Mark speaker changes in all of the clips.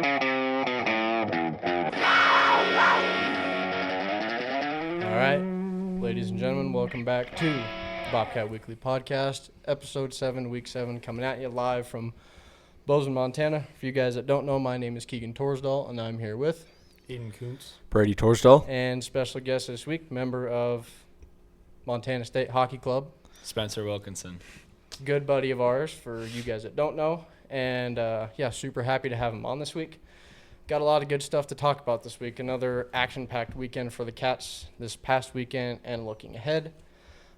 Speaker 1: All right, ladies and gentlemen, welcome back to Bobcat Weekly Podcast, Episode 7, Week 7, coming at you live from Bozeman, Montana. For you guys that don't know, my name is Keegan Torsdahl, and I'm here with
Speaker 2: Aiden Kuntz,
Speaker 3: Brady Torsdahl,
Speaker 1: and special guest this week, member of Montana State Hockey Club,
Speaker 2: Spencer Wilkinson.
Speaker 1: good buddy of ours for you guys that don't know, and super happy to have him on this week. Got a lot of good stuff to talk about this week. Another action-packed weekend for the Cats this past weekend and looking ahead.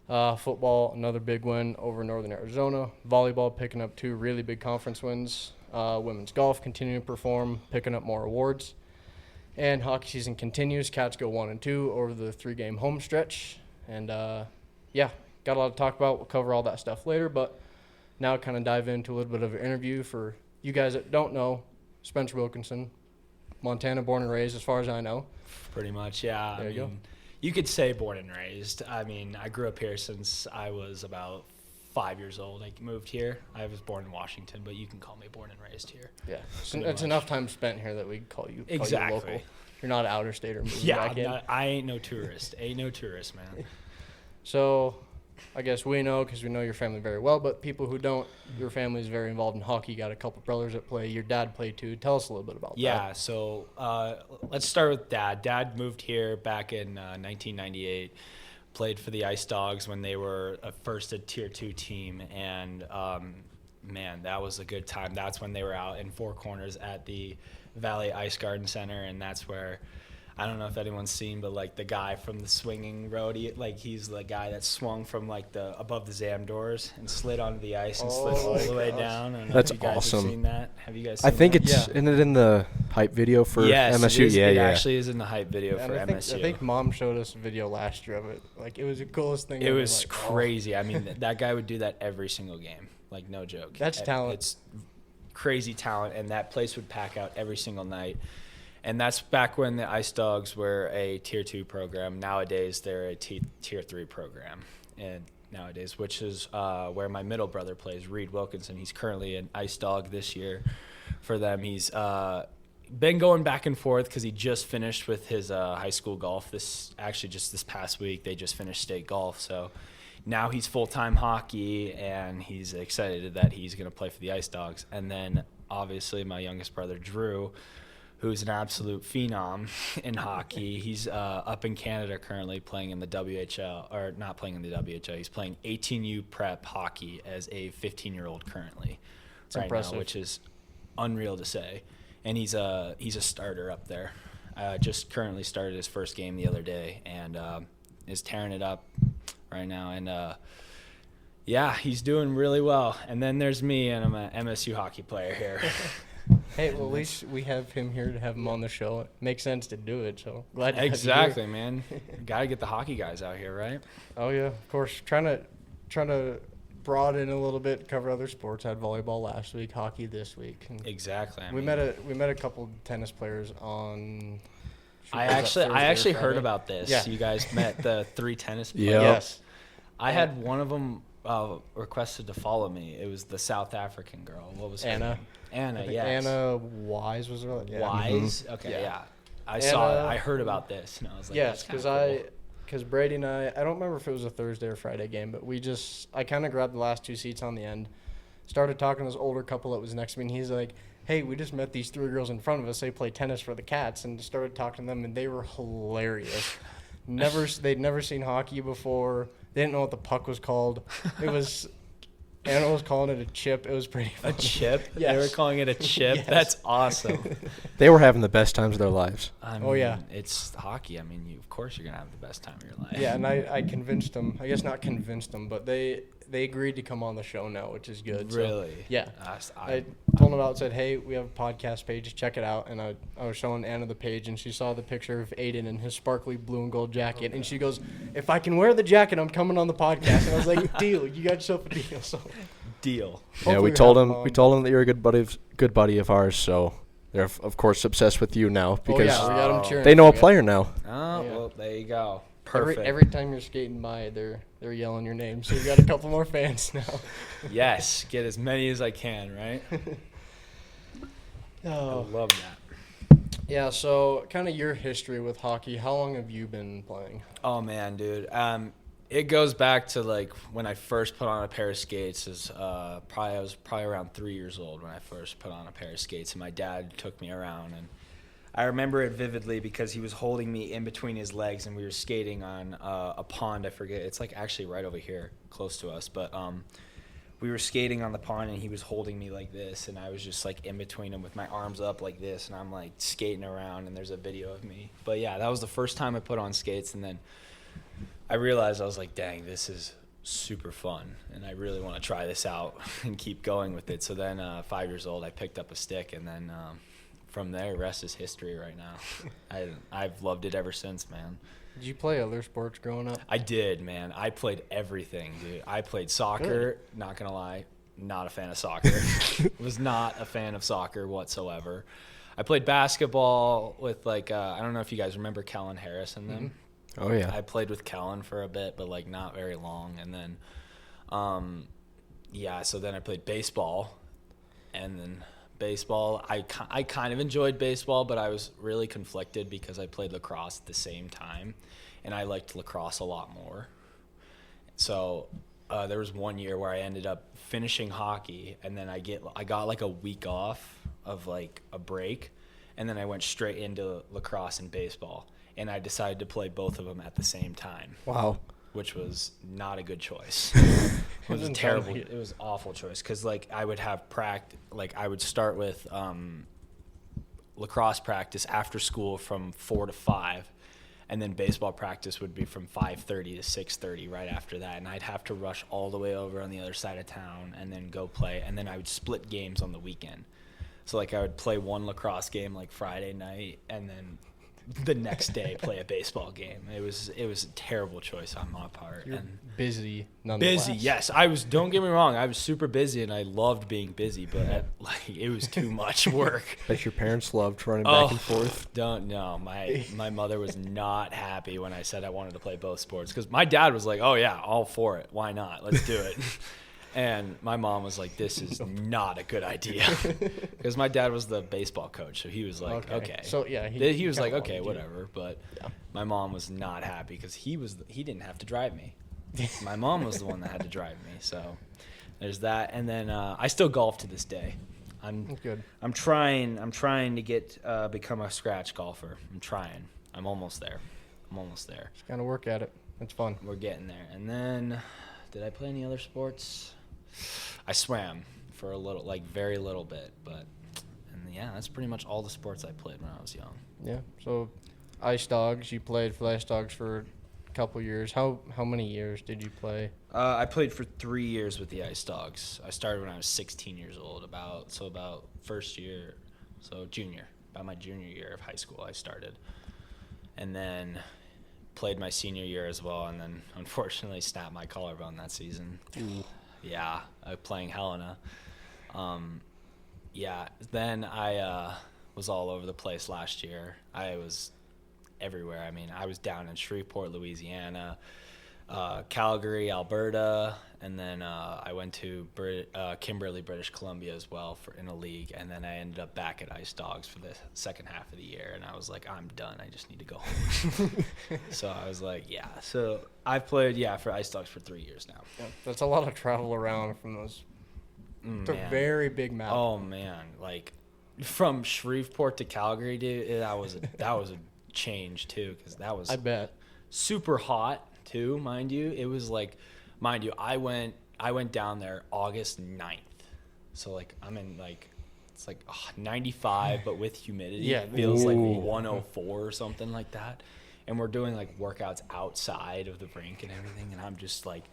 Speaker 1: Football, another big win over Northern Arizona. Volleyball picking up 2 really big conference wins. Women's golf continuing to perform, picking up more awards. And hockey season continues. Cats go 1-2 over the 3-game home stretch. And, got a lot to talk about. We'll cover all that stuff later. But now kind of dive into a little bit of an interview for you guys that don't know. Spencer Wilkinson, Montana born and raised as far as I know.
Speaker 2: Pretty much, yeah.
Speaker 1: There you go.
Speaker 2: You could say born and raised. I mean, I grew up here since I was about 5 years old. I moved here. I was born in Washington, but you can call me born and raised here.
Speaker 1: Yeah, it's enough time spent here that we call you
Speaker 2: Exactly.
Speaker 1: local. You're not outer state or moving
Speaker 2: Yeah,
Speaker 1: back in.
Speaker 2: I ain't no tourist. Ain't no tourist, man.
Speaker 1: So I guess we know because we know your family very well, but people who don't, your family is very involved in hockey. You got a couple brothers that play. Your dad played too. Tell us a little bit about that.
Speaker 2: Yeah, so let's start with Dad. Dad moved here back in 1998, played for the Ice Dogs when they were first a Tier 2 team, and, man, that was a good time. That's when they were out in Four Corners at the Valley Ice Garden Center, and that's where – I don't know if anyone's seen, but like the guy from the swinging road, he's the guy that swung from like the above the Zam doors and slid onto the ice and slid all the way down. I don't know
Speaker 3: That's
Speaker 2: if you guys
Speaker 3: awesome.
Speaker 2: Have seen that? Have you guys seen
Speaker 3: I think
Speaker 2: that?
Speaker 3: it's isn't it in the hype video for
Speaker 2: yes,
Speaker 3: MSU?
Speaker 2: it is.
Speaker 3: Yeah,
Speaker 2: it
Speaker 3: yeah.
Speaker 2: actually is in the hype video
Speaker 1: And
Speaker 2: for
Speaker 1: I
Speaker 2: MSU.
Speaker 1: think Mom showed us a video last year of it. Like, it was the coolest thing.
Speaker 2: It
Speaker 1: ever.
Speaker 2: was
Speaker 1: Like,
Speaker 2: crazy. I mean, that guy would do that every single game. Like, no joke.
Speaker 1: That's talent.
Speaker 2: It's crazy talent, and that place would pack out every single night. And that's back when the Ice Dogs were a Tier 2 program. Nowadays, they're a Tier 3 program. And nowadays, which is where my middle brother plays, Reed Wilkinson. He's currently an Ice Dog this year for them. He's been going back and forth because he just finished with his high school golf. This past week, they just finished state golf. So now he's full-time hockey, and he's excited that he's going to play for the Ice Dogs. And then, obviously, my youngest brother, Drew, who's an absolute phenom in hockey. He's up in Canada currently playing in the WHL, or not playing in the WHL. He's playing 18U prep hockey as a 15-year-old currently
Speaker 1: It's
Speaker 2: right
Speaker 1: impressive.
Speaker 2: now, which is unreal to say. And he's a starter up there. Just currently started his first game the other day and is tearing it up right now. And, he's doing really well. And then there's me, and I'm an MSU hockey player here.
Speaker 1: Hey, well, at least we have him here to have him on the show. It makes sense to do it, so glad to have you
Speaker 2: Exactly,
Speaker 1: here.
Speaker 2: man. Got to get the hockey guys out here, right?
Speaker 1: Oh, yeah, of course. Trying to broaden a little bit, cover other sports. I had volleyball last week, hockey this week. And
Speaker 2: Exactly.
Speaker 1: we met a couple tennis players on.
Speaker 2: I
Speaker 1: Thursday or
Speaker 2: actually heard
Speaker 1: Friday?
Speaker 2: about this.
Speaker 1: Yeah.
Speaker 2: You guys met the 3 tennis players.
Speaker 3: Yeah.
Speaker 1: Yes.
Speaker 2: I had one of them requested to follow me. It was the South African girl. What was her
Speaker 1: Anna.
Speaker 2: name? Anna,
Speaker 1: I think
Speaker 2: yes.
Speaker 1: Anna Wise was her. Yeah.
Speaker 2: Wise? Okay,
Speaker 1: Yeah.
Speaker 2: yeah. I
Speaker 1: Anna-
Speaker 2: saw it. I heard about this, and I was like,
Speaker 1: Yes,
Speaker 2: that's kinda cool.
Speaker 1: because Brady and I don't remember if it was a Thursday or Friday game, but I kind of grabbed the last 2 seats on the end, started talking to this older couple that was next to me, and he's like, hey, we just met these 3 girls in front of us. They play tennis for the Cats, and started talking to them, and they were hilarious. They'd never seen hockey before. They didn't know what the puck was called. It was Anna was calling it a chip. It was pretty
Speaker 2: A
Speaker 1: funny.
Speaker 2: chip?
Speaker 1: Yes.
Speaker 2: They were calling it a chip?
Speaker 1: Yes.
Speaker 2: That's awesome.
Speaker 3: They were having the best times of their lives.
Speaker 2: I
Speaker 1: Oh,
Speaker 2: mean,
Speaker 1: yeah.
Speaker 2: It's hockey. I mean, of course you're going to have the best time of your life.
Speaker 1: Yeah, and I convinced them. I guess not convinced them, but they agreed to come on the show now, which is good. So,
Speaker 2: Really?
Speaker 1: yeah.
Speaker 2: I
Speaker 1: I told them about, said, hey, we have a podcast page, check it out. And I was showing Anna the page, and she saw the picture of Aiden in his sparkly blue and gold jacket. And she goes, if I can wear the jacket, I'm coming on the podcast. And I was like, deal. You got yourself a deal. So
Speaker 2: deal.
Speaker 3: Yeah,
Speaker 1: hopefully
Speaker 3: we told
Speaker 1: have
Speaker 3: him
Speaker 1: on.
Speaker 3: that you're a good buddy of ours, so they're of course obsessed with you now
Speaker 1: Oh,
Speaker 3: because
Speaker 1: yeah, we got them cheering.
Speaker 3: they know a
Speaker 1: for you.
Speaker 3: player now.
Speaker 2: Oh,
Speaker 1: Yeah.
Speaker 2: well, there you go. Perfect.
Speaker 1: Every time you're skating by, they're yelling your name. So you got a couple more fans now.
Speaker 2: Yes, get as many as I can, right?
Speaker 1: Oh.
Speaker 2: I love that.
Speaker 1: Yeah, so kind of your history with hockey. How long have you been playing?
Speaker 2: Oh man, dude. It goes back to like when I first put on a pair of skates. I was probably around 3 years old when I first put on a pair of skates, and my dad took me around, and I remember it vividly because he was holding me in between his legs, and we were skating on a pond. I forget. It's like actually right over here, close to us, but we were skating on the pond, and he was holding me like this, and I was just like in between him with my arms up like this, and I'm like skating around, and there's a video of me. But yeah, that was the first time I put on skates, and then I realized I was like, dang, this is super fun, and I really want to try this out and keep going with it. So then 5 years old, I picked up a stick, and then from there, rest is history right now. I've loved it ever since, man.
Speaker 1: Did you play other sports growing up?
Speaker 2: I did, man. I played everything, dude. I played soccer. Not gonna lie, not a fan of soccer. Was not a fan of soccer whatsoever. I played basketball with I don't know if you guys remember Kellen Harris and them.
Speaker 3: Mm-hmm. Oh yeah.
Speaker 2: I played with Kellen for a bit, but like not very long. And then, so then I played baseball, and then baseball. I kind of enjoyed baseball, but I was really conflicted because I played lacrosse at the same time, and I liked lacrosse a lot more. So there was one year where I ended up finishing hockey, and then I got like a week off of like a break, and then I went straight into lacrosse and baseball, and I decided to play both of them at the same time.
Speaker 3: Wow.
Speaker 2: Which was not a good choice. It was a
Speaker 1: Doesn't
Speaker 2: terrible.
Speaker 1: sound like
Speaker 2: It was an awful choice because like I would have I would start with lacrosse practice after school from 4 to 5, and then baseball practice would be from 5:30 to 6:30 right after that, and I'd have to rush all the way over on the other side of town and then go play, and then I would split games on the weekend. So like I would play one lacrosse game like Friday night, and then the next day play a baseball game. It was a terrible choice on my part.
Speaker 1: You're
Speaker 2: and
Speaker 1: busy nonetheless.
Speaker 2: busy, yes. I was. Don't get me wrong. I was super busy, and I loved being busy, but it was too much work.
Speaker 3: Bet your parents loved running back and forth.
Speaker 2: Don't know. My mother was not happy when I said I wanted to play both sports, because my dad was like, "Oh yeah, all for it. Why not? Let's do it." And my mom was like, "This is not a good idea," because my dad was the baseball coach, so he was like, "Okay."
Speaker 1: So yeah,
Speaker 2: He was like,
Speaker 1: kinda
Speaker 2: "Okay,
Speaker 1: wanted you.
Speaker 2: whatever." But
Speaker 1: Yeah.
Speaker 2: my mom was not happy because he didn't have to drive me. My mom was the one that had to drive me. So there's that. And then I still golf to this day.
Speaker 1: Good.
Speaker 2: I'm trying to get become a scratch golfer. I'm trying. I'm almost there.
Speaker 1: Just gotta work at it. It's fun.
Speaker 2: We're getting there. And then, did I play any other sports? I swam for a little, like very little bit, and yeah, that's pretty much all the sports I played when I was young.
Speaker 1: Yeah. So, Ice Dogs. You played for the Ice Dogs for a couple years. How many years did you play?
Speaker 2: I played for 3 years with the Ice Dogs. I started when I was 16 years old, about first year, about my junior year of high school I started. And then played my senior year as well, and then unfortunately snapped my collarbone that season.
Speaker 1: Ooh.
Speaker 2: Yeah, playing Helena. Then I was all over the place last year. I was everywhere. I mean, I was down in Shreveport, Louisiana, Calgary, Alberta, and then I went to Kimberley, British Columbia as well in a league, and then I ended up back at Ice Dogs for the second half of the year, and I was like, I'm done. I just need to go home. So I was like, yeah. So I've played, for Ice Dogs for 3 years now.
Speaker 1: Yeah, that's a lot of travel around from those. It's a very big map.
Speaker 2: Oh man, like from Shreveport to Calgary, dude, that was a change too, because that was
Speaker 1: I bet
Speaker 2: super hot too, mind you. It was like, mind you, I went down there August 9th. So like I'm in like, it's like 95, but with humidity,
Speaker 1: Yeah.
Speaker 2: it feels like
Speaker 3: Ooh.
Speaker 2: 104 or something like that. And we're doing like workouts outside of the rink and everything, and I'm just like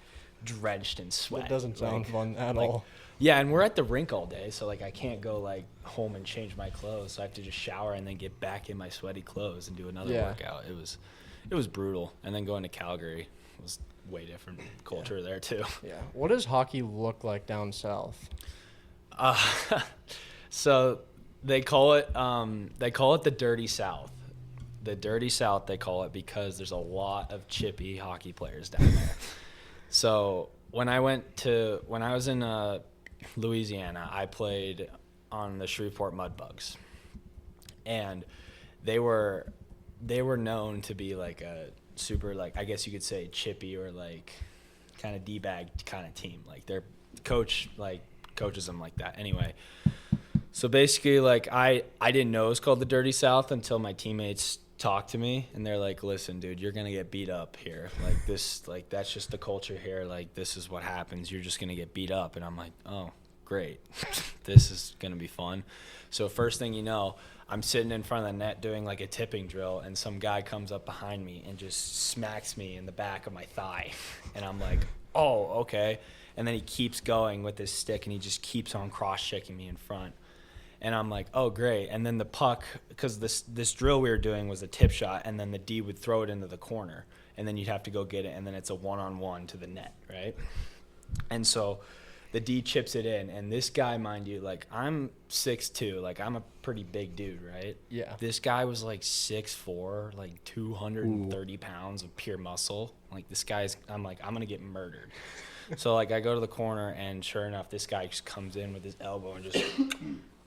Speaker 2: drenched in sweat.
Speaker 1: That doesn't sound fun at
Speaker 2: like,
Speaker 1: all.
Speaker 2: Yeah, and we're at the rink all day, so like I can't go like home and change my clothes. So I have to just shower and then get back in my sweaty clothes and do another workout. It was brutal. And then going to Calgary was way different culture there too.
Speaker 1: Yeah. What does hockey look like down south?
Speaker 2: So they call it the Dirty South. The Dirty South, they call it, because there's a lot of chippy hockey players down there. So when I was in Louisiana, I played on the Shreveport Mudbugs. and they were known to be like a super, like, I guess you could say chippy or like kind of D-bag kind of team. Like their coach like coaches them like that. Anyway, so basically like I didn't know it was called the Dirty South until my teammates talked to me and they're like, listen, dude, you're gonna get beat up here. Like this, like that's just the culture here. Like this is what happens. You're just gonna get beat up. And I'm like, oh, great. This is gonna be fun. So first thing you know, I'm sitting in front of the net doing like a tipping drill, and some guy comes up behind me and just smacks me in the back of my thigh. And I'm like, oh, okay. And then he keeps going with his stick, and he just keeps on cross-checking me in front. And I'm like, oh, great. And then the puck, because this drill we were doing was a tip shot, and then the D would throw it into the corner, and then you'd have to go get it, and then it's a one-on-one to the net, right? And so the D chips it in, and this guy, mind you, like I'm 6'2", like I'm a pretty big dude, right?
Speaker 1: Yeah.
Speaker 2: This guy was like 6'4", like 230 pounds of pure muscle. Like this guy's, I'm like, I'm gonna get murdered. So like I go to the corner, and sure enough, this guy just comes in with his elbow and just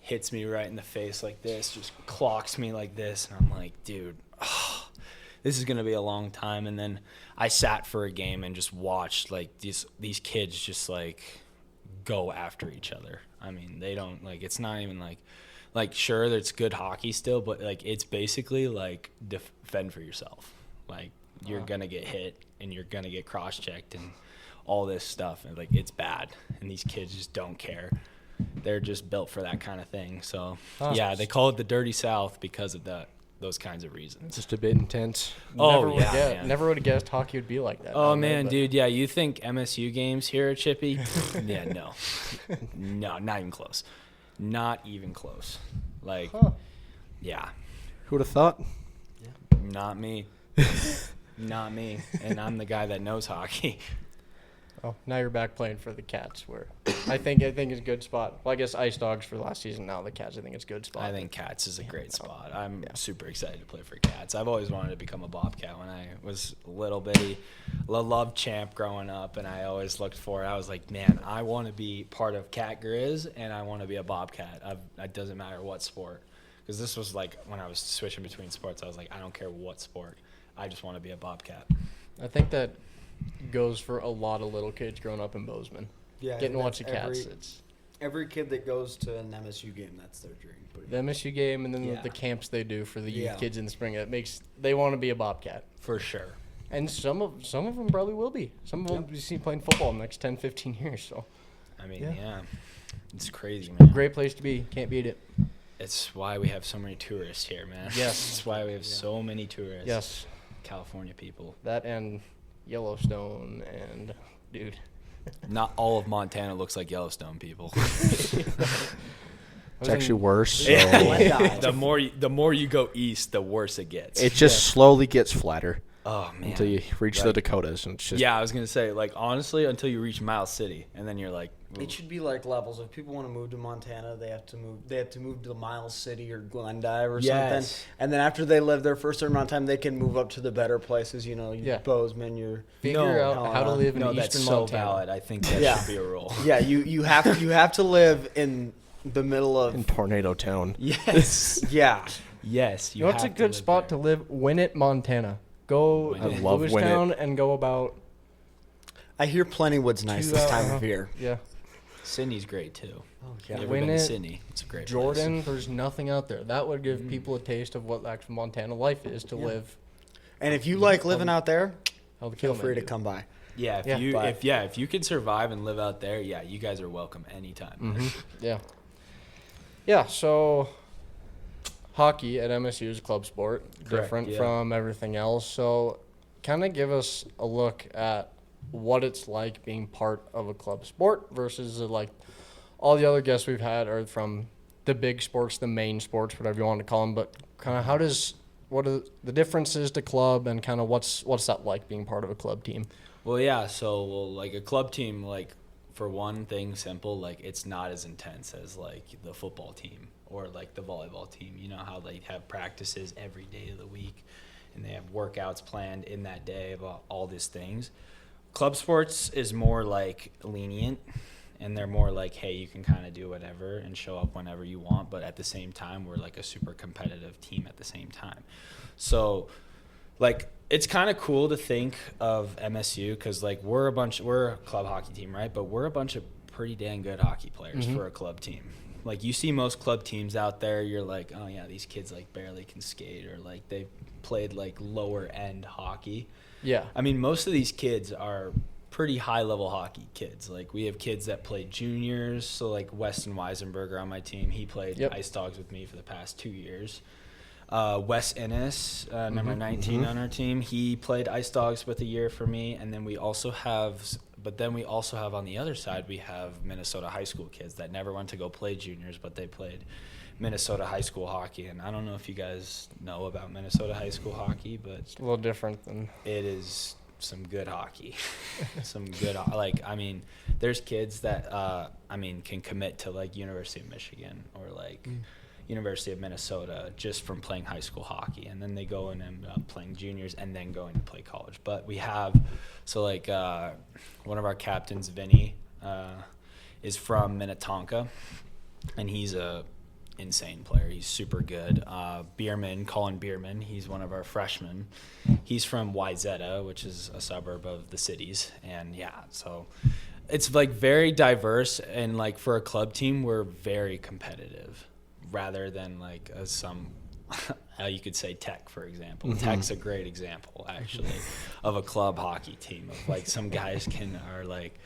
Speaker 2: hits me right in the face like this, just clocks me like this, and I'm like, dude, this is gonna be a long time. And then I sat for a game and just watched like these kids just like go after each other. I mean, they don't like, it's not even like sure, it's good hockey still, but like it's basically like defend for yourself. Like you're gonna get hit and you're gonna get cross-checked and all this stuff, and like it's bad, and these kids just don't care. They're just built for that kind of thing. So yeah, they call it the Dirty South because of those kinds of reasons.
Speaker 3: Just a bit intense.
Speaker 1: Never would have guessed hockey would be like that.
Speaker 2: Oh man, dude, yeah, you think MSU games here at Chippy? Yeah, no, not even close. Not even close. Like, yeah,
Speaker 3: Who would have thought?
Speaker 2: not me, not me, and I'm the guy that knows hockey.
Speaker 1: Oh, now you're back playing for the Cats, where I think it's a good spot. Well, I guess Ice Dogs for last season. Now the Cats, I think it's a good spot.
Speaker 2: I think Cats is a great spot. I'm super excited to play for Cats. I've always wanted to become a Bobcat when I was a little bitty. Loved Champ growing up, and I always looked for it. I was like, man, I want to be part of Cat Grizz, and I want to be a Bobcat. It doesn't matter what sport. Because this was like when I was switching between sports, I was like, I don't care what sport. I just want to be a Bobcat.
Speaker 1: I think that goes for a lot of little kids growing up in Bozeman.
Speaker 4: Yeah,
Speaker 1: Getting to watch the Cats.
Speaker 4: Every kid that goes to an MSU game, that's their dream.
Speaker 1: The MSU game, and then
Speaker 4: Yeah.
Speaker 1: the camps they do for the youth
Speaker 4: Yeah.
Speaker 1: kids in the spring. They want to be a Bobcat.
Speaker 2: For sure.
Speaker 1: And some of them probably will be. Some of them you see playing football in the next 10, 15 years. So
Speaker 2: I mean,
Speaker 1: Yeah.
Speaker 2: yeah. It's crazy, man.
Speaker 1: great place to be. Can't beat it.
Speaker 2: It's why we have so many tourists here, man.
Speaker 1: Yes.
Speaker 2: It's why we have so many tourists.
Speaker 1: Yes,
Speaker 2: California people.
Speaker 1: that and Yellowstone and dude.
Speaker 2: Not all of Montana looks like Yellowstone people.
Speaker 3: It's actually worse. So
Speaker 4: Yeah.
Speaker 2: the more you go east, the worse it gets.
Speaker 3: it just slowly gets flatter
Speaker 2: oh man.
Speaker 3: until you reach the Dakotas, and it's just
Speaker 2: Yeah, I was gonna say, like, honestly, until you reach Miles City, and then you're like, ooh.
Speaker 4: It should be like levels. If people want to move to Montana, they have to move to Miles City or Glendive or
Speaker 2: Yes.
Speaker 4: something. And then after they live there for a certain amount of time, they can move up to the better places. You know,
Speaker 1: Yeah.
Speaker 4: Bozeman,
Speaker 1: Figure out how to live in
Speaker 2: no,
Speaker 1: eastern
Speaker 2: that's so
Speaker 1: Montana.
Speaker 2: valid. I think that
Speaker 4: Yeah.
Speaker 2: should be a rule.
Speaker 4: Yeah, you have to live in the middle
Speaker 3: in
Speaker 4: of
Speaker 3: Tornado Town.
Speaker 2: Yes.
Speaker 4: yeah.
Speaker 2: Yes.
Speaker 1: You know what's a good spot to live? Winnett, Montana. Go
Speaker 2: I
Speaker 1: to
Speaker 3: love
Speaker 1: Lewistown and go about
Speaker 4: I hear Plentywood's nice this time of year.
Speaker 1: Yeah.
Speaker 2: Sydney's great too.
Speaker 4: Oh
Speaker 2: You
Speaker 4: yeah.
Speaker 2: ever been to
Speaker 1: Winnett,
Speaker 2: Sydney? It's a great
Speaker 1: Jordan, there's nothing out there. That would give people a taste of what actual Montana life is to live.
Speaker 4: And if you like living out there,
Speaker 1: How the
Speaker 4: feel
Speaker 1: Killmen
Speaker 4: free to
Speaker 1: do.
Speaker 4: come by.
Speaker 2: Yeah, if you can survive and live out there, yeah, you guys are welcome anytime.
Speaker 1: Yeah. Yeah, so hockey at MSU is a club sport, different
Speaker 2: yeah.
Speaker 1: from everything else. So kind of give us a look at what it's like being part of a club sport versus like all the other guests we've had are from the big sports, the main sports, whatever you want to call them. But kind of what are the differences to club and kind of what's that like being part of a club team?
Speaker 2: Well, yeah, so like a club team, like for one thing simple, like it's not as intense as like the football team or like the volleyball team. You know how they have practices every day of the week and they have workouts planned in that day about all these things. Club sports is more like lenient and they're more like, hey, you can kind of do whatever and show up whenever you want, but at the same time we're like a super competitive team at the same time. So like it's kind of cool to think of MSU because like we're a club hockey team, right? But we're a bunch of pretty dang good hockey players for a club team. Like you see most club teams out there, you're like, oh yeah, these kids like barely can skate, or like they played like lower end hockey.
Speaker 1: Yeah.
Speaker 2: I mean, most of these kids are pretty high level hockey kids. Like we have kids that played juniors. So like Weston Weisenberger on my team, he played Ice Dogs with me for the past 2 years. Wes Ennis, number 19 on our team, he played Ice Dogs with a year for me. And then we also have on the other side, we have Minnesota high school kids that never went to go play juniors, but they played Minnesota high school hockey. And I don't know if you guys know about Minnesota high school hockey, but
Speaker 1: It's a little different than
Speaker 2: it is some good hockey. There's kids that can commit to like University of Michigan or like University of Minnesota just from playing high school hockey, and then they go and end up playing juniors and then going to play college. But we have one of our captains, Vinny, is from Minnetonka, and he's a insane player. He's super good. Colin Bierman, he's one of our freshmen. He's from Wayzata, which is a suburb of the cities. And yeah, so it's like very diverse, and like for a club team, we're very competitive rather than like some you could say Tech, for example. Tech's a great example actually of a club hockey team of like some guys are like,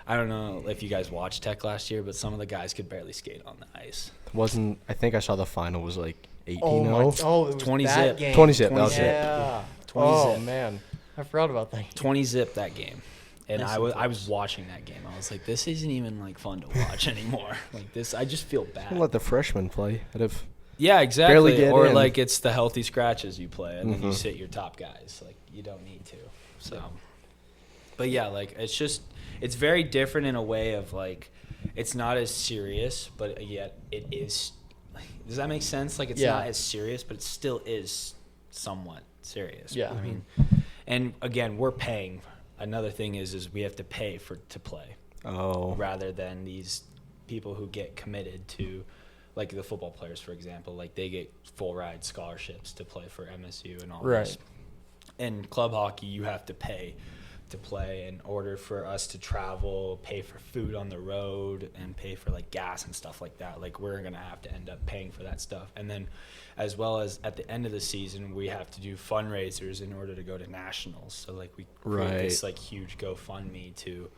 Speaker 2: I don't know if you guys watched Tech last year, but some of the guys could barely skate on the ice.
Speaker 3: I think I saw the final was like 18-0.
Speaker 1: Oh, it was
Speaker 2: 20
Speaker 1: that
Speaker 2: zip.
Speaker 1: game.
Speaker 3: 20 zip, that was it.
Speaker 1: Yeah.
Speaker 2: 20 zip.
Speaker 1: Man, I forgot about that.
Speaker 2: 20 zip that game. And
Speaker 1: That's
Speaker 2: I was watching that game. I was like, this isn't even like fun to watch anymore. Like this, I just feel bad.
Speaker 3: Let the freshmen play.
Speaker 2: Yeah,
Speaker 3: barely
Speaker 2: exactly.
Speaker 3: get
Speaker 2: Or
Speaker 3: in.
Speaker 2: like it's the healthy scratches you play, and then you sit your top guys. Like you don't need to. So, but yeah, like it's very different in a way of like, it's not as serious, but yet it is. Does that make sense? Like it's not as serious, but it still is somewhat serious.
Speaker 1: Yeah.
Speaker 2: I mean, and again, we're paying. Another thing is we have to pay to play.
Speaker 3: Oh.
Speaker 2: Rather than these people who get committed to, like the football players, for example, like they get full ride scholarships to play for MSU and all this. In club hockey, you have to pay to play in order for us to travel, pay for food on the road, and pay for like gas and stuff like that. Like we're gonna have to end up paying for that stuff, and then as well as at the end of the season, we have to do fundraisers in order to go to nationals. So like we create this like huge GoFundMe to,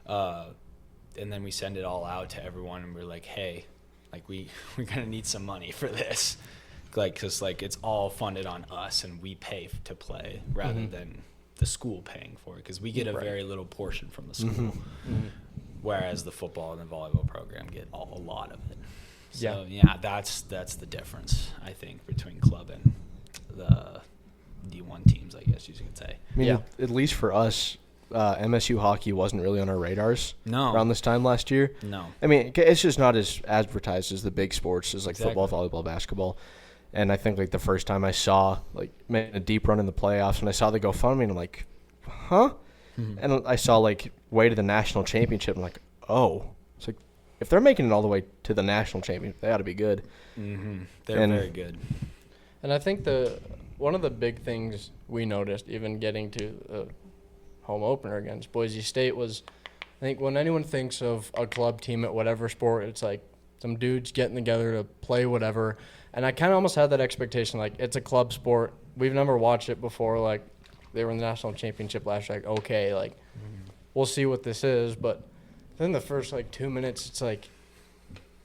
Speaker 2: and then we send it all out to everyone, and we're like, hey, like we're gonna need some money for this, like because like it's all funded on us, and we pay to play rather than the school paying for it, because we get a very little portion from the school, whereas the football and the volleyball program get a lot of it. So yeah, that's the difference, I think, between club and the D1 teams, I guess you could say.
Speaker 3: I mean, at least for us, MSU hockey wasn't really on our radars around this time last year.
Speaker 2: No.
Speaker 3: I mean, it's just not as advertised as the big sports as like football, volleyball, basketball. And I think like the first time I saw like a deep run in the playoffs, and I saw the GoFundMe, and I'm like, huh? And I saw like way to the national championship. I'm like, oh, it's like if they're making it all the way to the national championship, they ought to be good.
Speaker 2: They're very good.
Speaker 1: And I think one of the big things we noticed, even getting to the home opener against Boise State, was I think when anyone thinks of a club team at whatever sport, it's like some dudes getting together to play whatever. And I kind of almost had that expectation, like it's a club sport. We've never watched it before. Like they were in the national championship last year. Like, okay, like we'll see what this is. But then the first like 2 minutes, it's like,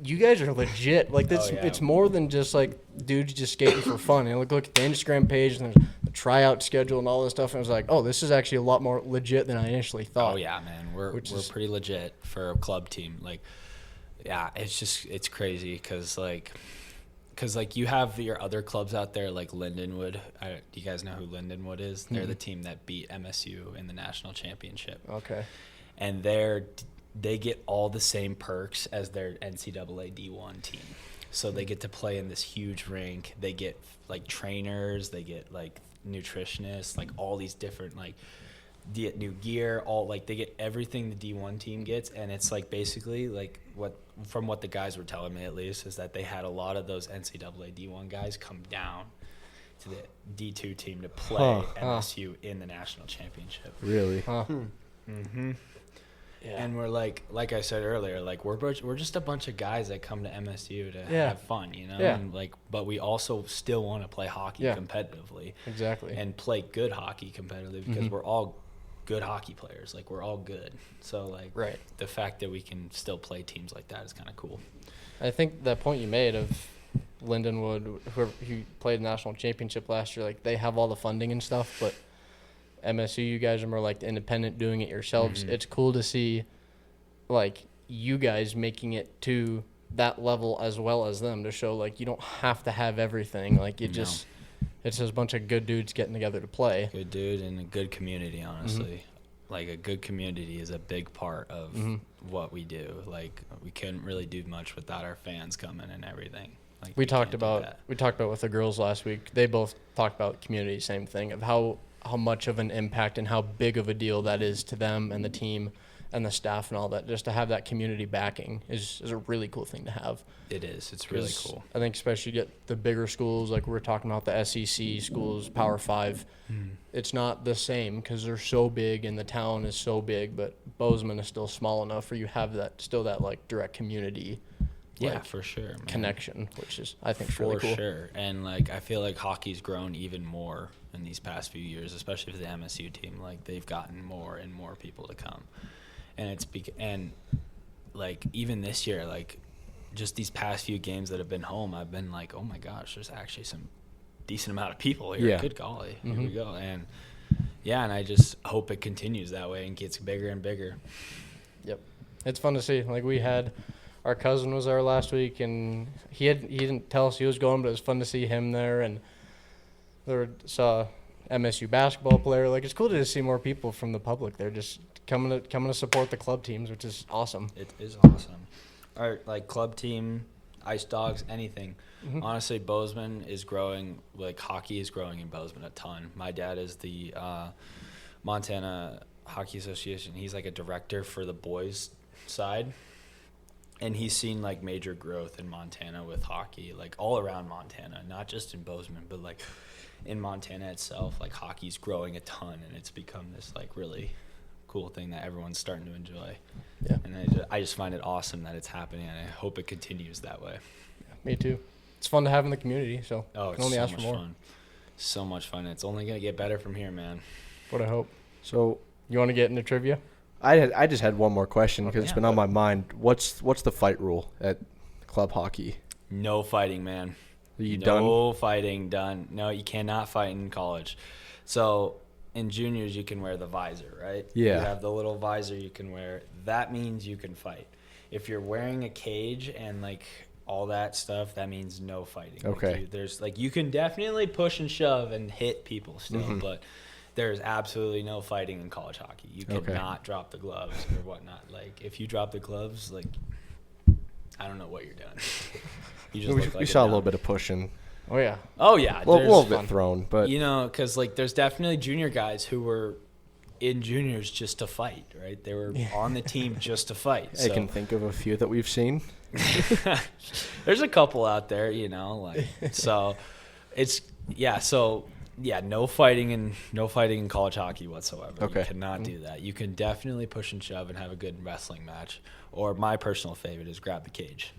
Speaker 1: you guys are legit. Like this, it's more than just like dudes just skating for fun. And look at the Instagram page and there's the tryout schedule and all this stuff. And I was like, oh, this is actually a lot more legit than I initially thought.
Speaker 2: Oh yeah, man, we're pretty legit for a club team. Like, yeah, it's crazy because you have your other clubs out there like Lindenwood. Do you guys know who Lindenwood is? They're the team that beat MSU in the national championship.
Speaker 1: Okay.
Speaker 2: And they get all the same perks as their NCAA D1 team. So they get to play in this huge rink. They get like trainers. They get like nutritionists, like all these different like new gear, all like they get everything the D1 team gets, and it's like basically like what the guys were telling me at least is that they had a lot of those NCAA D1 guys come down to the D2 team to play MSU in the national championship.
Speaker 3: Really?
Speaker 1: Huh.
Speaker 2: Mm-hmm.
Speaker 1: Yeah.
Speaker 2: And we're like I said earlier, like we're just a bunch of guys that come to MSU to have fun, you know.
Speaker 1: Yeah.
Speaker 2: And like, but we also still want to play hockey competitively.
Speaker 1: Exactly.
Speaker 2: And play good hockey competitively because we're all good hockey players. Like we're all good. So like, the fact that we can still play teams like that is kind of cool.
Speaker 1: I think that point you made of Lindenwood, who played national championship last year, like they have all the funding and stuff, but MSU, you guys are more like the independent, doing it yourselves. It's cool to see, like, you guys making it to that level as well as them, to show like you don't have to have everything. Like it's just a bunch of good dudes getting together to play.
Speaker 2: Good dude and a good community, honestly. Like a good community is a big part of what we do. Like we couldn't really do much without our fans coming and everything. Like
Speaker 1: We talked about with the girls last week. They both talked about community, same thing, of how much of an impact and how big of a deal that is to them and the team and the staff and all that. Just to have that community backing is a really cool thing to have.
Speaker 2: It is. It's really cool.
Speaker 1: I think especially you get the bigger schools, like we were talking about the SEC schools, Power 5. It's not the same because they're so big and the town is so big, but Bozeman is still small enough where you have that like direct community.
Speaker 2: Yeah, for sure, man.
Speaker 1: Connection, which is, I think, really cool.
Speaker 2: For sure. And, like, I feel like hockey's grown even more in these past few years, especially for the MSU team. Like, they've gotten more and more people to come. And like, even this year, like, just these past few games that have been home, I've been like, oh, my gosh, there's actually some decent amount of people here.
Speaker 3: Yeah.
Speaker 2: Good golly. Here we go. And, yeah, and I just hope it continues that way and gets bigger and bigger.
Speaker 1: Yep. It's fun to see. Like, we had – our cousin was there last week, and he didn't tell us he was going, but it was fun to see him there. And there saw MSU basketball player. Like, it's cool to just see more people from the public. They're just coming to support the club teams, which is awesome.
Speaker 2: It is awesome. Our like club team, Ice Dogs, anything. Honestly, Bozeman is growing. Like hockey is growing in Bozeman a ton. My dad is the Montana Hockey Association. He's like a director for the boys side. And he's seen, like, major growth in Montana with hockey, like, all around Montana, not just in Bozeman, but, like, in Montana itself, like, hockey's growing a ton, and it's become this, like, really cool thing that everyone's starting to enjoy.
Speaker 1: Yeah.
Speaker 2: And I just find it awesome that it's happening, and I hope it continues that way.
Speaker 1: Yeah, me too. It's fun to have in the community, so
Speaker 2: It's
Speaker 1: only
Speaker 2: so
Speaker 1: ask
Speaker 2: much
Speaker 1: for more.
Speaker 2: fun. So much fun. It's only going to get better from here, man.
Speaker 1: What I hope.
Speaker 3: So
Speaker 1: You want to get into trivia?
Speaker 3: I just had one more question because it's been on
Speaker 2: but-
Speaker 3: my mind. What's the fight rule at club hockey?
Speaker 2: No fighting, man.
Speaker 3: Are you
Speaker 2: No
Speaker 3: done?
Speaker 2: fighting, done. No, you cannot fight in college. So in juniors, you can wear the visor, right?
Speaker 3: Yeah.
Speaker 2: You have the little visor you can wear. That means you can fight. If you're wearing a cage and like all that stuff, that means no fighting.
Speaker 3: Okay.
Speaker 2: You can definitely push and shove and hit people still, but there's absolutely no fighting in college hockey. You cannot drop the gloves or whatnot. Like if you drop the gloves, like I don't know what you're doing. You just look like
Speaker 3: we saw a little bit of pushing.
Speaker 1: Oh, yeah.
Speaker 2: Oh yeah,
Speaker 3: Well, a
Speaker 2: there's
Speaker 3: little bit thrown, but
Speaker 2: you know, because like there's definitely junior guys who were in juniors just to fight, right? They were on the team just to fight.
Speaker 3: I can think of a few that we've seen.
Speaker 2: There's a couple out there, you know, like so. No fighting in college hockey whatsoever.
Speaker 3: Okay.
Speaker 2: You cannot do that. You can definitely push and shove and have a good wrestling match. Or my personal favorite is grab the cage.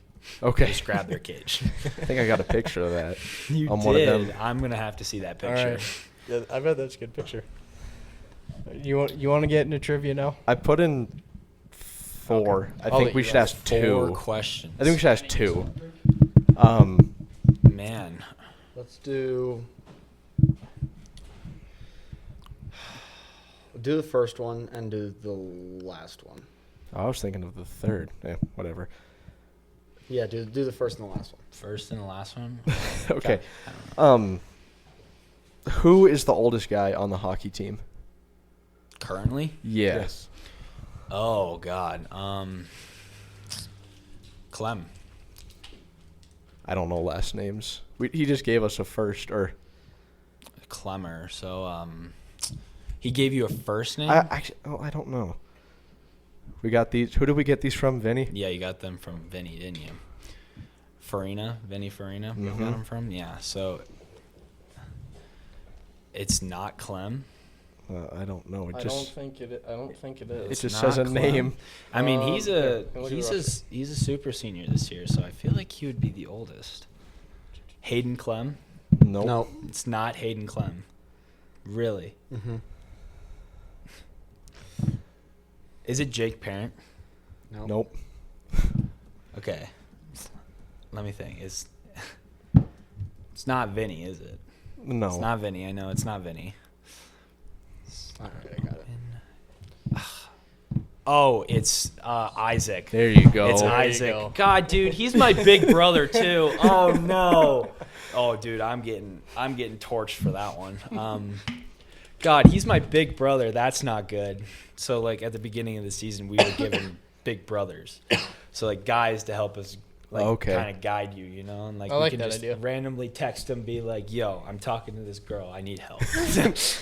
Speaker 3: Okay.
Speaker 2: Just grab their cage.
Speaker 3: I think I got a picture of that.
Speaker 2: You
Speaker 3: on
Speaker 2: did.
Speaker 3: one of them.
Speaker 2: I'm gonna have to see that
Speaker 1: All
Speaker 2: picture.
Speaker 1: right. Yeah, I bet that's a good picture. You want to get into trivia now?
Speaker 3: I put in 4.
Speaker 1: Okay.
Speaker 3: I
Speaker 1: I'll
Speaker 3: think
Speaker 1: let
Speaker 3: we
Speaker 1: you
Speaker 3: should
Speaker 1: go.
Speaker 3: ask 2.
Speaker 2: 4 questions.
Speaker 3: I think we should ask 2.
Speaker 2: Man,
Speaker 4: Let's do the first one and do the last one.
Speaker 3: I was thinking of the third. Yeah, whatever.
Speaker 4: Yeah, do the first and the last one.
Speaker 2: first and the last one.
Speaker 3: Okay. Who is the oldest guy on the hockey team?
Speaker 2: Currently?
Speaker 3: Yes.
Speaker 2: Oh God. Clem.
Speaker 3: I don't know last names. He just gave us a first or
Speaker 2: Clemmer. So He gave you a first name?
Speaker 3: I don't know. We got these. Who did we get these from, Vinny?
Speaker 2: Yeah, you got them from Vinny, didn't you? Vinny Farina. You got them from? Yeah. So it's not Clem.
Speaker 3: I don't know.
Speaker 1: I don't think it is.
Speaker 3: It just
Speaker 2: not
Speaker 3: says a
Speaker 2: Clem.
Speaker 3: name.
Speaker 2: I mean, he's a
Speaker 1: look at the
Speaker 2: he's a super senior this year, so I feel like he would be the oldest. Hayden Clem?
Speaker 3: Nope.
Speaker 4: No.
Speaker 2: It's not Hayden Clem. Really?
Speaker 4: Mm-hmm.
Speaker 2: Is it Jake Parent?
Speaker 4: No.
Speaker 3: Nope.
Speaker 2: Okay. Let me think. It's not Vinny, is it?
Speaker 3: No.
Speaker 2: It's not Vinny. I know it's not Vinny.
Speaker 4: All right, I got it.
Speaker 2: Oh, it's Isaac.
Speaker 3: There you go.
Speaker 2: It's
Speaker 1: There you
Speaker 2: Isaac.
Speaker 1: go.
Speaker 2: God, dude, he's my big brother too. Oh no. Oh, dude, I'm getting torched for that one. God, he's my big brother. That's not good. So like at the beginning of the season, we were given big brothers, so like guys to help us like kind of guide you, you know, and like
Speaker 1: I
Speaker 2: we
Speaker 1: like
Speaker 2: can
Speaker 1: that
Speaker 2: just
Speaker 1: idea.
Speaker 2: randomly text him, be like, "Yo, I'm talking to this girl. I need help."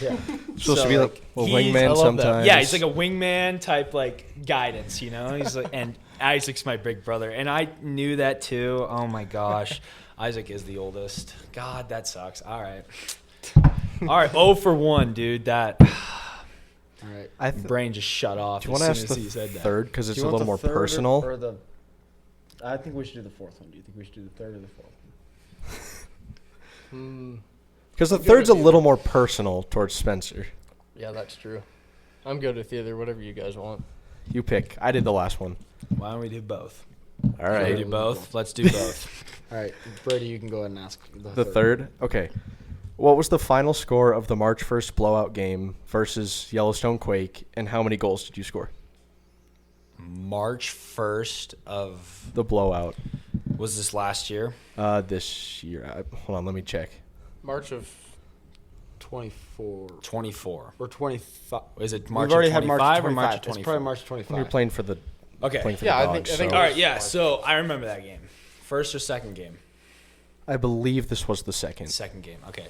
Speaker 4: Yeah.
Speaker 3: Supposed to be like a
Speaker 2: he's- I
Speaker 3: wingman
Speaker 1: love that.
Speaker 3: sometimes.
Speaker 2: Yeah, he's like a wingman type, like guidance, you know. He's like, and Isaac's my big brother, and I knew that too. Oh my gosh, Isaac is the oldest. God, that sucks. All right, 0 for 1, dude. That
Speaker 4: All right.
Speaker 3: I
Speaker 2: brain just shut off
Speaker 3: do you
Speaker 2: as
Speaker 3: want to
Speaker 2: soon
Speaker 3: ask
Speaker 2: as
Speaker 3: the
Speaker 2: he said that.
Speaker 3: third because
Speaker 4: Do
Speaker 3: it's
Speaker 4: you
Speaker 3: a
Speaker 4: want
Speaker 3: little
Speaker 4: the
Speaker 3: more
Speaker 4: third
Speaker 3: personal?
Speaker 4: Or the? I think we should do the fourth one. Do you think we should do the third or the fourth?
Speaker 3: Because the
Speaker 1: I'm good
Speaker 3: third's a
Speaker 1: with
Speaker 3: little more personal towards Spencer.
Speaker 1: Yeah, that's true. I'm good with either. Whatever you guys want.
Speaker 3: You pick. I did the last one.
Speaker 2: Why don't we do both?
Speaker 3: All
Speaker 2: Can we
Speaker 3: right.
Speaker 2: do both? Let's do both.
Speaker 4: All right, Brady, you can go ahead and ask
Speaker 3: The third? Okay. What was the final score of the March 1st blowout game versus Yellowstone Quake, and how many goals did you score?
Speaker 2: March 1st of
Speaker 3: The blowout.
Speaker 2: was this last year?
Speaker 3: This year. Hold on, let me check.
Speaker 1: March of
Speaker 4: 24
Speaker 2: 24.
Speaker 4: or 25.
Speaker 2: Is it March
Speaker 4: We've already
Speaker 2: of
Speaker 4: had
Speaker 2: 25
Speaker 4: March
Speaker 2: or
Speaker 4: 25.
Speaker 2: March of
Speaker 4: It's
Speaker 2: 24?
Speaker 4: probably March
Speaker 3: When
Speaker 4: 25.
Speaker 3: you're playing for the
Speaker 2: Okay.
Speaker 3: playing for
Speaker 1: Yeah,
Speaker 3: the
Speaker 1: I think-
Speaker 3: Dogs,
Speaker 1: I think-
Speaker 3: so
Speaker 2: All right, yeah. So I remember that game. First or second game?
Speaker 3: I believe this was the second.
Speaker 2: Second game. Okay.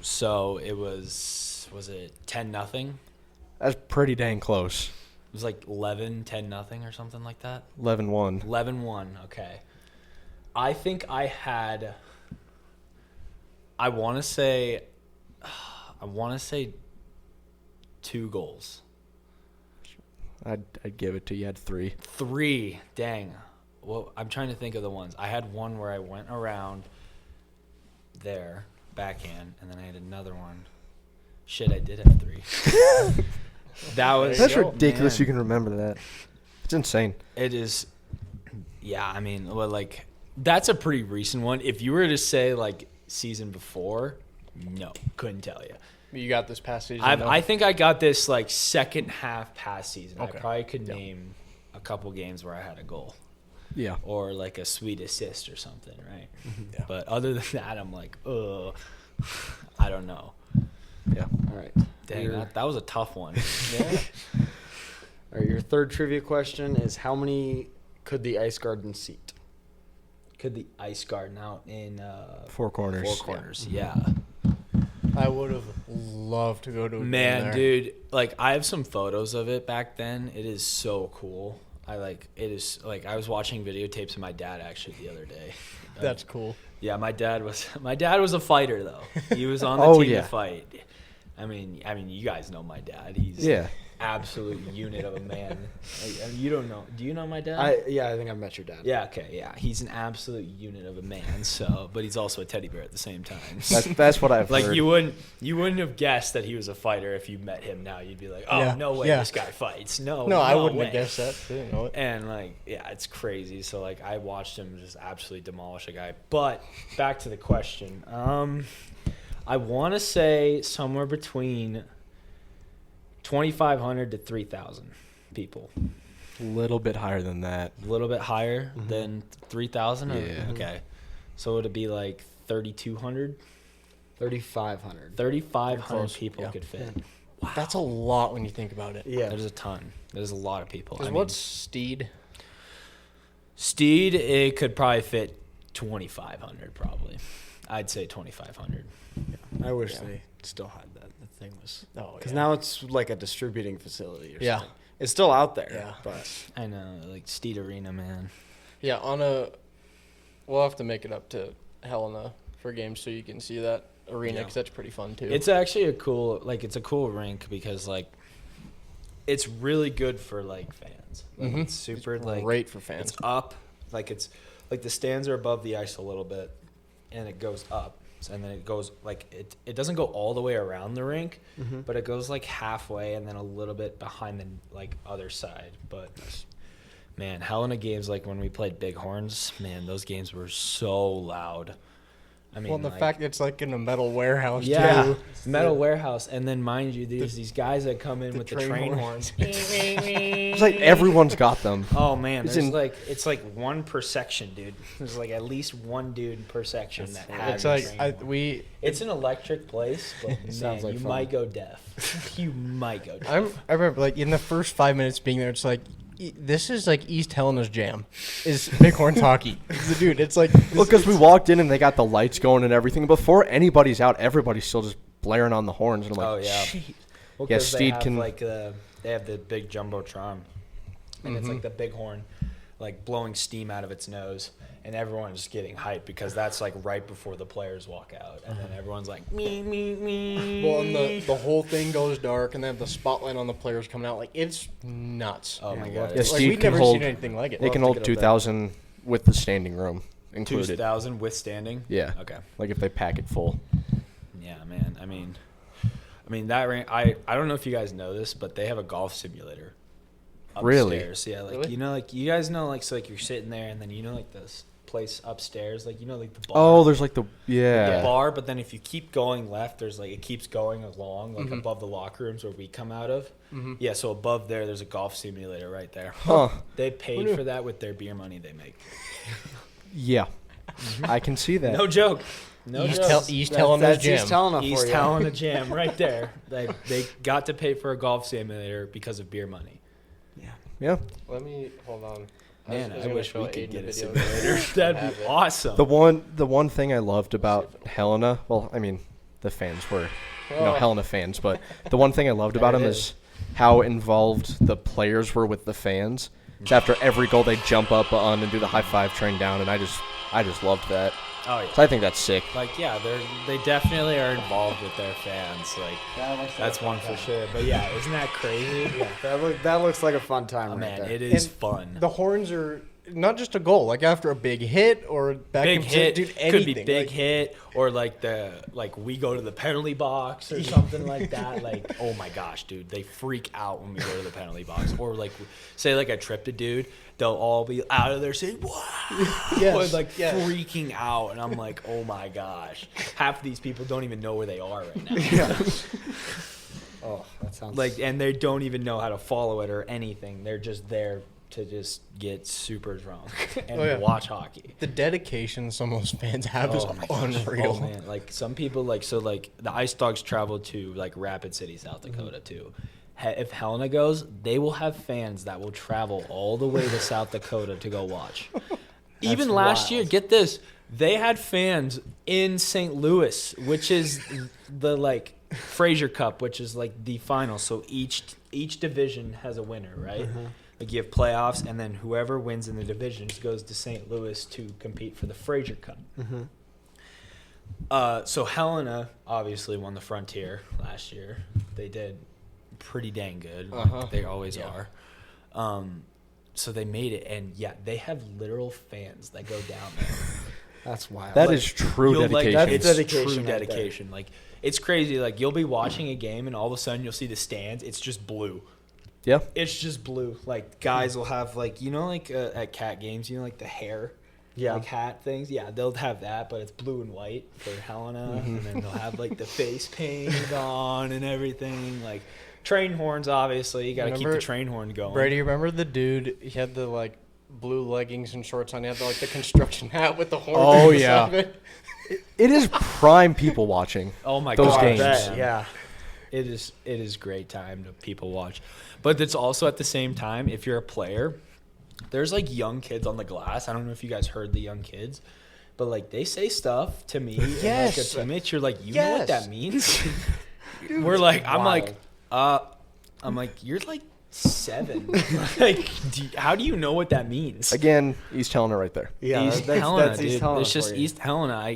Speaker 2: So it was it 10-0?
Speaker 3: That's pretty dang close.
Speaker 2: It was like 11-10-0 or something like that.
Speaker 3: 11-1.
Speaker 2: 11-1. Okay. I think I had. I want to say 2 goals.
Speaker 3: I'd give it to you. You had 3.
Speaker 2: 3. Dang. Well, I'm trying to think of the ones. I had one where I went around there, backhand, and then I had another one. Shit, I did have 3. That was.
Speaker 3: That's
Speaker 1: go.
Speaker 3: ridiculous.
Speaker 2: Man.
Speaker 3: You can remember that. It's insane.
Speaker 2: It is. Yeah, I mean, well, like, that's a pretty recent one. If you were to say, like, season before, no, couldn't tell you.
Speaker 1: you got this past season. though?
Speaker 2: I think I got this, like, second half past season.
Speaker 1: Okay.
Speaker 2: I probably could name a couple games where I had a goal
Speaker 3: Yeah.
Speaker 2: or, like, a sweet assist or something, right?
Speaker 1: Yeah.
Speaker 2: But other than that, I'm like, ugh, I don't know.
Speaker 3: Yeah.
Speaker 4: All right.
Speaker 2: Dang,
Speaker 4: Your-
Speaker 2: that was a tough one.
Speaker 1: Yeah.
Speaker 4: All right, your third trivia question is how many could the ice garden seat?
Speaker 2: Could the ice garden out in
Speaker 3: 4 corners.
Speaker 2: 4 corners? Yeah.
Speaker 1: I would have loved to go to a game
Speaker 2: Man,
Speaker 1: there.
Speaker 2: dude, like I have some photos of it back then. It is so cool. I was watching videotapes of my dad actually the other day.
Speaker 1: That's cool.
Speaker 2: Yeah, my dad was a fighter though. He was on the
Speaker 3: Oh,
Speaker 2: team
Speaker 3: yeah.
Speaker 2: to fight. I mean, you guys know my dad. He's
Speaker 3: Yeah.
Speaker 2: absolute unit of a man. You don't know? Do you know my dad?
Speaker 4: I think I've met your dad.
Speaker 2: Yeah. Okay. Yeah. He's an absolute unit of a man. So, but he's also a teddy bear at the same time.
Speaker 3: That's what I've
Speaker 2: Like
Speaker 3: heard.
Speaker 2: you wouldn't have guessed that he was a fighter if you met him now. You'd be like, oh
Speaker 1: Yeah,
Speaker 2: no way,
Speaker 1: yeah.
Speaker 2: this guy fights. No,
Speaker 1: No, I wouldn't
Speaker 2: way.
Speaker 1: have guessed that. Didn't know it.
Speaker 2: And like, yeah, it's crazy. So like, I watched him just absolutely demolish a guy. But back to the question. I want to say somewhere between 2,500 to 3,000 people.
Speaker 3: a little bit higher than that.
Speaker 2: A little bit higher than 3,000.
Speaker 3: Yeah.
Speaker 2: Okay. So would it be like 3,200?
Speaker 4: 3,500.
Speaker 2: 3,500
Speaker 1: Close,
Speaker 2: people
Speaker 1: yeah.
Speaker 2: could fit.
Speaker 1: That's a lot when you think about it.
Speaker 4: Yeah.
Speaker 2: There's a ton. There's a lot of people.
Speaker 1: Because what's Steed?
Speaker 2: Steed? It could probably fit 2,500 probably. I'd say 2,500.
Speaker 4: I wish
Speaker 1: Yeah.
Speaker 4: they still had that. The thing was,
Speaker 1: Oh,
Speaker 4: because
Speaker 1: yeah.
Speaker 4: now it's like a distributing facility or
Speaker 1: Yeah.
Speaker 4: something. It's still out there.
Speaker 1: Yeah.
Speaker 4: But
Speaker 2: I know, like Steed Arena, man.
Speaker 1: Yeah, we'll have to make it up to Helena for games so you can see that arena
Speaker 2: Yeah.
Speaker 1: because that's pretty fun too.
Speaker 2: It's actually a cool rink because like it's really good for like fans. Like,
Speaker 1: Mhm.
Speaker 2: It's super like
Speaker 1: great for fans.
Speaker 2: It's up, like it's like the stands are above the ice a little bit, and it goes up, and then it goes like it doesn't go all the way around the rink, but it goes like halfway and then a little bit behind the like other side. But man, Helena games like when we played Bighorns, man, those games were so loud. I mean,
Speaker 1: well, and the
Speaker 2: like,
Speaker 1: fact it's like in a metal warehouse
Speaker 2: yeah,
Speaker 1: too.
Speaker 2: metal warehouse, and then mind you, there's these guys that come in with the train
Speaker 1: horns.
Speaker 2: horns.
Speaker 3: It's like everyone's got them.
Speaker 2: Oh man,
Speaker 3: It's
Speaker 2: there's
Speaker 3: in-
Speaker 2: it's like one per section, dude. There's like at least one dude per section that has
Speaker 1: It's
Speaker 2: a
Speaker 1: like
Speaker 2: train horn. It's an electric place, but man,
Speaker 4: sounds like
Speaker 2: you
Speaker 4: fun.
Speaker 2: might go deaf. You might go deaf.
Speaker 1: I remember like in the first 5 minutes being there, it's like this is like East Helena's jam, is Bighorns hockey. Dude, it's like
Speaker 3: Well, because we walked in and they got the lights going and everything. Before anybody's out, everybody's still just blaring on the horns. And I'm like,
Speaker 2: Oh, yeah.
Speaker 3: "Shit."
Speaker 2: Well,
Speaker 3: Yeah,
Speaker 2: 'cause they
Speaker 3: Steed
Speaker 2: have,
Speaker 3: can-
Speaker 2: like they have the big jumbotron, and it's like the bighorn, like blowing steam out of its nose, and everyone's getting hyped because that's like right before the players walk out, and then everyone's like me me me.
Speaker 1: well, and the whole thing goes dark, and they have the spotlight on the players coming out. Like it's nuts.
Speaker 2: Oh my
Speaker 4: Yeah,
Speaker 2: god!
Speaker 3: Yeah,
Speaker 1: Like
Speaker 2: it's
Speaker 3: Steve
Speaker 1: we've
Speaker 3: can
Speaker 1: never
Speaker 3: hold-
Speaker 1: seen anything like it.
Speaker 3: They
Speaker 4: We'll
Speaker 3: can
Speaker 4: have to
Speaker 3: hold
Speaker 4: get up there.
Speaker 3: 2,000 with the standing room included.
Speaker 2: 2,000 withstanding.
Speaker 3: Yeah.
Speaker 2: Okay.
Speaker 3: Like if they pack it full.
Speaker 2: Yeah, man. I mean that ring. I don't know if you guys know this, but they have a golf simulator.
Speaker 3: Really?
Speaker 2: Upstairs. Yeah, like
Speaker 1: Really?
Speaker 2: you know, like you guys know, like so, like you're sitting there, and then you know, like this place upstairs, like you know, like the bar.
Speaker 3: Oh, there's like the
Speaker 2: The
Speaker 3: yeah.
Speaker 2: bar, but then if you keep going left, there's like it keeps going along, like above the locker rooms where we come out of. Yeah, so above there's a golf simulator right there.
Speaker 3: Huh.
Speaker 2: They paid for that with their beer money they make.
Speaker 3: Yeah. I can see that.
Speaker 2: No joke. No
Speaker 1: East,
Speaker 2: joke.
Speaker 1: East Helena's
Speaker 4: that's
Speaker 1: jam.
Speaker 4: East Helena for
Speaker 2: East
Speaker 4: you.
Speaker 2: Helena Jam right there. They got to pay for a golf simulator because of beer money.
Speaker 3: Yeah.
Speaker 1: Let me hold on.
Speaker 2: Man,
Speaker 1: was
Speaker 2: I
Speaker 1: gonna
Speaker 2: wish
Speaker 1: show
Speaker 2: we could
Speaker 1: Aiden
Speaker 2: get a
Speaker 1: video.
Speaker 2: simulator.
Speaker 1: I
Speaker 2: That'd
Speaker 1: have
Speaker 2: be
Speaker 1: it.
Speaker 2: awesome.
Speaker 3: The one thing I loved about Helena, well, I mean, the fans were
Speaker 1: Oh.
Speaker 3: Helena fans, but the one thing I loved about
Speaker 1: There
Speaker 3: them
Speaker 1: it
Speaker 3: is how involved the players were with the fans. So after every goal, they jump up on and do the high five, train down, and I just loved that.
Speaker 2: Oh yeah.
Speaker 3: So I think that's sick.
Speaker 2: Like yeah, they definitely are involved with their fans. Like that's one for sure. But yeah, isn't that crazy? Yeah.
Speaker 4: That looks like a fun time.
Speaker 2: Oh
Speaker 4: right
Speaker 2: man,
Speaker 4: there.
Speaker 2: it is
Speaker 1: And
Speaker 2: fun.
Speaker 1: The horns are not just a goal. Like after a big hit or back
Speaker 2: Big
Speaker 1: in
Speaker 2: hit
Speaker 1: dude,
Speaker 2: could
Speaker 1: anything.
Speaker 2: be big
Speaker 1: like,
Speaker 2: hit or like we go to the penalty box or something like that. Like oh my gosh, dude, they freak out when we go to the penalty box. Or like say like I tripped a dude, they'll all be out of there saying wow,
Speaker 1: Yes,
Speaker 2: like
Speaker 1: yes.
Speaker 2: freaking out, and I'm like oh my gosh, half of these people don't even know where they are right now.
Speaker 4: Oh, that sounds
Speaker 2: Like and they don't even know how to follow it or anything. They're just there to just get super drunk and
Speaker 1: Oh, yeah.
Speaker 2: watch hockey.
Speaker 1: the dedication some of those fans have is
Speaker 2: my gosh.
Speaker 1: unreal.
Speaker 2: Oh man, like some people like the Ice Dogs travel to like Rapid City, South Dakota too. If Helena goes, they will have fans that will travel all the way to South Dakota to go watch. Even last year, get this, they had fans in St. Louis, which is the like Fraser Cup, which is like the final. So each division has a winner, right? Like you have playoffs, and then whoever wins in the divisions goes to St. Louis to compete for the Fraser Cup. So Helena obviously won the Frontier last year. They did pretty dang good.
Speaker 1: Uh-huh.
Speaker 2: They always
Speaker 1: Yeah.
Speaker 2: are. So they made it, and yeah, they have literal fans that go down there.
Speaker 4: That's wild.
Speaker 3: That is true
Speaker 2: You'll, like,
Speaker 3: dedication.
Speaker 2: it's
Speaker 4: dedication
Speaker 2: true
Speaker 4: right there.
Speaker 2: dedication. Like it's crazy. Like you'll be watching a game, and all of a sudden you'll see the stands. It's just blue.
Speaker 3: Yeah.
Speaker 2: It's just blue. Like guys will have like like at cat games, like the hair,
Speaker 4: Yeah.
Speaker 2: like hat things. Yeah, they'll have that, but it's blue and white for Helena, and then they'll have like the face paint on and everything. Like train horns, obviously, you got to keep the
Speaker 1: Remember-
Speaker 2: train horn going.
Speaker 1: Brady, you remember the dude? He had the like blue leggings and shorts on. He had the, like the construction hat with the horn.
Speaker 3: Oh,
Speaker 1: on the
Speaker 3: yeah.
Speaker 1: side of it.
Speaker 3: It is prime people watching.
Speaker 2: Oh my
Speaker 3: Those
Speaker 2: god,
Speaker 3: games.
Speaker 2: man.
Speaker 4: Yeah.
Speaker 2: It is great time to people watch. But it's also at the same time, if you're a player, there's like young kids on the glass. I don't know if you guys heard the young kids. but like they say stuff to me.
Speaker 3: Yes.
Speaker 2: And, like, a teammate, you're like, you know what
Speaker 3: Yes.
Speaker 2: that means? We're like, I'm like, you're like 7. Like, how do you know what that means?
Speaker 3: Again, East Helena right there.
Speaker 4: Yeah,
Speaker 2: East
Speaker 4: that's
Speaker 2: Helena,
Speaker 4: East
Speaker 2: dude.
Speaker 4: Helena
Speaker 2: It's just
Speaker 4: for you.
Speaker 2: East Helena. I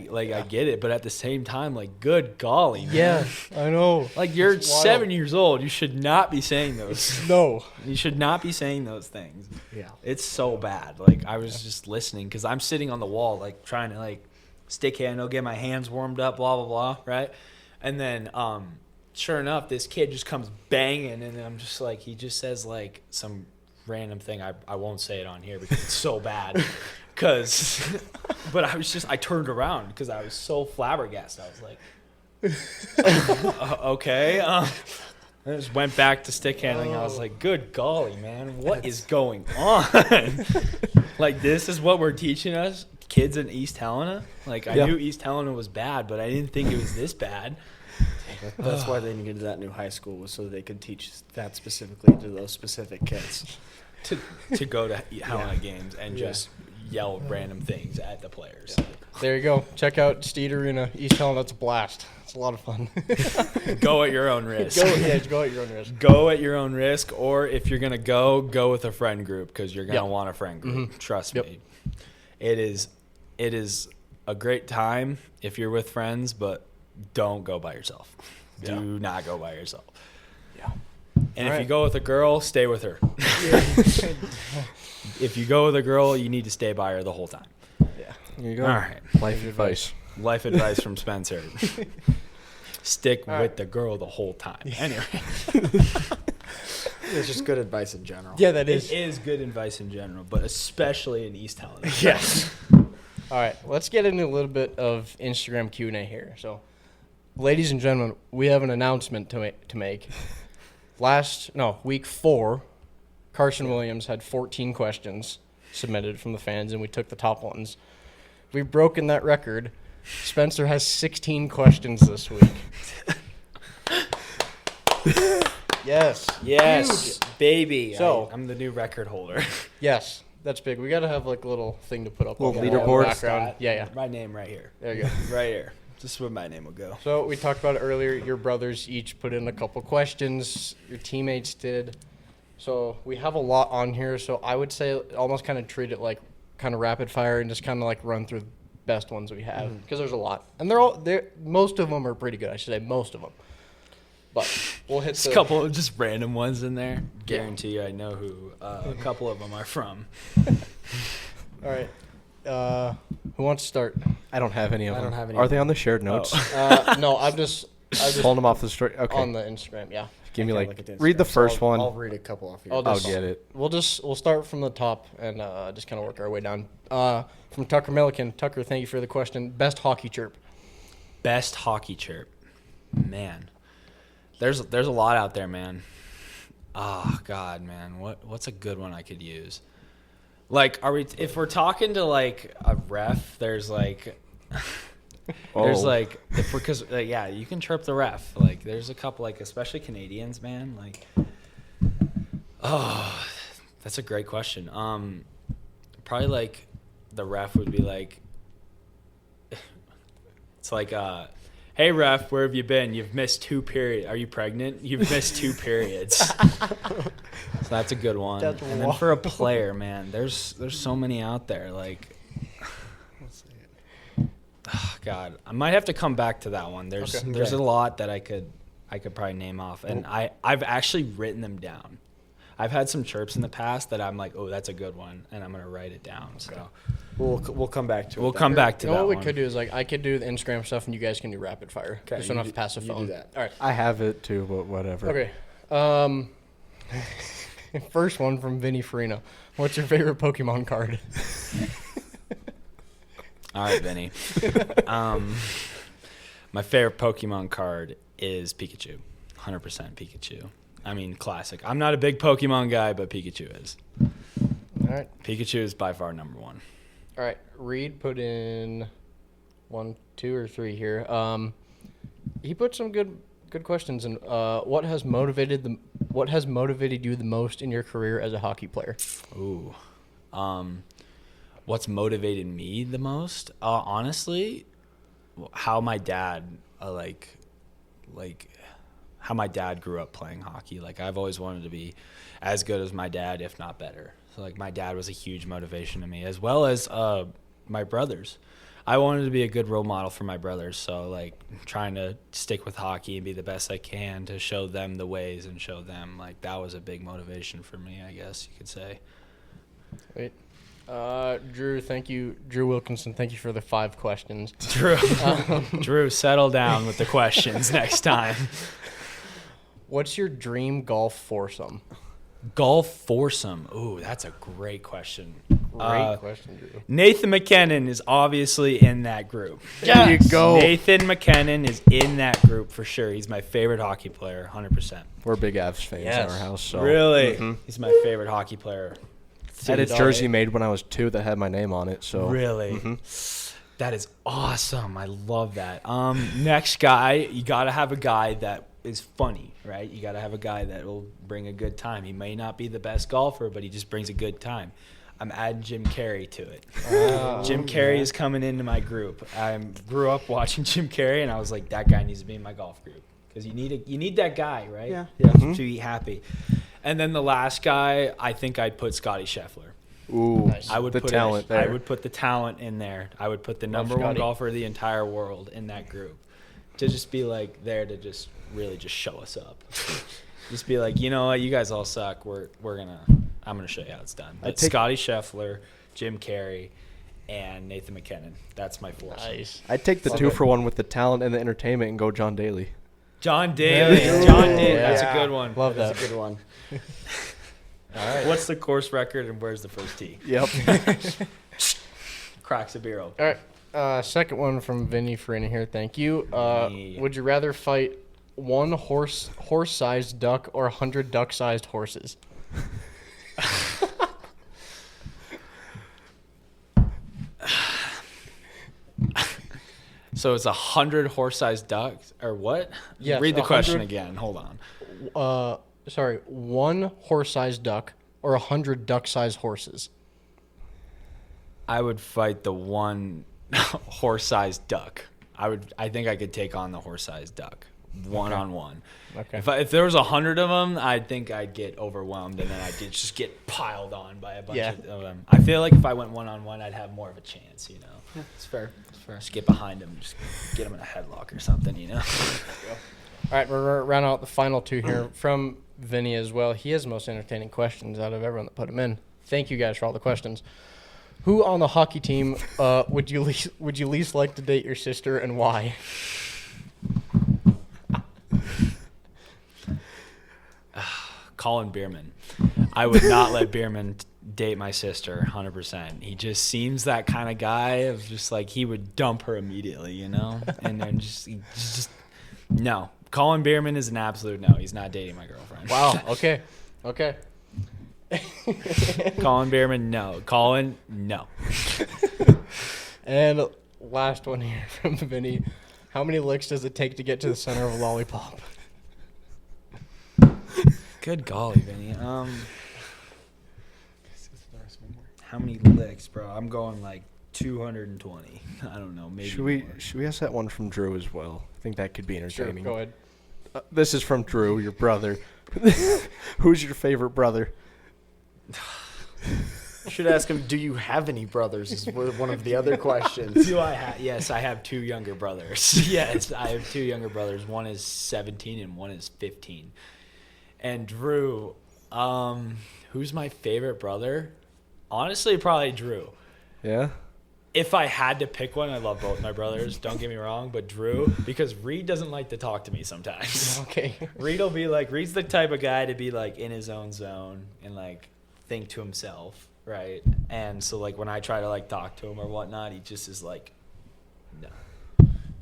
Speaker 2: get it, but at the same time, like, good golly, man.
Speaker 1: Yeah, I know.
Speaker 2: Like, you're
Speaker 1: It's wild.
Speaker 2: 7 years old. You should not be saying those.
Speaker 1: No.
Speaker 2: You should not be saying those things.
Speaker 4: Yeah.
Speaker 2: It's so bad. Like, I was just listening because I'm sitting on the wall, like, trying to, like, stick handle, get my hands warmed up, blah, blah, blah, right? And then, sure enough, this kid just comes banging, and I'm just like, he just says, like, some random thing. I won't say it on here because it's so bad. But I turned around because I was so flabbergasted. I was like, okay. I just went back to stick handling. I was like, good golly, man, what is going on? Like, this is what we're teaching us kids in East Helena? Like, I knew East Helena was bad, but I didn't think it was this bad.
Speaker 4: That's why they needed that new high school, was so they could teach that specifically to those specific kids.
Speaker 2: To go to Helena games and just yell random things at the players.
Speaker 1: There you go. Check out Steed Arena, East Helena. That's a blast. It's a lot of fun.
Speaker 2: Go at your own risk.
Speaker 1: Go at your own risk.
Speaker 2: Go at your own risk, or if you're gonna go with a friend group because you're gonna want a friend group. Trust me, it is a great time if you're with friends, but don't go by yourself. Do not go by yourself.
Speaker 3: Yeah.
Speaker 2: And if you go with a girl, stay with her. If you go with a girl, you need to stay by her the whole time.
Speaker 3: Yeah. There you go.
Speaker 2: All right.
Speaker 3: Life advice.
Speaker 2: Life advice from Spencer. Stick with the girl the whole time. Anyway.
Speaker 4: It's just good advice in general.
Speaker 1: Yeah, that
Speaker 2: It
Speaker 1: is.
Speaker 2: is good advice in general, but especially in East Helena.
Speaker 1: Yes. All right, let's get into a little bit of Instagram Q&A here. So, ladies and gentlemen, we have an announcement to make. Week 4, Carson Williams had 14 questions submitted from the fans, and we took the top ones. We've broken that record. Spencer has 16 questions this week. Yes.
Speaker 2: Yes, baby.
Speaker 1: So-
Speaker 2: I'm the new record holder.
Speaker 1: Yes, that's big. We got to have like a little thing to put up.
Speaker 3: Little
Speaker 1: on the
Speaker 3: leaderboard.
Speaker 1: background. Yeah.
Speaker 2: My name right here.
Speaker 1: There you go.
Speaker 2: Right here. This is where my name will go.
Speaker 1: So we talked about it earlier. Your brothers each put in a couple questions. Your teammates did. So we have a lot on here. So I would say almost kind of treat it like kind of rapid fire and just kind of like run through the best ones we have because there's a lot, and most of them are pretty good. I should say most of them. But we'll hit
Speaker 2: Just a couple of just random ones in there. Guarantee you I know who a couple of them are from.
Speaker 1: All right. Who wants to start?
Speaker 3: I don't have any of
Speaker 4: I
Speaker 3: them.
Speaker 4: don't have any
Speaker 3: Are
Speaker 4: of
Speaker 3: they on the shared notes?
Speaker 1: No, I'm just
Speaker 3: Pulling them off the story. Okay.
Speaker 1: on the Instagram. Yeah.
Speaker 3: Give me
Speaker 4: I can't
Speaker 3: like
Speaker 4: look at
Speaker 3: read the
Speaker 4: Instagram, so
Speaker 3: first one.
Speaker 4: I'll read a couple off here.
Speaker 1: I'll
Speaker 3: I'll
Speaker 1: just-
Speaker 3: get it.
Speaker 1: We'll start from the top and just kind of work our way down. From Tucker Milliken. Tucker, thank you for the question. Best hockey chirp.
Speaker 2: Best hockey chirp. Man. There's a lot out there, man. Oh God, man. What's a good one I could use? Like, if we're talking to like a ref, there's like because you can chirp the ref. Like there's a couple, like especially Canadians, man. Like, oh, that's a great question. Probably like the ref would be like, it's like hey ref, where have you been? You've missed 2 periods. Are you pregnant? You've missed 2 periods. So that's a good one.
Speaker 1: That's
Speaker 2: and then for a player, man, there's so many out there. Like, oh, God, I might have to come back to that one. There's a lot that I could probably name off, and I've actually written them down. I've had some chirps in the past that I'm like, oh, that's a good one, and I'm gonna write it down. So
Speaker 4: We'll come back to it.
Speaker 2: we'll come back to
Speaker 1: You know
Speaker 2: that
Speaker 1: what we
Speaker 2: one.
Speaker 1: could do is like I could do the Instagram stuff and you guys can do rapid fire.
Speaker 4: Okay,
Speaker 1: Just don't
Speaker 4: you
Speaker 1: have to pass the
Speaker 4: you do
Speaker 1: phone.
Speaker 4: that.
Speaker 1: All right.
Speaker 3: I have it too, but whatever.
Speaker 1: Okay. First one from Vinny Farina. What's your favorite Pokemon card?
Speaker 2: All right, Vinny. My favorite Pokemon card is Pikachu. 100% Pikachu. I mean, classic. I'm not a big Pokemon guy, but Pikachu is.
Speaker 1: All right.
Speaker 2: Pikachu is by far number 1.
Speaker 1: All right. Reed put in 1, 2, or 3 here. He put some good questions in. What has motivated you the most in your career as a hockey player?
Speaker 2: Ooh. What's motivated me the most? Honestly, how my dad how my dad grew up playing hockey. Like, I've always wanted to be as good as my dad, if not better. So, like, my dad was a huge motivation to me, as well as my brothers. I wanted to be a good role model for my brothers. So, like, trying to stick with hockey and be the best I can to show them the ways and show them, like, that was a big motivation for me, I guess you could say.
Speaker 1: Wait. Drew, thank you. Drew Wilkinson, thank you for the 5 questions.
Speaker 2: Drew, settle down with the questions next time.
Speaker 1: What's your dream golf foursome?
Speaker 2: Golf foursome. Ooh, that's a great question.
Speaker 1: Great question, Drew.
Speaker 2: Nathan McKinnon is obviously in that group.
Speaker 3: There you go.
Speaker 2: Nathan McKinnon is in that group for sure. He's my favorite hockey player, 100%.
Speaker 3: We're big Avs fans
Speaker 1: Yes.
Speaker 3: in our house. So.
Speaker 2: Really?
Speaker 3: Mhm.
Speaker 2: He's my favorite hockey player.
Speaker 3: I had a jersey made when I was 2 that had my name on it. So
Speaker 2: Really?
Speaker 3: Mhm.
Speaker 2: That is awesome. I love that. Next guy, you got to have a guy that is funny, right? You got to have a guy that will bring a good time. He may not be the best golfer, but he just brings a good time. I'm adding Jim Carrey to it. Jim Carrey is coming into my group. I grew up watching Jim Carrey, and I was like, that guy needs to be in my golf group because you need that guy, right?
Speaker 4: Yeah.
Speaker 2: To be happy. And then the last guy, I think I'd put Scotty Scheffler.
Speaker 3: Ooh,
Speaker 1: Nice.
Speaker 2: I would
Speaker 3: the
Speaker 2: put
Speaker 3: talent
Speaker 2: it,
Speaker 3: there.
Speaker 2: I would put the talent in there. I would put the number one
Speaker 1: Scotty.
Speaker 2: golfer of the entire world in that group to just be like there to just really just show us up. Just be like, you know what, you guys all suck. I'm gonna show you how it's done. But Scotty Scheffler, Jim Carrey, and Nathan McKinnon. That's my force.
Speaker 1: Nice.
Speaker 3: I'd take the
Speaker 1: Love
Speaker 3: 2
Speaker 1: it.
Speaker 3: for 1 with the talent and the entertainment and go John Daly.
Speaker 2: John Daly.
Speaker 1: Really?
Speaker 2: John Daly.
Speaker 1: Yeah.
Speaker 2: That's a good one.
Speaker 1: Love
Speaker 4: That's
Speaker 1: that.
Speaker 4: a good one.
Speaker 2: All right. What's the course record and where's the first tee?
Speaker 3: Yep.
Speaker 2: Cracks a beer open.
Speaker 1: All right. Second one from Vinny Farina here. Thank you.
Speaker 2: Vinny.
Speaker 1: Would you rather fight one horse-sized duck or 100 duck-sized horses?
Speaker 2: So it's 100 horse-sized ducks, or what?
Speaker 1: Yes,
Speaker 2: Read the question
Speaker 1: 100
Speaker 2: again. Hold on.
Speaker 1: Sorry, one horse-sized duck or 100 duck-sized horses?
Speaker 2: I would fight the one horse-sized duck. I think I could take on the horse-sized duck, one-on-one.
Speaker 1: Okay.
Speaker 2: If there was 100 of them, I think I'd get overwhelmed, and then I'd just get piled on by a bunch of them. I feel like if I went one-on-one, I'd have more of a chance, you know.
Speaker 4: Yeah, it's fair. It's fair.
Speaker 2: Just get behind them, just get them in a headlock or something, you know.
Speaker 1: All right, we're rounding out the final 2 here from Vinny as well. He has the most entertaining questions out of everyone that put them in. Thank you guys for all the questions. Who on the hockey team would you least like to date your sister and why?
Speaker 2: Colin Bierman. I would not let Bierman date my sister 100%. He just seems that kind of guy of just like he would dump her immediately, you know? And then just no. Colin Bierman is an absolute no. He's not dating my girlfriend.
Speaker 1: Wow. Okay.
Speaker 2: Colin Bierman, no. Colin, no.
Speaker 1: And last one here from Vinny. How many licks does it take to get to the center of a lollipop?
Speaker 2: Good golly, Vinny. How many licks, bro? I'm going like 220. I don't know. Maybe.
Speaker 3: Should we ask that one from Drew as well? I think that could be
Speaker 1: Sure,
Speaker 3: entertaining.
Speaker 1: go ahead.
Speaker 3: This is from Drew, your brother. Who's your favorite brother?
Speaker 4: You should ask him, do you have any brothers? Is one of the other questions.
Speaker 2: Do I have? Yes, I have 2 younger brothers. Yes, I have 2 younger brothers. One is 17 and one is 15. And Drew, who's my favorite brother? Honestly, probably Drew.
Speaker 3: Yeah?
Speaker 2: If I had to pick one, I love both my brothers. Don't get me wrong, but Drew, because Reed doesn't like to talk to me sometimes.
Speaker 1: Okay.
Speaker 2: Reed's the type of guy to be like in his own zone and like think to himself, right? And so like when I try to like talk to him or whatnot, he just is like, no,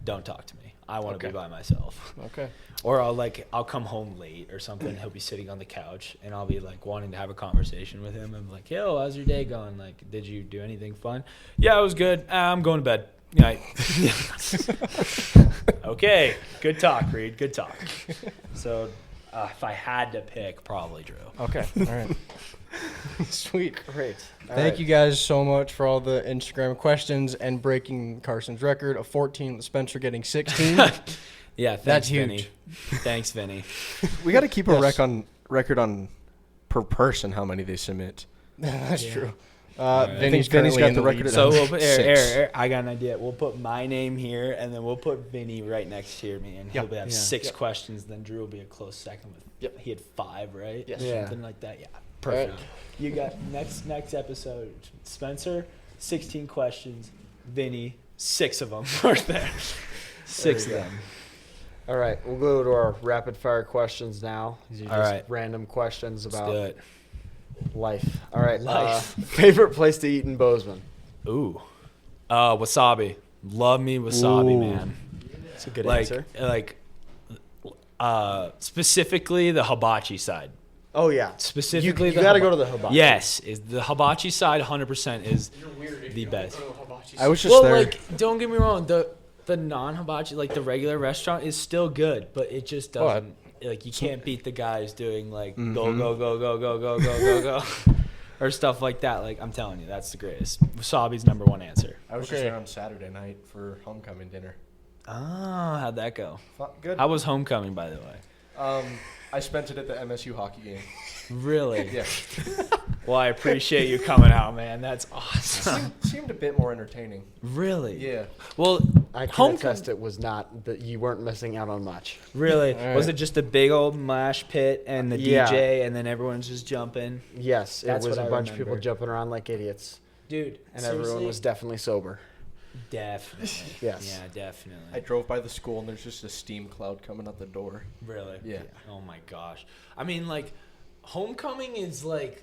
Speaker 2: don't talk to me. I want to
Speaker 1: Okay.
Speaker 2: be by myself.
Speaker 1: Okay.
Speaker 2: Or I'll come home late or something. He'll be sitting on the couch and I'll be like wanting to have a conversation with him. I'm like, yo, how's your day going? Like, did you do anything fun? Yeah, it was good. I'm going to bed. Good night. Okay. Good talk, Reed. Good talk. So if I had to pick, probably Drew.
Speaker 1: Okay. All right. Sweet.
Speaker 4: Great.
Speaker 1: Thank you guys so much for all the Instagram questions and breaking Carson's record of 14 with Spencer getting 16.
Speaker 2: Yeah, thanks,
Speaker 1: That's
Speaker 2: Vinny.
Speaker 1: huge.
Speaker 2: Thanks, Vinny.
Speaker 3: We got to keep a
Speaker 1: Yes.
Speaker 3: record on per person how many they submit.
Speaker 1: That's true.
Speaker 2: right.
Speaker 1: Vinny's
Speaker 3: Vinny's
Speaker 1: currently
Speaker 3: got
Speaker 1: in
Speaker 3: the
Speaker 1: the
Speaker 3: record
Speaker 1: lead.
Speaker 3: at
Speaker 2: So
Speaker 3: number
Speaker 2: we'll put,
Speaker 3: 6.
Speaker 2: I got an idea. We'll put my name here, and then we'll put Vinny right next to me, and he'll
Speaker 1: Yeah.
Speaker 2: have
Speaker 4: Yeah.
Speaker 2: 6
Speaker 1: Yeah.
Speaker 2: questions. Then Drew will be a close second with.
Speaker 1: Yep.
Speaker 2: He had 5, right?
Speaker 1: Yes.
Speaker 4: Yeah.
Speaker 2: Something like that. Yeah.
Speaker 1: Perfect.
Speaker 2: Perfect. You got next episode. Spencer, 16 questions. Vinny, 6 of them are there. 6 of
Speaker 4: There you
Speaker 2: them.
Speaker 4: All right, we'll go to our rapid fire questions now. These are
Speaker 2: All
Speaker 4: just
Speaker 2: right.
Speaker 4: random questions
Speaker 2: Let's do
Speaker 4: about
Speaker 2: it.
Speaker 4: life. All right.
Speaker 2: Life.
Speaker 4: Favorite place to eat in Bozeman?
Speaker 2: Ooh. Wasabi. Love me wasabi,
Speaker 3: Ooh.
Speaker 2: man.
Speaker 4: That's a good
Speaker 2: Like,
Speaker 4: answer.
Speaker 2: specifically the hibachi side.
Speaker 4: Oh yeah.
Speaker 2: Specifically,
Speaker 4: you got to go to the hibachi.
Speaker 2: Yes, is the hibachi side 100% is the best.
Speaker 3: I was just
Speaker 2: Well,
Speaker 3: there.
Speaker 2: like, don't get me wrong, the non-hibachi, like the regular restaurant, is still good, but it just
Speaker 1: Oh,
Speaker 2: doesn't. Like, you can't beat the guys doing like
Speaker 3: Mhm.
Speaker 2: go go go go go go go go go, or stuff like that. Like, I'm telling you, that's the greatest. Wasabi's number 1 answer.
Speaker 3: I was
Speaker 1: Okay.
Speaker 3: just there on Saturday night for homecoming dinner.
Speaker 2: Oh, how'd that go?
Speaker 3: Good.
Speaker 2: How was homecoming, by the way?
Speaker 3: I spent it at the MSU hockey game.
Speaker 2: Really?
Speaker 3: Yeah.
Speaker 2: Well, I appreciate you coming out, man. That's awesome.
Speaker 3: Seemed a bit more entertaining.
Speaker 2: Really?
Speaker 3: Yeah.
Speaker 2: Well,
Speaker 4: I can
Speaker 2: homecoming.
Speaker 4: attest it was not that you weren't missing out on much.
Speaker 2: Really?
Speaker 1: All
Speaker 2: Was
Speaker 1: right.
Speaker 2: it just a big old mosh pit and the
Speaker 4: Yeah.
Speaker 2: DJ, and then everyone's just jumping?
Speaker 4: Yes,
Speaker 2: That's
Speaker 4: it was
Speaker 2: what
Speaker 4: a
Speaker 2: I
Speaker 4: bunch of people
Speaker 2: remember.
Speaker 4: jumping around like idiots,
Speaker 2: Dude,
Speaker 4: and everyone was definitely sober.
Speaker 2: definitely.
Speaker 4: Yes.
Speaker 2: Yeah, definitely.
Speaker 3: I drove by the school and there's just a steam cloud coming out the door.
Speaker 2: Really?
Speaker 3: Yeah.
Speaker 2: Oh my gosh. I mean, like, homecoming is like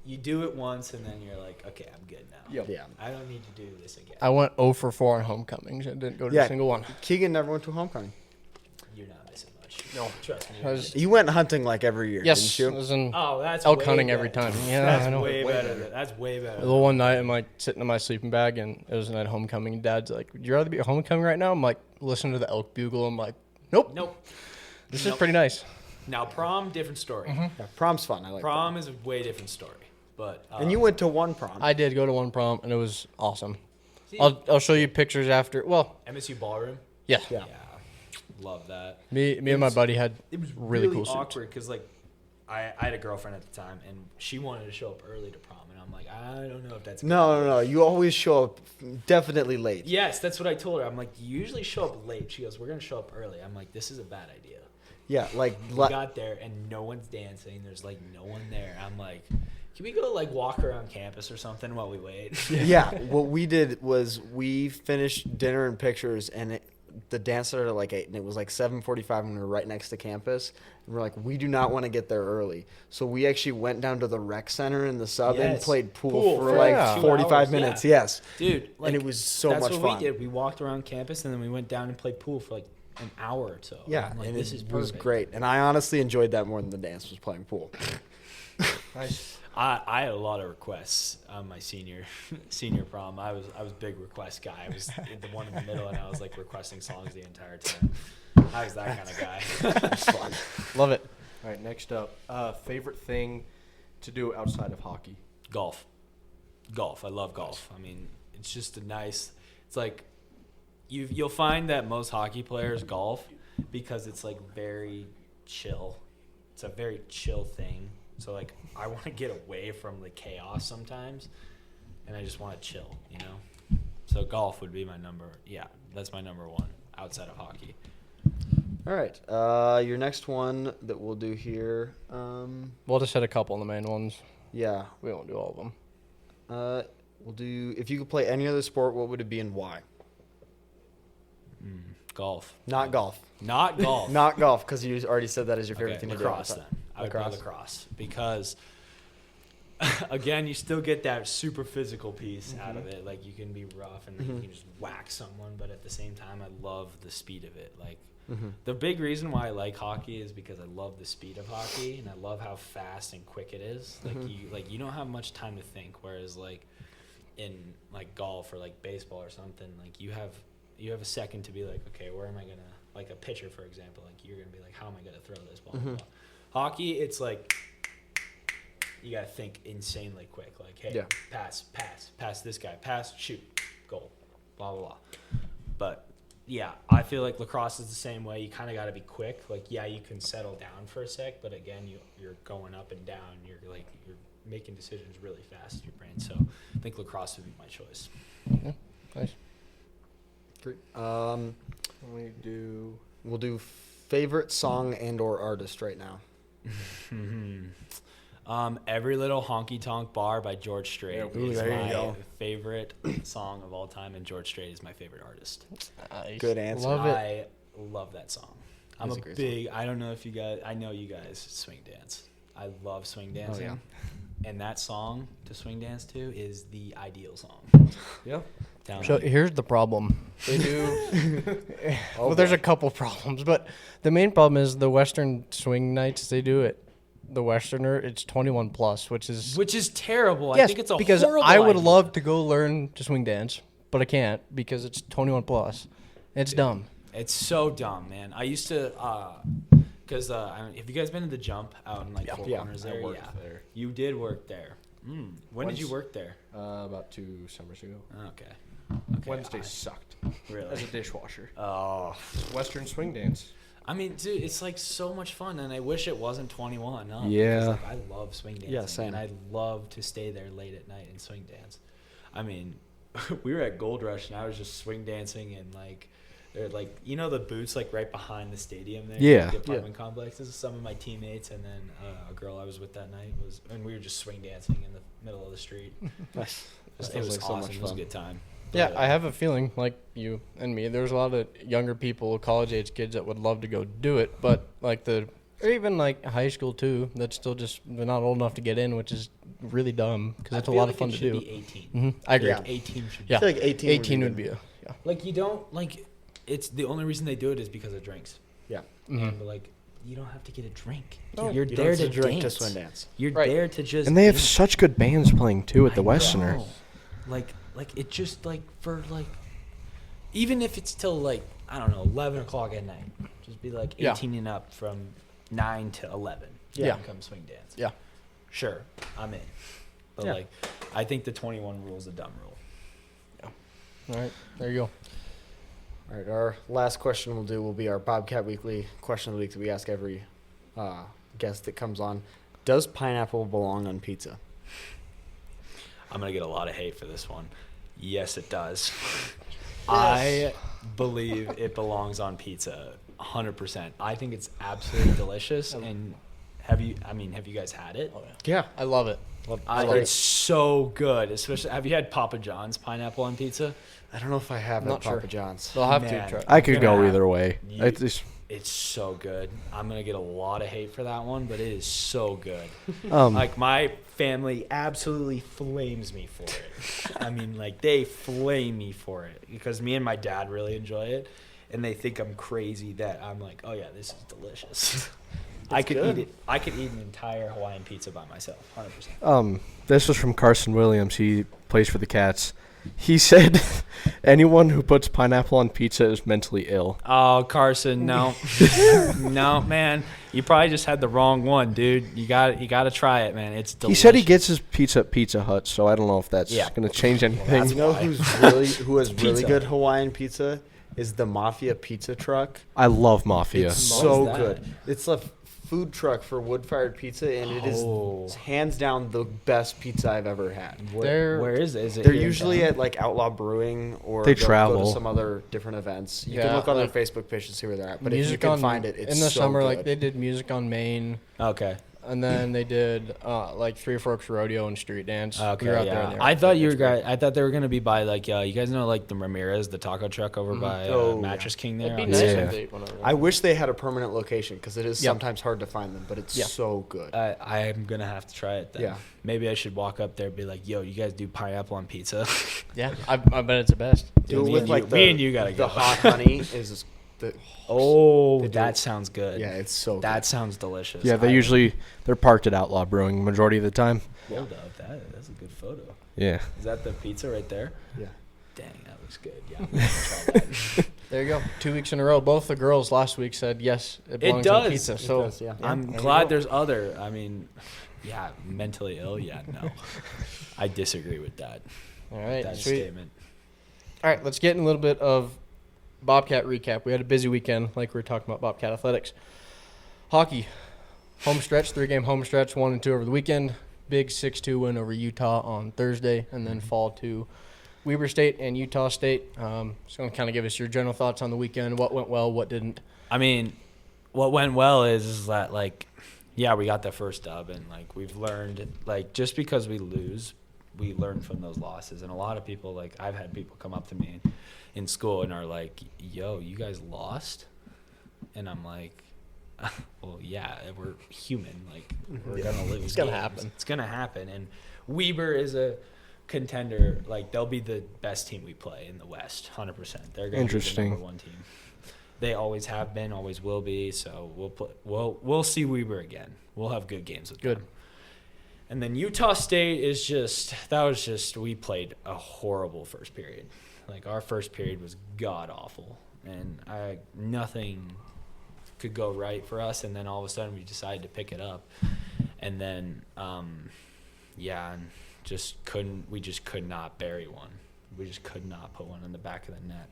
Speaker 2: you do it once and then you're like, okay, I'm good now.
Speaker 3: Yep.
Speaker 4: Yeah.
Speaker 2: I don't need to do this again.
Speaker 1: I went 0 for 4 on homecomings. I didn't go to
Speaker 4: Yeah.
Speaker 1: a single one.
Speaker 4: Keegan never went to homecoming.
Speaker 2: You're not missing much.
Speaker 3: No.
Speaker 2: Trust me.
Speaker 1: I was-
Speaker 4: You went hunting like every year,
Speaker 1: Yes, I
Speaker 4: didn't you?
Speaker 1: was in
Speaker 2: Oh, that's
Speaker 1: elk
Speaker 2: way
Speaker 1: hunting
Speaker 2: better.
Speaker 1: every time. Yeah,
Speaker 2: That's
Speaker 1: I know.
Speaker 2: way
Speaker 3: Way
Speaker 2: better.
Speaker 3: better.
Speaker 2: That's way better.
Speaker 1: The one night, I'm like sitting in my sleeping bag, and it was a night of homecoming. Dad's like, "Would you rather be at homecoming right now?" I'm like, listening to the elk bugle. I'm like, "Nope,
Speaker 2: Nope.
Speaker 1: this
Speaker 2: Nope.
Speaker 1: is pretty nice."
Speaker 2: Now, prom, different story.
Speaker 4: Yeah, prom's fun. I like
Speaker 2: Prom is a way different story. But
Speaker 4: prom. And you went to one prom.
Speaker 1: I did go to one prom, and it was awesome.
Speaker 2: see,
Speaker 1: I'll show you pictures after. Well,
Speaker 2: MSU ballroom.
Speaker 1: yeah,
Speaker 4: Yeah.
Speaker 2: Love that.
Speaker 1: me and my buddy had
Speaker 2: It was
Speaker 1: really
Speaker 2: really
Speaker 1: cool suits.
Speaker 2: awkward because like I had a girlfriend at the time and she wanted to show up early to prom and I'm like, I don't know if that's a good
Speaker 4: No,
Speaker 2: idea.
Speaker 4: no, no. You always show up definitely late.
Speaker 2: Yes, that's what I told her. I'm like, you usually show up late. She goes, we're gonna show up early. I'm like, this is a bad idea.
Speaker 4: Yeah, like
Speaker 2: We got there and no one's dancing. There's like no one there. I'm like, can we go like walk around campus or something while we wait?
Speaker 4: yeah. What we did was we finished dinner and pictures, and the dance started at like 8, and it was like 7:45, and we were right next to campus. And we're like, we do not want to get there early, so we actually went down to the rec center in the sub and
Speaker 2: Yes.
Speaker 4: played pool
Speaker 2: Pool
Speaker 4: for
Speaker 2: for
Speaker 4: like
Speaker 1: like
Speaker 4: 45
Speaker 2: 2 hours,
Speaker 4: minutes.
Speaker 2: yeah.
Speaker 4: Yes,
Speaker 2: Dude, like,
Speaker 4: and it was so
Speaker 2: that's
Speaker 4: much
Speaker 2: what
Speaker 4: fun.
Speaker 2: we did. We walked around campus and then we went down and played pool for like an hour or so.
Speaker 4: Yeah,
Speaker 2: I'm like,
Speaker 4: and
Speaker 2: this
Speaker 4: it
Speaker 2: is
Speaker 4: was
Speaker 2: perfect.
Speaker 4: great, and I honestly enjoyed that more than the dance was playing pool.
Speaker 3: Nice.
Speaker 2: I had a lot of requests on my senior prom. I was big request guy. I was the one in the middle, and I was like requesting songs the entire time. I was that kind of guy.
Speaker 4: It's fun.
Speaker 1: Love it.
Speaker 3: All right, next up. Favorite thing to do outside of hockey?
Speaker 2: Golf. I love golf. I mean, it's just a nice. It's like you'll find that most hockey players golf because it's like very chill. It's a very chill thing. So like I want to get away from the chaos sometimes, and I just want to chill, you know. So golf would be my number. Yeah, that's my number one outside of hockey.
Speaker 4: All right, your next one that we'll do here.
Speaker 1: We'll just hit a couple of the main ones.
Speaker 4: Yeah,
Speaker 1: We won't do all of them.
Speaker 4: we'll do. If you could play any other sport, what would it be and why?
Speaker 2: Golf.
Speaker 4: Not golf.
Speaker 2: Not golf.
Speaker 4: Not golf, because you already said that is your favorite
Speaker 2: Okay,
Speaker 4: thing to do.
Speaker 2: lacrosse then. I would play
Speaker 4: Lacrosse.
Speaker 2: lacrosse because again, you still get that super physical piece out of it. Like you can be rough and you can just whack someone, but at the same time, I love the speed of it. Like the big reason why I like hockey is because I love the speed of hockey and I love how fast and quick it is. Like you don't have much time to think, whereas like in like golf or like baseball or something, like you have a second to be like, okay, where am I gonna, like a pitcher for example, like you're gonna be like, how am I gonna throw this ball? Hockey, it's like you gotta think insanely quick. Like, hey,
Speaker 4: Yeah.
Speaker 2: pass this guy, pass, shoot, goal, blah blah blah. But yeah, I feel like lacrosse is the same way. You kind of got to be quick. Like, yeah, you can settle down for a sec, but again, you're going up and down. You're making decisions really fast in your brain. So I think lacrosse would be my choice.
Speaker 1: Yeah, nice.
Speaker 4: Great.
Speaker 3: We
Speaker 4: We'll do favorite song and or artist right now.
Speaker 2: Every Little Honky Tonk Bar by George Strait is
Speaker 4: there you
Speaker 2: my
Speaker 4: go.
Speaker 2: favorite song of all time, and George Strait is my favorite artist.
Speaker 1: Nice.
Speaker 4: Good answer.
Speaker 1: Love it.
Speaker 2: I love that song. I'm
Speaker 4: It's
Speaker 2: a
Speaker 4: a great
Speaker 2: big. I don't know if you guys. I know you guys swing dance. I love swing dancing.
Speaker 4: yeah.
Speaker 2: And that song to swing dance to is the ideal song.
Speaker 3: Yeah.
Speaker 2: Down
Speaker 1: So
Speaker 2: under.
Speaker 1: here's the problem. They do. Well, there's a couple problems, but the main problem is the Western swing nights. They do it. The Westerner, it's 21 plus, which is
Speaker 2: Which is terrible.
Speaker 1: yes,
Speaker 2: I think it's a
Speaker 1: because
Speaker 2: horrible
Speaker 1: I would
Speaker 2: idea.
Speaker 1: love to go learn to swing dance, but I can't because it's 21 plus. It's dumb.
Speaker 2: It's so dumb, man. I used to, because have you guys been to the Jump out in like Four
Speaker 4: Yeah,
Speaker 2: Corners
Speaker 3: I
Speaker 2: there?
Speaker 3: worked
Speaker 2: Yeah,
Speaker 3: there.
Speaker 2: you did work there. When did you
Speaker 3: Once-
Speaker 2: work there?
Speaker 3: About 2 summers ago.
Speaker 2: Okay.
Speaker 3: Wednesday sucked.
Speaker 2: Really?
Speaker 3: As a dishwasher.
Speaker 2: Oh,
Speaker 3: Western swing dance.
Speaker 2: I mean, dude, it's like so much fun, and I wish it wasn't 21. Huh?
Speaker 3: Yeah.
Speaker 2: Because, like, I love swing dancing.
Speaker 4: Yeah, same.
Speaker 2: And I love to stay there late at night and swing dance. I mean, we were at Gold Rush, and I was just swing dancing, and like, they're like, you know, the booths like right behind the stadium there.
Speaker 3: Yeah.
Speaker 2: The apartment complexes. Some of my teammates, and then a girl I was with that night and we were just swing dancing in the middle of the street.
Speaker 4: Nice.
Speaker 2: It
Speaker 4: Sounds
Speaker 2: was
Speaker 4: like so much
Speaker 2: awesome. It was a
Speaker 4: fun.
Speaker 2: good time.
Speaker 1: Yeah,
Speaker 2: But,
Speaker 1: I have a feeling like you and me. There's a lot of younger people, college age kids that would love to go do it, but like or even like high school too. That's still just they're not old enough to get in, which is really dumb because it's a
Speaker 2: feel
Speaker 1: lot
Speaker 2: like
Speaker 1: of fun
Speaker 2: it
Speaker 1: to
Speaker 2: should
Speaker 1: do.
Speaker 2: Be 18.
Speaker 1: I agree.
Speaker 4: Yeah.
Speaker 2: Like 18 should.
Speaker 1: Yeah,
Speaker 4: I feel like 18 would be
Speaker 1: 18 would
Speaker 4: good.
Speaker 1: be yeah.
Speaker 2: Like you don't like. It's the only reason they do it is because of drinks.
Speaker 4: Yeah.
Speaker 2: And like, you don't have to get a drink.
Speaker 1: No,
Speaker 2: You're
Speaker 4: You
Speaker 2: there
Speaker 4: don't
Speaker 2: to
Speaker 4: drink
Speaker 2: dance.
Speaker 4: to swing dance.
Speaker 2: You're
Speaker 1: Right.
Speaker 2: there to just.
Speaker 3: And they have
Speaker 2: dance.
Speaker 3: such good bands playing too at the
Speaker 2: I
Speaker 3: Westerner.
Speaker 2: know. Like it just like for like, even if it's till like I don't know 11 o'clock at night, just be like
Speaker 1: Yeah.
Speaker 2: 18 and up from 9 to 11.
Speaker 1: Yeah.
Speaker 2: And come swing dance.
Speaker 1: Yeah.
Speaker 2: Sure, I'm in. But
Speaker 4: Yeah.
Speaker 2: like, I think the 21 rule is a dumb rule.
Speaker 1: All right, there you go.
Speaker 4: All right, our last question will be our Bobcat Weekly question of the week that we ask every guest that comes on. Does pineapple belong on pizza?
Speaker 2: I'm gonna get a lot of hate for this one. Yes, it does. I believe it belongs on pizza, 100%. I think it's absolutely delicious. And have you guys had it?
Speaker 1: Oh, yeah. I love it.
Speaker 2: It's so good. Especially, have you had Papa John's pineapple on pizza?
Speaker 4: I don't know if I have
Speaker 1: Not
Speaker 4: at
Speaker 1: sure.
Speaker 4: Papa John's.
Speaker 1: They'll have
Speaker 2: Man.
Speaker 1: to try.
Speaker 3: I could
Speaker 2: Gonna
Speaker 3: go
Speaker 2: have-
Speaker 3: either way.
Speaker 2: You-
Speaker 3: It's just,
Speaker 2: It's so good. I'm gonna get a lot of hate for that one, but it is so good.
Speaker 3: um,
Speaker 2: Like my family absolutely flames me for it. I mean, like they flame me for it because me and my dad really enjoy it, and they think I'm crazy that I'm like, oh yeah, this is delicious. I could
Speaker 4: good.
Speaker 2: eat it. I could eat an entire Hawaiian pizza by myself, 100%.
Speaker 3: this was from Carson Williams. He plays for the Cats. He said, anyone who puts pineapple on pizza is mentally ill.
Speaker 2: Oh, Carson, no, no, man, you probably just had the wrong one, dude. You got to try it, man. It's delicious.
Speaker 3: He said he gets his pizza at Pizza Hut, so I don't know if that's
Speaker 2: Yeah.
Speaker 3: going to change anything.
Speaker 4: You know who has really
Speaker 2: Pizza.
Speaker 4: good Hawaiian pizza is the Mafia Pizza Truck.
Speaker 3: I love Mafia.
Speaker 4: It's
Speaker 2: What
Speaker 4: so
Speaker 2: is that?
Speaker 4: good. It's a food truck for wood-fired pizza, and it
Speaker 2: Oh.
Speaker 4: is hands down the best pizza I've ever had.
Speaker 2: Where is it? Is it
Speaker 4: They're
Speaker 2: here in
Speaker 4: usually
Speaker 2: town?
Speaker 4: at like Outlaw Brewing, or
Speaker 3: They
Speaker 4: they'll go
Speaker 3: travel.
Speaker 4: to some other different events. You can
Speaker 1: Yeah,
Speaker 4: look on
Speaker 1: like
Speaker 4: their Facebook page to see where they're at. But if you
Speaker 1: Music
Speaker 4: can
Speaker 1: on
Speaker 4: find it, it's
Speaker 1: in the
Speaker 4: so
Speaker 1: summer.
Speaker 4: good.
Speaker 1: Like they did music on Main,
Speaker 2: Okay.
Speaker 1: and then they did like Three Forks Rodeo and street dance.
Speaker 2: Okay,
Speaker 1: We were out
Speaker 2: yeah.
Speaker 1: there and they were
Speaker 2: I thought you were
Speaker 1: it's great.
Speaker 2: guys. I thought they were gonna be by like you guys know like the Ramirez, the taco truck over by
Speaker 4: Oh, yeah.
Speaker 2: Mattress King there.
Speaker 1: It'd be
Speaker 2: on
Speaker 1: nice
Speaker 2: the-
Speaker 3: Yeah.
Speaker 1: if they went over there.
Speaker 4: I wish they had a permanent location because it is
Speaker 1: Yeah.
Speaker 4: sometimes hard to find them, but it's
Speaker 1: Yeah.
Speaker 4: so good.
Speaker 2: I'm gonna have to try it then.
Speaker 4: Yeah.
Speaker 2: Maybe I should walk up there and be like, "Yo, you guys do pineapple on pizza?"
Speaker 1: Yeah, I bet it's the best.
Speaker 4: Do
Speaker 2: me
Speaker 4: it with
Speaker 2: and
Speaker 4: like
Speaker 2: you-
Speaker 4: the
Speaker 2: me and you gotta
Speaker 4: the
Speaker 2: go.
Speaker 4: hot honey is the
Speaker 2: Oh,
Speaker 4: They do
Speaker 2: that
Speaker 4: it.
Speaker 2: sounds good.
Speaker 4: yeah, it's so
Speaker 2: That sounds delicious.
Speaker 3: Yeah, they're parked at Outlaw Brewing majority of the time.
Speaker 2: Hold up, that's a good photo.
Speaker 3: Yeah.
Speaker 2: Is that the pizza right there?
Speaker 4: good. Yeah.
Speaker 2: Dang, that looks good. Yeah, I'm gonna try that.
Speaker 1: There you go. 2 weeks in a row. Both the girls last week said yes. It belongs
Speaker 2: does.
Speaker 1: on pizza.
Speaker 2: It
Speaker 1: so
Speaker 4: does, yeah.
Speaker 2: I'm
Speaker 1: there you
Speaker 2: glad
Speaker 1: go.
Speaker 2: there's other. I mean, Yeah, mentally ill? Yeah, no. I disagree with that.
Speaker 1: All right,
Speaker 2: That
Speaker 1: sweet.
Speaker 2: statement.
Speaker 1: All right, let's get in a little bit of Bobcat recap. We had a busy weekend, like we were talking about Bobcat athletics. Hockey, home stretch, 3-game home stretch, 1 and 2 over the weekend. Big 6-2 win over Utah on Thursday, and then fall to Weber State and Utah State. Just going to kind of give us your general thoughts on the weekend, what went well, what didn't.
Speaker 2: I mean, what went well is that, like, yeah, we got the first dub, and, like, we've learned, like, just because we lose, we learn from those losses. And a lot of people, like, I've had people come up to me in school and are like, yo, you guys lost? And I'm like, well, yeah, we're human. Like, we're going to lose.
Speaker 1: It's going to
Speaker 2: games.
Speaker 1: happen.
Speaker 2: It's going to happen. And Weber is a contender. Like, they'll be the best team we play in the West, 100%. They're going to be the number one team. They always have been, always will be. So we'll see Weber again. We'll have good games with them. And then Utah State is we played a horrible first period. Like, our first period was god awful, and nothing could go right for us. And then all of a sudden we decided to pick it up, and then and we just could not bury one. We just could not put one in the back of the net.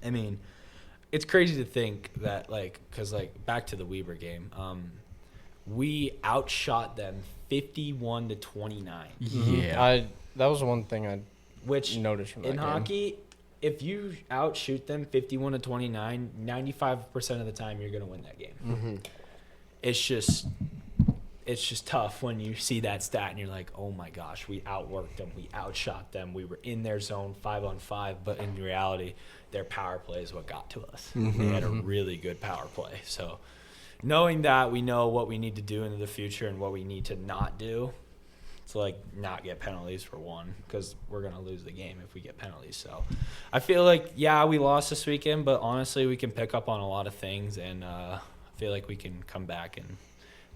Speaker 2: I mean, it's crazy to think that, like, because, like, back to the Weber game, we outshot them 51-29.
Speaker 1: Yeah. That was the one thing I noticed from that
Speaker 2: in
Speaker 1: game.
Speaker 2: hockey, if you outshoot them 51-29, 95% of the time you're going to win that game.
Speaker 4: Mm-hmm.
Speaker 2: It's just tough when you see that stat and you're like, oh my gosh, we outworked them, we outshot them, we were in their zone 5-on-5, but in reality, their power play is what got to us. They had a really good power play. So knowing that, we know what we need to do into the future and what we need to not do. To, like, not get penalties for one, because we're going to lose the game if we get penalties. So I feel like, yeah, we lost this weekend, but honestly, we can pick up on a lot of things, and I feel like we can come back and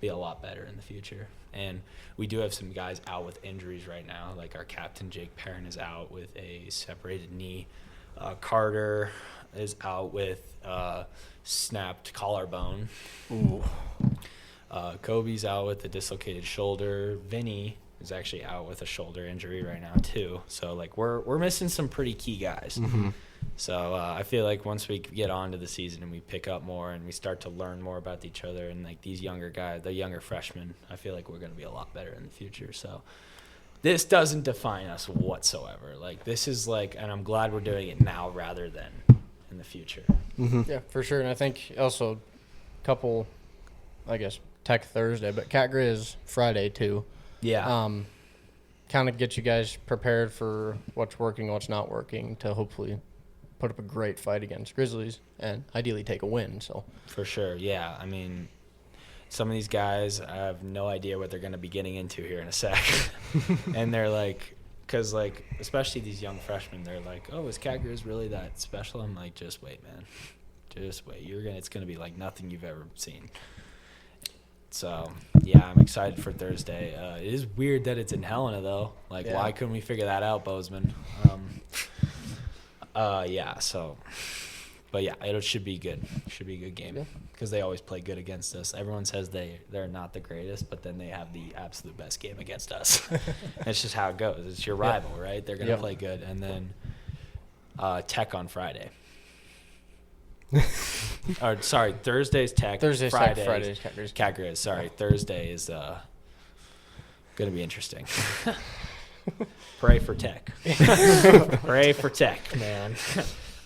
Speaker 2: be a lot better in the future. And we do have some guys out with injuries right now. Like, our captain, Jake Perrin, is out with a separated knee. Carter is out with snapped collarbone.
Speaker 1: Ooh.
Speaker 2: Kobe's out with a dislocated shoulder. Vinny is actually out with a shoulder injury right now too. So, like, we're missing some pretty key guys. So I feel like once we get on to the season and we pick up more and we start to learn more about each other and, like, these younger guys, the younger freshmen, I feel like we're going to be a lot better in the future. So this doesn't define us whatsoever. Like, this is, like, and I'm glad we're doing it now rather than in the future.
Speaker 1: Yeah, for sure. And I think also a couple, I guess, Tech Thursday, but Cat Grizz Friday too.
Speaker 2: Yeah.
Speaker 1: Kind of get you guys prepared for what's working, what's not working, to hopefully put up a great fight against Grizzlies and ideally take a win. So
Speaker 2: For sure, yeah. I mean, some of these guys, I have no idea what they're going to be getting into here in a sec. And they're like, because, like, especially these young freshmen, they're like, oh, is Cat Grizz really that special? I'm like, just wait, man. Just wait. It's going to be like nothing you've ever seen. So, yeah, I'm excited for Thursday. It is weird that it's in Helena, though. Like, why couldn't we figure that out, Bozeman? Yeah, so. But, yeah, it should be good. Should be a good game because they always play good against us. Everyone says they're not the greatest, but then they have the absolute best game against us. That's just how it goes. It's your rival, right? They're going to play good. And then Tech on Friday. Or sorry, Thursday's Tech.
Speaker 1: Thursday's
Speaker 2: Friday's
Speaker 1: Tech, Friday's Cat Grizz.
Speaker 2: Cat Grizz. Sorry, Thursday is going to be interesting. Pray for Tech. Pray for Tech, man.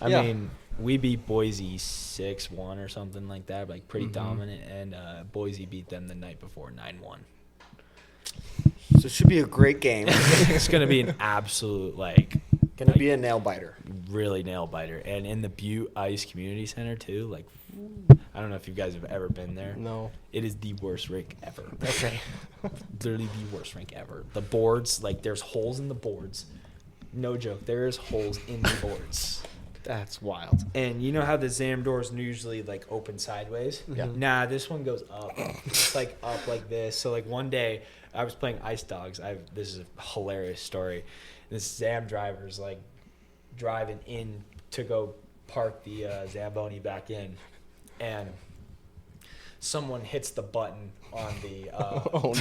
Speaker 2: I mean, we beat Boise 6-1 or something like that, like pretty dominant, and Boise beat them the night before 9-1.
Speaker 4: So it should be a great game.
Speaker 2: It's going to be an absolute, like,
Speaker 4: Gonna be a nail biter.
Speaker 2: really nail biter. And in the Butte Ice Community Center too, like, I don't know if you guys have ever been there.
Speaker 1: No.
Speaker 2: It is the worst rink ever.
Speaker 1: Okay.
Speaker 2: Literally the worst rink ever. The boards, like, there's holes in the boards. No joke, there's holes in the boards.
Speaker 4: That's wild.
Speaker 2: And you know how the Zam doors usually, like, open sideways?
Speaker 1: Yeah.
Speaker 2: Nah, this one goes up. It's like up like this. So, like, one day I was playing Ice Dogs. This is a hilarious story. This Zam driver's, like, driving in to go park the Zamboni back in. And someone hits the button on the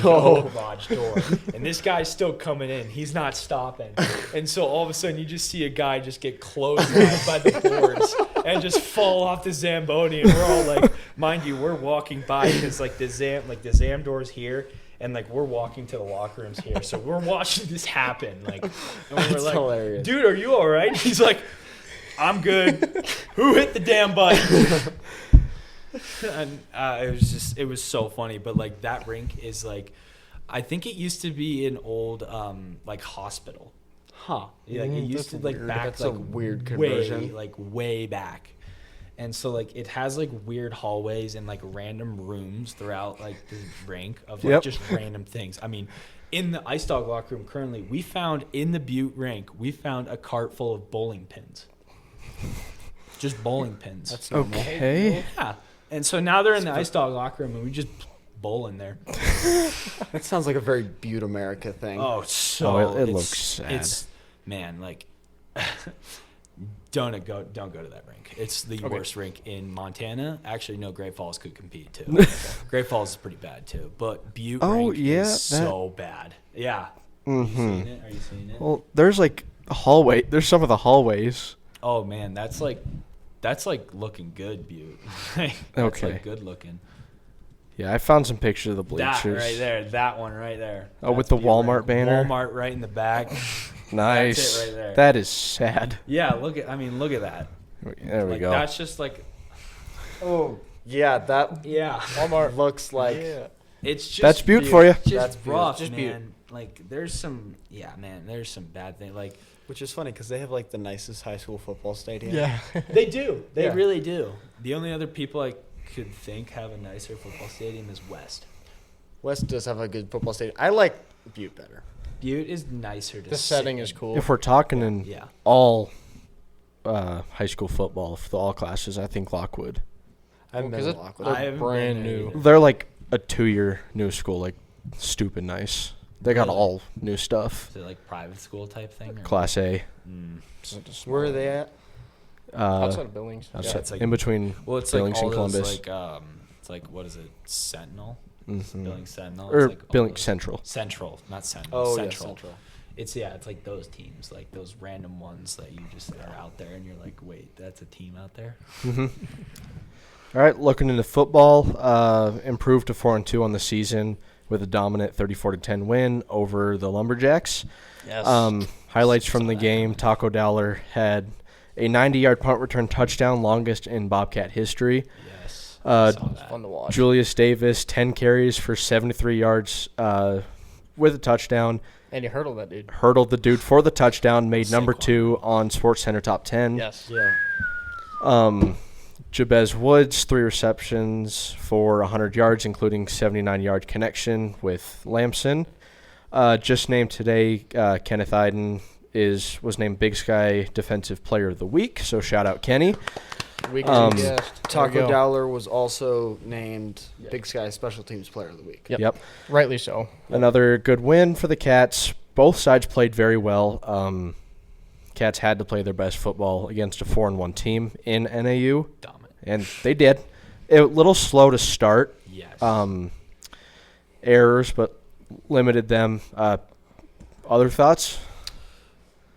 Speaker 2: garage door, and this guy's still coming in. He's not stopping, and so all of a sudden you just see a guy just get clotheslined by the boards and just fall off the Zamboni, and we're all like, mind you, we're walking by because like the Zam door's here. And like we're walking to the locker rooms here, so we're watching this happen. Like, and we're like,
Speaker 4: hilarious.
Speaker 2: "Dude, are you all right?" He's like, "I'm good." Who hit the damn button? And it was so funny. But like that rink is like, I think it used to be an old like hospital.
Speaker 4: Huh.
Speaker 2: Yeah, like it used to like
Speaker 4: weird.
Speaker 2: back
Speaker 4: That's
Speaker 2: like
Speaker 4: a weird conversion.
Speaker 2: way back. And so like it has like weird hallways and like random rooms throughout like the rink of like just random things. I mean, in the Ice Dog locker room currently, we found in the Butte rink, we found a cart full of bowling pins. Just bowling pins.
Speaker 4: That's normal.
Speaker 3: Okay.
Speaker 2: Yeah. And so now they're in the Ice Dog locker room and we just bowl in there.
Speaker 4: That sounds like a very Butte America thing.
Speaker 2: Oh, so
Speaker 3: it looks sad.
Speaker 2: It's man, like don't go to that rink. It's the worst rink in Montana. Actually, no, Great Falls could compete too. Great Falls is pretty bad too, but Butte rink is so bad. Yeah.
Speaker 3: Mm-hmm.
Speaker 2: Are you seeing it?
Speaker 3: Well, there's like a hallway. There's some of the hallways.
Speaker 2: Oh man, that's like looking good, Butte. That's
Speaker 3: Okay.
Speaker 2: like good looking.
Speaker 3: Yeah, I found some pictures of the bleachers.
Speaker 2: That right there, that one right there.
Speaker 3: Oh, with
Speaker 2: That's
Speaker 3: the Walmart
Speaker 2: rink.
Speaker 3: banner?
Speaker 2: Walmart right in the back.
Speaker 3: Nice.
Speaker 2: That's it right there.
Speaker 3: That is sad.
Speaker 2: Yeah, look at that.
Speaker 3: There we
Speaker 2: Like
Speaker 3: go.
Speaker 2: that's just like
Speaker 4: Oh, yeah, that
Speaker 2: Walmart
Speaker 4: looks like
Speaker 2: It's just
Speaker 3: That's Butte for you.
Speaker 2: Just
Speaker 4: That's Butte.
Speaker 2: rough,
Speaker 1: Just
Speaker 2: man. Like there's some there's some bad things. Like
Speaker 4: which is funny because they have like the nicest high school football stadium.
Speaker 1: Yeah.
Speaker 2: they do. They
Speaker 4: Yeah.
Speaker 2: really do. The only other people I could think have a nicer football stadium is West.
Speaker 4: West does have a good football stadium. I like Butte better.
Speaker 2: Butte is nicer to
Speaker 1: The
Speaker 2: sit
Speaker 1: setting
Speaker 2: in.
Speaker 1: is cool.
Speaker 3: If we're talking in
Speaker 2: Yeah.
Speaker 3: all high school football, for all classes, I think Lockwood.
Speaker 4: I haven't
Speaker 1: Well,
Speaker 4: been
Speaker 1: 'cause
Speaker 4: to
Speaker 1: it-
Speaker 4: Lockwood.
Speaker 2: I
Speaker 1: They're
Speaker 2: haven't
Speaker 1: brand
Speaker 2: been there
Speaker 1: new.
Speaker 2: either.
Speaker 3: They're like a 2-year new school, like stupid nice. They got
Speaker 2: Really?
Speaker 3: all new stuff.
Speaker 2: Is it like private school type thing? Or?
Speaker 3: Class A.
Speaker 2: Mm.
Speaker 4: Where are they at?
Speaker 1: Outside of Billings.
Speaker 3: outside-
Speaker 2: Yeah, it's like-
Speaker 3: in between
Speaker 2: Well, it's
Speaker 3: Billings
Speaker 2: like all
Speaker 3: and
Speaker 2: those
Speaker 3: Columbus.
Speaker 2: like it's like what is it? Sentinel.
Speaker 3: Mhm.
Speaker 2: Billings Sentinel.
Speaker 3: Or
Speaker 2: It's like all
Speaker 3: Billings
Speaker 2: those-
Speaker 3: Central.
Speaker 2: Central, not Sentinel.
Speaker 4: Oh,
Speaker 2: Central.
Speaker 4: yeah, Central.
Speaker 2: It's like those teams, like those random ones that you just are out there and you're like, wait, that's a team out there.
Speaker 3: All right, looking into football, improved to 4-2 on the season with a dominant 34-10 win over the Lumberjacks.
Speaker 1: Yes.
Speaker 3: Highlights from the game: Taco Dowler had a 90-yard punt return touchdown, longest in Bobcat history.
Speaker 2: Yes.
Speaker 3: Uh,
Speaker 2: I saw
Speaker 1: It's
Speaker 2: that.
Speaker 1: fun to watch.
Speaker 3: Julius Davis, 10 carries for 73 yards with a touchdown.
Speaker 1: And he hurdled that dude.
Speaker 3: Hurdled the dude for the touchdown, made number
Speaker 2: Saquon.
Speaker 3: 2 on SportsCenter Top 10.
Speaker 1: Yes.
Speaker 4: Yeah.
Speaker 3: Jabez Woods, 3 receptions for 100 yards, including 79-yard connection with Lamson. Just named today, Kenneth Iden was named Big Sky Defensive Player of the Week, so shout out Kenny.
Speaker 1: Weekend guest. There we
Speaker 4: Taco
Speaker 1: go.
Speaker 4: Dowler was also named Big Sky Special Teams Player of the Week.
Speaker 1: Yep.
Speaker 3: Yep.
Speaker 1: Rightly so.
Speaker 3: Another good win for the Cats. Both sides played very well. Cats had to play their best football against a 4-1 team in NAU,
Speaker 2: Dominant.
Speaker 3: and they did. A little slow to start.
Speaker 2: Yes.
Speaker 3: Errors, but limited them. Other thoughts?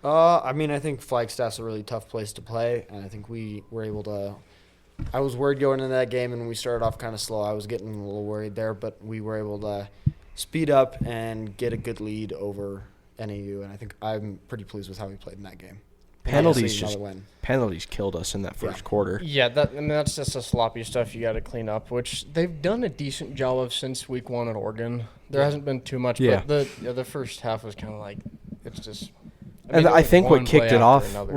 Speaker 4: I mean, I think Flagstaff's a really tough place to play, and I think we were able to. I was worried going into that game, and we started off kind of slow. I was getting a little worried there, but we were able to speed up and get a good lead over NAU, and I think I'm pretty pleased with how we played in that game.
Speaker 3: Penalties
Speaker 4: Obviously,
Speaker 3: just
Speaker 4: another win.
Speaker 3: penalties killed us in that first
Speaker 4: Yeah.
Speaker 3: quarter.
Speaker 1: Yeah, that's just the sloppy stuff you got to clean up, which they've done a decent job of since week 1 at Oregon. There hasn't been too much,
Speaker 3: Yeah.
Speaker 1: but the first half was kind of like it's just.
Speaker 3: And
Speaker 1: it
Speaker 3: I
Speaker 1: was
Speaker 3: think
Speaker 1: one
Speaker 3: what kicked
Speaker 1: play
Speaker 3: it
Speaker 1: after
Speaker 3: off,
Speaker 1: another.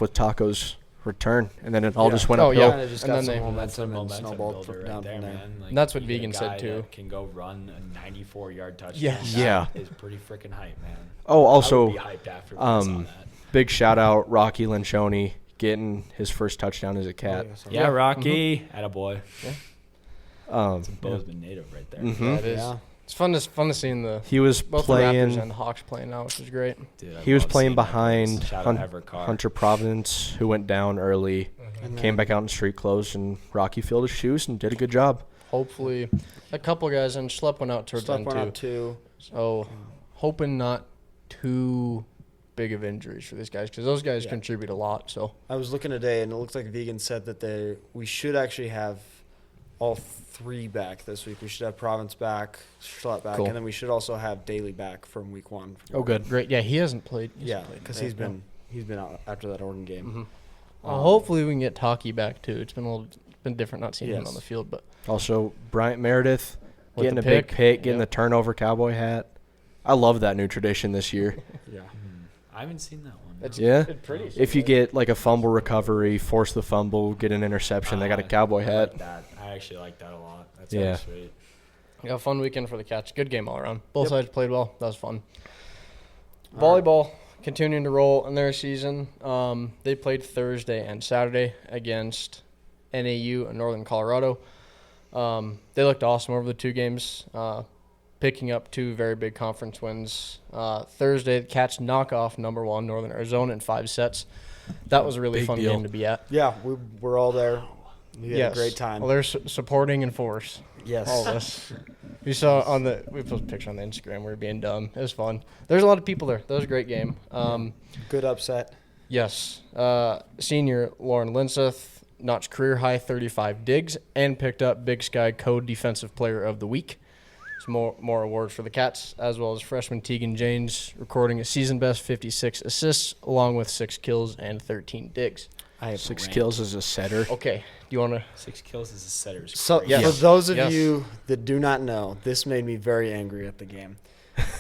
Speaker 3: with Taco's return, and then it all
Speaker 4: Yeah.
Speaker 3: just went
Speaker 1: Oh,
Speaker 3: uphill.
Speaker 1: yeah.
Speaker 4: Kind of just
Speaker 1: And
Speaker 4: got
Speaker 1: then
Speaker 4: some
Speaker 1: they-
Speaker 4: momentum and
Speaker 2: Momentum
Speaker 4: snowballed
Speaker 2: builder
Speaker 4: down
Speaker 2: right
Speaker 4: from there.
Speaker 2: man. Like,
Speaker 1: And that's what
Speaker 2: you get a
Speaker 1: Vegan said,
Speaker 2: guy
Speaker 1: too.
Speaker 2: that can go run a 94-yard touchdown.
Speaker 1: Yes.
Speaker 2: That
Speaker 3: Yeah.
Speaker 2: is pretty freaking hype, man.
Speaker 3: Oh,
Speaker 2: I
Speaker 3: also,
Speaker 2: would be hyped after I saw that.
Speaker 3: big shout out Rocky Lenchoni getting his first touchdown as a Cat.
Speaker 2: Yeah,
Speaker 1: Yeah.
Speaker 2: Rocky, attaboy.
Speaker 3: Um,
Speaker 2: Bozeman native right there.
Speaker 3: mhm.
Speaker 1: Yeah, it is.
Speaker 4: Yeah.
Speaker 1: It's fun to see the
Speaker 3: He was
Speaker 1: both the Raptors
Speaker 3: playing.
Speaker 1: and the Hawks playing now, which is great.
Speaker 2: Dude, I
Speaker 3: He was
Speaker 2: love
Speaker 3: playing
Speaker 2: seeing that
Speaker 3: behind
Speaker 2: place. Shout
Speaker 3: Hun-
Speaker 2: out Evercar.
Speaker 3: Hunter Providence, who went down early,
Speaker 4: And
Speaker 3: came
Speaker 4: then
Speaker 3: back out in street clothes, and Rocky filled his shoes and did a good job.
Speaker 1: hopefully a couple guys, and Schlepp went out towards the end
Speaker 4: Stuff went
Speaker 1: too.
Speaker 4: out too.
Speaker 1: So hoping not too big of injuries for these guys because those guys
Speaker 4: Yeah.
Speaker 1: contribute a lot. So
Speaker 4: I was looking today, and it looks like Vegan said that we should actually have all 3 back this week. We should have Province back, Schlepp back,
Speaker 1: Cool.
Speaker 4: and then we should also have Daly back from week 1.
Speaker 1: oh, good, great. Yeah, he hasn't played.
Speaker 4: Yeah, because he's been out after that Oregon game.
Speaker 1: Mm-hmm. Well, hopefully we can get Taki back too. It's been different not seeing him
Speaker 4: Yes.
Speaker 1: on the field, but
Speaker 3: Also, Bryant Meredith
Speaker 1: With
Speaker 3: getting
Speaker 1: the
Speaker 3: a big
Speaker 1: pick.
Speaker 3: pick, getting
Speaker 1: Yep.
Speaker 3: the turnover cowboy hat. I love that new tradition this year.
Speaker 4: Yeah.
Speaker 2: I haven't seen that one.
Speaker 1: it's
Speaker 3: Yeah.
Speaker 1: pretty.
Speaker 3: If you get like a fumble recovery, force the fumble, get an interception, they got a cowboy
Speaker 2: I
Speaker 3: hat.
Speaker 2: like that. I actually like that a lot. That's
Speaker 3: Yeah.
Speaker 2: really sweet.
Speaker 1: Yeah, fun weekend for the Cats. Good game all around. Both
Speaker 4: Yep.
Speaker 1: sides played well. That was fun.
Speaker 4: All right.
Speaker 1: Volleyball continuing to roll in their season. They played Thursday and Saturday against NAU in Northern Colorado. They looked awesome over the 2 games, picking up 2 very big conference wins. Thursday, the Cats knock off number 1 Northern Arizona in 5 sets. That was a really
Speaker 3: Big
Speaker 1: fun
Speaker 3: deal.
Speaker 1: game to be at.
Speaker 4: Yeah, we're all there. We had a great time.
Speaker 1: Well, they're supporting in force.
Speaker 4: Yes.
Speaker 1: All of us. We saw we posted a picture on the Instagram. We were being dumb. It was fun. There's a lot of people there. That was a great game.
Speaker 4: Good upset.
Speaker 1: Yes. Senior Lauren Linseth notched career high 35 digs and picked up Big Sky Code Defensive Player of the Week. Some more awards for the Cats, as well as freshman Tegan Janes recording a season best 56 assists, along with 6 kills and 13 digs.
Speaker 4: I have
Speaker 3: 6
Speaker 4: a rant.
Speaker 3: kills as a setter.
Speaker 1: Okay. Do you want to?
Speaker 2: 6 kills as a setter is
Speaker 4: So
Speaker 2: crazy.
Speaker 1: Yes.
Speaker 4: for those of
Speaker 1: Yes.
Speaker 4: you that do not know, this made me very angry at the game.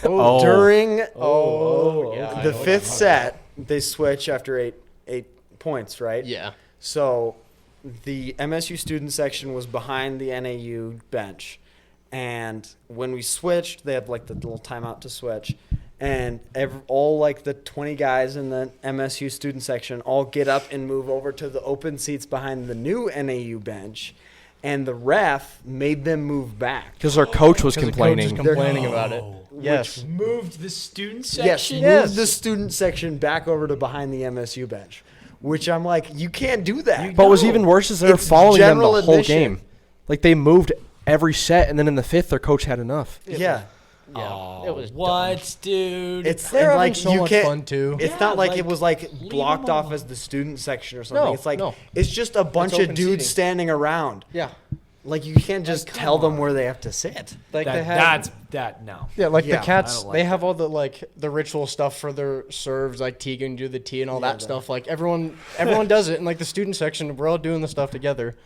Speaker 3: Oh.
Speaker 4: During
Speaker 1: yeah, I
Speaker 4: the
Speaker 1: know what you're
Speaker 4: 5th
Speaker 1: talking
Speaker 4: set, they switch after eight points, right?
Speaker 1: Yeah.
Speaker 4: So the MSU student section was behind the NAU bench. And when we switched, they had like the little timeout to switch. And all like the 20 guys in the MSU student section all get up and move over to the open seats behind the new NAU bench. And the ref made them move back.
Speaker 3: Because our coach was
Speaker 1: 'Cause the coach
Speaker 3: complaining.
Speaker 1: is complaining about it. Yes.
Speaker 2: Moved the student
Speaker 4: Yes,
Speaker 2: section.
Speaker 4: moved the student section back over to behind the MSU bench. Which I'm like, you can't do that.
Speaker 3: But what's even worse is they were
Speaker 4: It's
Speaker 3: following them the
Speaker 4: general
Speaker 3: whole
Speaker 4: admission.
Speaker 3: game. Like they moved every set, and then in the 5th, their coach had enough.
Speaker 4: Yeah.
Speaker 2: Oh,
Speaker 1: it was
Speaker 2: what, dude?
Speaker 4: It's
Speaker 1: They're having
Speaker 4: like
Speaker 1: so
Speaker 4: you
Speaker 1: much
Speaker 4: can't.
Speaker 1: fun too.
Speaker 4: It's
Speaker 2: Yeah,
Speaker 4: not like
Speaker 2: like,
Speaker 4: it was like
Speaker 2: leave
Speaker 4: blocked
Speaker 2: them
Speaker 4: off
Speaker 2: alone.
Speaker 4: as the student section or something.
Speaker 1: No,
Speaker 4: It's like
Speaker 1: no.
Speaker 4: it's just a bunch of
Speaker 1: open
Speaker 4: dudes
Speaker 1: seating.
Speaker 4: standing around.
Speaker 1: Yeah.
Speaker 4: Like you can't just
Speaker 2: come
Speaker 4: tell them
Speaker 2: on.
Speaker 4: where they have to sit.
Speaker 1: Like
Speaker 2: that,
Speaker 1: they have.
Speaker 2: no.
Speaker 1: Yeah, like
Speaker 4: Yeah,
Speaker 1: the Cats,
Speaker 2: I don't like
Speaker 1: they have all the like the ritual stuff for their serves, like Tegan do the tea and all that stuff. Like everyone does it, and like the student section, we're all doing the stuff together,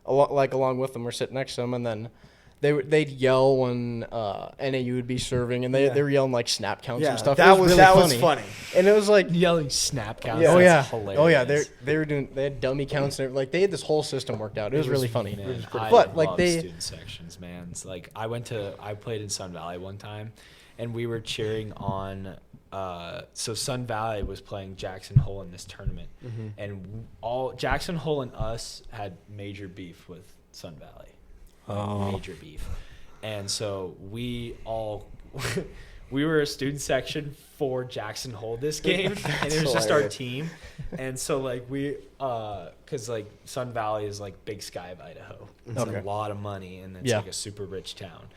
Speaker 1: along with them. We're sitting next to them, and then they'd yell when NAU would be serving, and they were yelling like snap counts
Speaker 4: Yeah,
Speaker 1: and stuff.
Speaker 4: that
Speaker 1: It
Speaker 4: was
Speaker 1: really
Speaker 4: that
Speaker 1: funny.
Speaker 4: was funny.
Speaker 1: And it was like,
Speaker 2: Yelling snap counts.
Speaker 1: oh
Speaker 2: That's
Speaker 1: yeah,
Speaker 2: hilarious.
Speaker 1: oh yeah, they had dummy counts and like they had this whole system worked out. It was really funny.
Speaker 2: Man,
Speaker 1: But,
Speaker 2: I
Speaker 1: like,
Speaker 2: love
Speaker 1: they-
Speaker 2: student sections, man. It's like I played in Sun Valley one time, and we were cheering on. So Sun Valley was playing Jackson Hole in this tournament, and all Jackson Hole and us had major beef with Sun Valley. Major beef, and so we all. We were a student section for Jackson Hole this game, and it was just our
Speaker 4: hilarious.
Speaker 2: team. And so, like, because, like, Sun Valley is, like, Big Sky of Idaho. It's
Speaker 1: Okay.
Speaker 2: a lot of money, and it's,
Speaker 1: Yeah.
Speaker 2: like, a super rich town.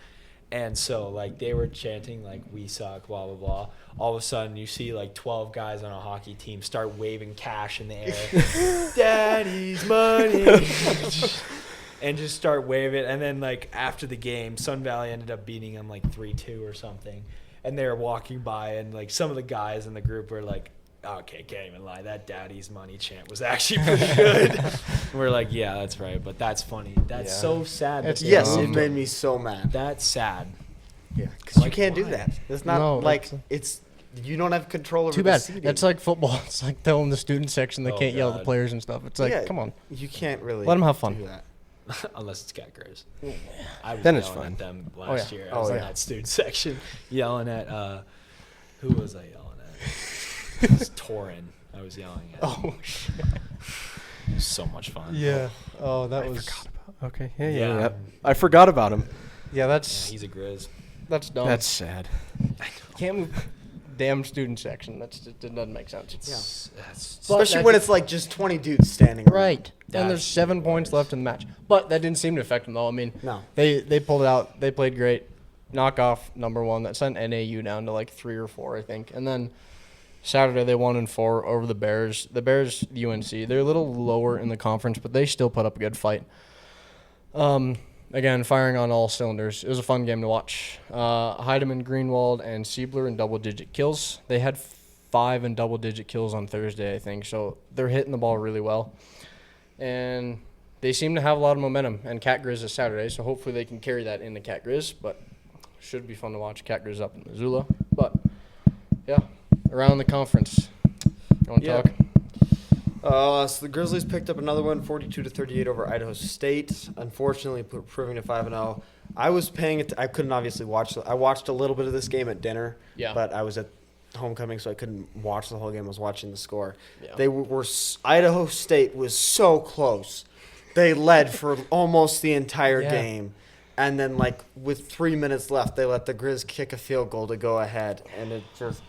Speaker 2: And so, like, they were chanting, like, we suck, blah, blah, blah. All of a sudden, you see, like, 12 guys on a hockey team start waving cash in the air. Daddy's money. And just start waving. And then, like, after the game, Sun Valley ended up beating them, like, 3-2 or something. And they were walking by, and, like, some of the guys in the group were like, okay, can't even lie. That Daddy's money chant was actually pretty good. And we're like, yeah, that's right. But that's funny. That's
Speaker 1: Yeah.
Speaker 2: so sad.
Speaker 1: It's-
Speaker 2: That
Speaker 4: Yes,
Speaker 1: Yeah.
Speaker 4: it made me so mad.
Speaker 2: That's sad.
Speaker 4: Yeah, because you
Speaker 2: Like,
Speaker 4: can't do
Speaker 2: why?
Speaker 4: that. It's not
Speaker 1: No,
Speaker 4: like
Speaker 1: that's-
Speaker 4: it's you don't have control over
Speaker 1: Too
Speaker 4: the
Speaker 1: bad.
Speaker 4: seating.
Speaker 1: It's like football. It's like telling the student section they
Speaker 2: Oh,
Speaker 1: can't yell at the
Speaker 2: God.
Speaker 1: players and stuff. It's like,
Speaker 4: Yeah.
Speaker 1: come on.
Speaker 4: You can't really
Speaker 1: Let 'em have fun.
Speaker 4: do that.
Speaker 2: Unless it's Cat Grows. I was
Speaker 3: Then it's
Speaker 2: yelling
Speaker 3: fine.
Speaker 2: at them last
Speaker 1: yeah.
Speaker 2: year. I
Speaker 4: Oh,
Speaker 2: was in
Speaker 4: yeah.
Speaker 2: that student section yelling at, who was I yelling at? It was Torin. I was yelling at.
Speaker 1: Oh shit.
Speaker 2: It was so much fun.
Speaker 1: Yeah. Oh, that was.
Speaker 3: Okay. Yeah.
Speaker 2: Yeah.
Speaker 3: I forgot about him.
Speaker 1: Yeah,
Speaker 2: Yeah,
Speaker 1: that's
Speaker 2: he's a Grizz.
Speaker 1: dumb.
Speaker 3: That's sad.
Speaker 1: can't move. damn student section. It doesn't make sense.
Speaker 4: Especially when it's like just 20 dudes standing around.
Speaker 1: Right. And there's 7 points left in the match. But that didn't seem to affect them, though. I mean,
Speaker 4: No.
Speaker 1: they pulled it out. They played great. Knock off number 1. That sent NAU down to like 3 or 4, I think. And then Saturday they won in 4 over the Bears. The Bears, UNC, they're a little lower in the conference, but they still put up a good fight. Again, firing on all cylinders. It was a fun game to watch. Heidemann, Greenwald, and Siebler in double-digit kills. They had 5 in double-digit kills on Thursday, I think. So they're hitting the ball really well. And they seem to have a lot of momentum. And Cat Grizz is Saturday, so hopefully they can carry that into Cat Grizz. But should be fun to watch Cat Grizz up in Missoula. But, yeah, around the conference. You want to talk?
Speaker 4: So the Grizzlies picked up another one, 42-38 over Idaho State. Unfortunately, proving to 5-0. I was paying it. I couldn't obviously watch. I watched a little bit of this game at dinner.
Speaker 1: Yeah.
Speaker 4: But I was at homecoming, so I couldn't watch the whole game. I was watching the score.
Speaker 1: Yeah.
Speaker 4: They were Idaho State was so close. They led for almost the entire game. And then, like, with 3 minutes left, they let the Grizz kick a field goal to go ahead. And it just,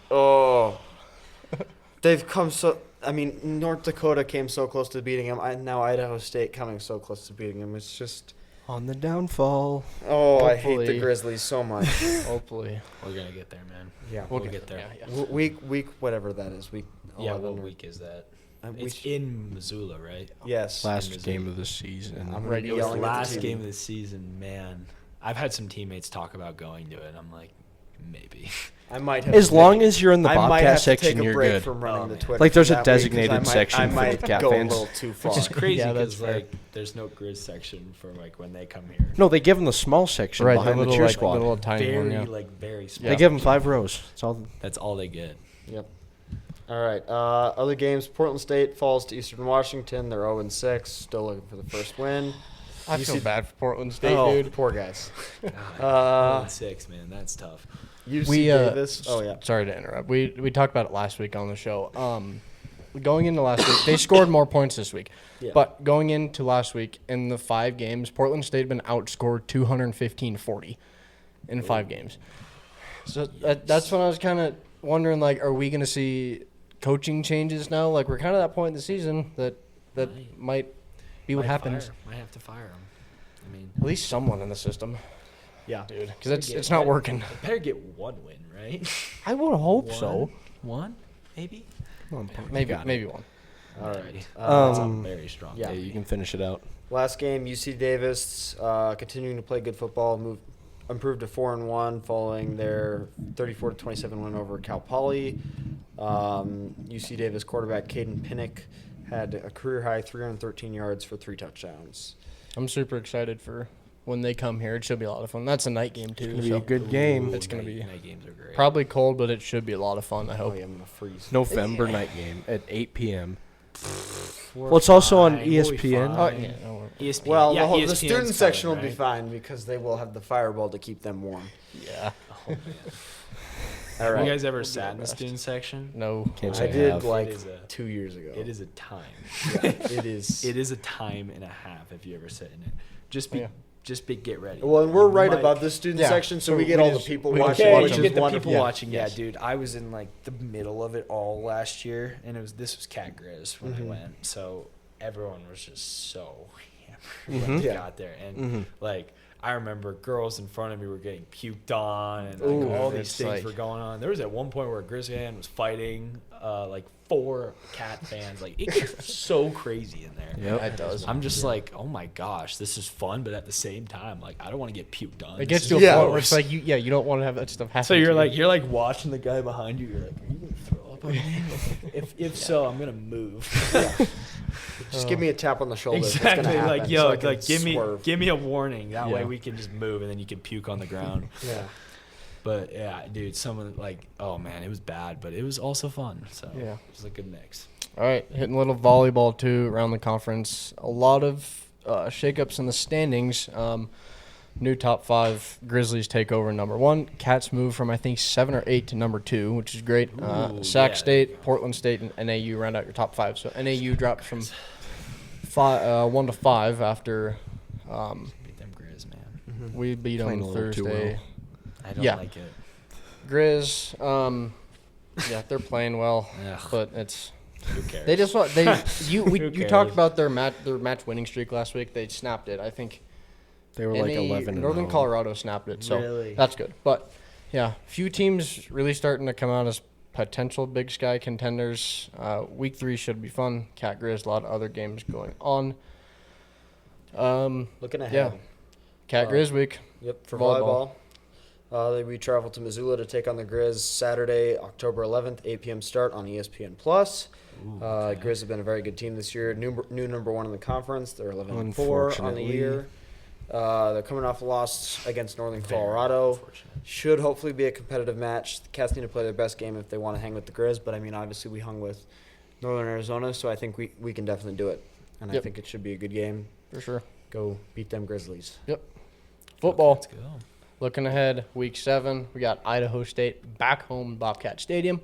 Speaker 4: they've come so, I mean, North Dakota came so close to beating them. Now Idaho State coming so close to beating them. It's just,
Speaker 3: On the downfall.
Speaker 4: I hate
Speaker 1: Hopefully.
Speaker 4: the Grizzlies so much.
Speaker 1: Hopefully.
Speaker 2: We're going to get there, man.
Speaker 4: Yeah.
Speaker 2: We'll get there.
Speaker 1: Yeah.
Speaker 4: Week, whatever that is. Week 11.
Speaker 2: Yeah, what week is that? It's in Missoula, right?
Speaker 4: Yes.
Speaker 3: Last game of the season.
Speaker 4: I'm gonna
Speaker 1: Right,
Speaker 4: be
Speaker 1: it was
Speaker 4: yelling at the
Speaker 2: Last
Speaker 4: TV.
Speaker 2: game of the season, man. I've had some teammates talk about going to it. I'm like, maybe.
Speaker 4: I might have
Speaker 3: As
Speaker 4: to
Speaker 3: long
Speaker 4: take-
Speaker 3: as you're in the
Speaker 4: I might
Speaker 3: Bobcat
Speaker 4: have to take
Speaker 3: section,
Speaker 4: a
Speaker 3: you're
Speaker 4: break
Speaker 3: good.
Speaker 4: from running
Speaker 2: Oh,
Speaker 4: the
Speaker 2: man.
Speaker 4: Twitter.
Speaker 3: Like, there's a
Speaker 4: that week 'cause
Speaker 3: designated section
Speaker 4: I
Speaker 3: for
Speaker 4: might
Speaker 3: Cat
Speaker 4: go
Speaker 3: fans.
Speaker 4: a little too far.
Speaker 2: Which is crazy
Speaker 1: Yeah, that's
Speaker 2: because
Speaker 1: fair.
Speaker 2: like there's no Grizz section for like when they come here.
Speaker 3: No, they give them the small section
Speaker 1: Right,
Speaker 3: behind the
Speaker 1: little,
Speaker 3: cheer
Speaker 1: like,
Speaker 3: squad.
Speaker 1: little tiny
Speaker 2: Very
Speaker 1: one,
Speaker 2: very small.
Speaker 3: They give them 5 rows.
Speaker 2: That's all they get.
Speaker 4: Yep. All right. Other games: Portland State falls to Eastern Washington. They're 0-6, still looking for the first win.
Speaker 1: I feel bad for Portland State, dude.
Speaker 4: Poor guys.
Speaker 2: God, 6, man, that's tough.
Speaker 4: UC Davis. Oh yeah.
Speaker 1: Sorry to interrupt. We talked about it last week on the show. Going into last week, they scored more points this week.
Speaker 4: Yeah.
Speaker 1: But going into last week, in the 5 games, Portland State had been outscored 215-40 in 5 games. So that's when I was kind of wondering, like, are we going to see coaching changes now? Like, we're kind of at that point in the season that might be what happens.
Speaker 2: Might have to fire him. I mean,
Speaker 1: At least someone in the system,
Speaker 4: Yeah.
Speaker 1: dude, because it's not working.
Speaker 2: they better get 1 win, right?
Speaker 1: I would hope so.
Speaker 2: 1, maybe.
Speaker 1: Maybe one.
Speaker 4: All right.
Speaker 2: That's a very strong.
Speaker 4: yeah.
Speaker 3: Yeah, you can finish it out.
Speaker 4: Last game: UC Davis continuing to play good football. Improved to 4-1 following their 34-27 win over Cal Poly. UC Davis quarterback Caden Pinnick had a career high 313 yards for 3 touchdowns.
Speaker 1: I'm super excited for when they come here. It should be a lot of fun. That's a night game, too.
Speaker 3: It's going to be
Speaker 1: so
Speaker 3: a good game.
Speaker 1: It's gonna be
Speaker 2: night games are great.
Speaker 1: probably cold, but it should be a lot of fun, I
Speaker 4: Oh,
Speaker 1: hope.
Speaker 4: yeah, I'm gonna freeze.
Speaker 3: November night game at 8 p.m. Well, it's also on
Speaker 2: Fine, we'll be
Speaker 3: ESPN.
Speaker 2: fine.
Speaker 1: Oh, yeah. No, we're-
Speaker 2: ESPN.
Speaker 4: Well,
Speaker 2: yeah,
Speaker 4: the
Speaker 2: ESPN's
Speaker 4: student section will
Speaker 2: coming,
Speaker 4: be
Speaker 2: right?
Speaker 4: fine because they will have the fireball to keep them warm.
Speaker 1: yeah.
Speaker 4: All
Speaker 2: Have
Speaker 4: right.
Speaker 2: you guys ever
Speaker 1: We'll do
Speaker 2: sat
Speaker 1: our
Speaker 2: in the
Speaker 1: best.
Speaker 2: student section?
Speaker 1: No.
Speaker 3: Can't
Speaker 4: I
Speaker 3: say
Speaker 4: did
Speaker 3: have.
Speaker 4: like
Speaker 2: It is a-
Speaker 4: 2 years ago.
Speaker 2: It is a time.
Speaker 4: Yeah, it is.
Speaker 2: It is a time and a half if you ever sit in it. Just be,
Speaker 1: Yeah.
Speaker 2: get ready.
Speaker 4: Well, and we're right
Speaker 2: Might-
Speaker 4: above the student
Speaker 1: Yeah,
Speaker 4: section, so
Speaker 1: so
Speaker 4: we get
Speaker 1: we
Speaker 4: all
Speaker 1: just-
Speaker 4: the people
Speaker 1: we
Speaker 4: watching,
Speaker 2: Okay,
Speaker 4: which
Speaker 2: you
Speaker 4: is
Speaker 2: get the
Speaker 4: wonderful.
Speaker 2: people watching.
Speaker 5: Yeah,
Speaker 2: Yes.
Speaker 5: dude, I was in like the middle of it all last year, and this was Cat Grizz when I went, so everyone was just so hammered when they
Speaker 4: Yeah.
Speaker 5: got there, and like I remember girls in front of me were getting puked on, and like,
Speaker 1: Ooh,
Speaker 5: all these
Speaker 1: it's
Speaker 5: things
Speaker 1: like-
Speaker 5: were going on. There was at one point where a Grizz fan was fighting like 4 Cat fans. Like it gets so crazy in there.
Speaker 3: Yep.
Speaker 1: It does.
Speaker 5: I'm just like, oh my gosh, this is fun, but at the same time, like I don't want to get puked on.
Speaker 1: It
Speaker 5: This
Speaker 1: gets
Speaker 5: is
Speaker 1: to a
Speaker 4: Yeah.
Speaker 1: point where it's like, you don't want to have that stuff happen.
Speaker 5: so
Speaker 1: to
Speaker 5: you're like watching the guy behind you. You're like, are you gonna throw up on me? if so, I'm gonna move.
Speaker 4: Just give me a tap on the shoulder. It's
Speaker 5: exactly.
Speaker 4: gonna happen,
Speaker 5: Like yo,
Speaker 4: so I can
Speaker 5: like
Speaker 4: swerve.
Speaker 5: give me a warning. That way
Speaker 1: Yeah.
Speaker 5: we can just move, and then you can puke on the ground.
Speaker 4: Yeah.
Speaker 5: But yeah, dude, someone like, oh man, it was bad, but it was also fun. So
Speaker 1: Yeah.
Speaker 5: it was a good mix.
Speaker 1: All right, hitting a little volleyball too around the conference. A lot of shakeups in the standings. New top 5 Grizzlies take over number 1. Cats move from I think 7 or 8 to number 2, which is great.
Speaker 5: Ooh,
Speaker 1: Sac
Speaker 5: yeah,
Speaker 1: State, Portland State, and NAU round out your top 5. So NAU dropped from 1 to 5 after
Speaker 5: Beat them Grizz, man.
Speaker 1: we beat
Speaker 3: Playing
Speaker 1: them
Speaker 3: a little too
Speaker 1: Thursday.
Speaker 3: well.
Speaker 5: I don't
Speaker 1: Yeah.
Speaker 5: like it.
Speaker 1: Grizz, Yeah, they're playing well,
Speaker 2: Ugh.
Speaker 1: but it's
Speaker 2: Who cares?
Speaker 1: they just want you
Speaker 2: Who
Speaker 1: talked
Speaker 2: cares?
Speaker 1: about their match winning streak last week. They snapped it. I think
Speaker 3: They were like 11 and
Speaker 1: Northern
Speaker 3: 0.
Speaker 1: Colorado snapped it, so
Speaker 5: Really?
Speaker 1: that's good. But yeah, few teams really starting to come out as potential Big Sky contenders. Week 3 should be fun. Cat Grizz, a lot of other games going on.
Speaker 4: Looking ahead.
Speaker 1: Yeah, Cat Grizz week.
Speaker 4: Yep, for
Speaker 1: Volleyball.
Speaker 4: volleyball. We travel to Missoula to take on the Grizz Saturday, October 11th, 8 p.m. start on ESPN+. Grizz have been a very good team this year. New number 1 in the conference. They're 11-4 on the
Speaker 3: Unfortunately.
Speaker 4: year. They're coming off a loss against Northern Colorado. Should hopefully be a competitive match. The Cats need to play their best game if they want to hang with the Grizz. But, I mean, obviously we hung with Northern Arizona, so I think we can definitely do it. And I
Speaker 1: Yep.
Speaker 4: think it should be a good game.
Speaker 1: For sure.
Speaker 4: Go beat them Grizzlies.
Speaker 1: Football.
Speaker 2: Let's go.
Speaker 1: Looking ahead, week 7, we got Idaho State back home at Bobcat Stadium.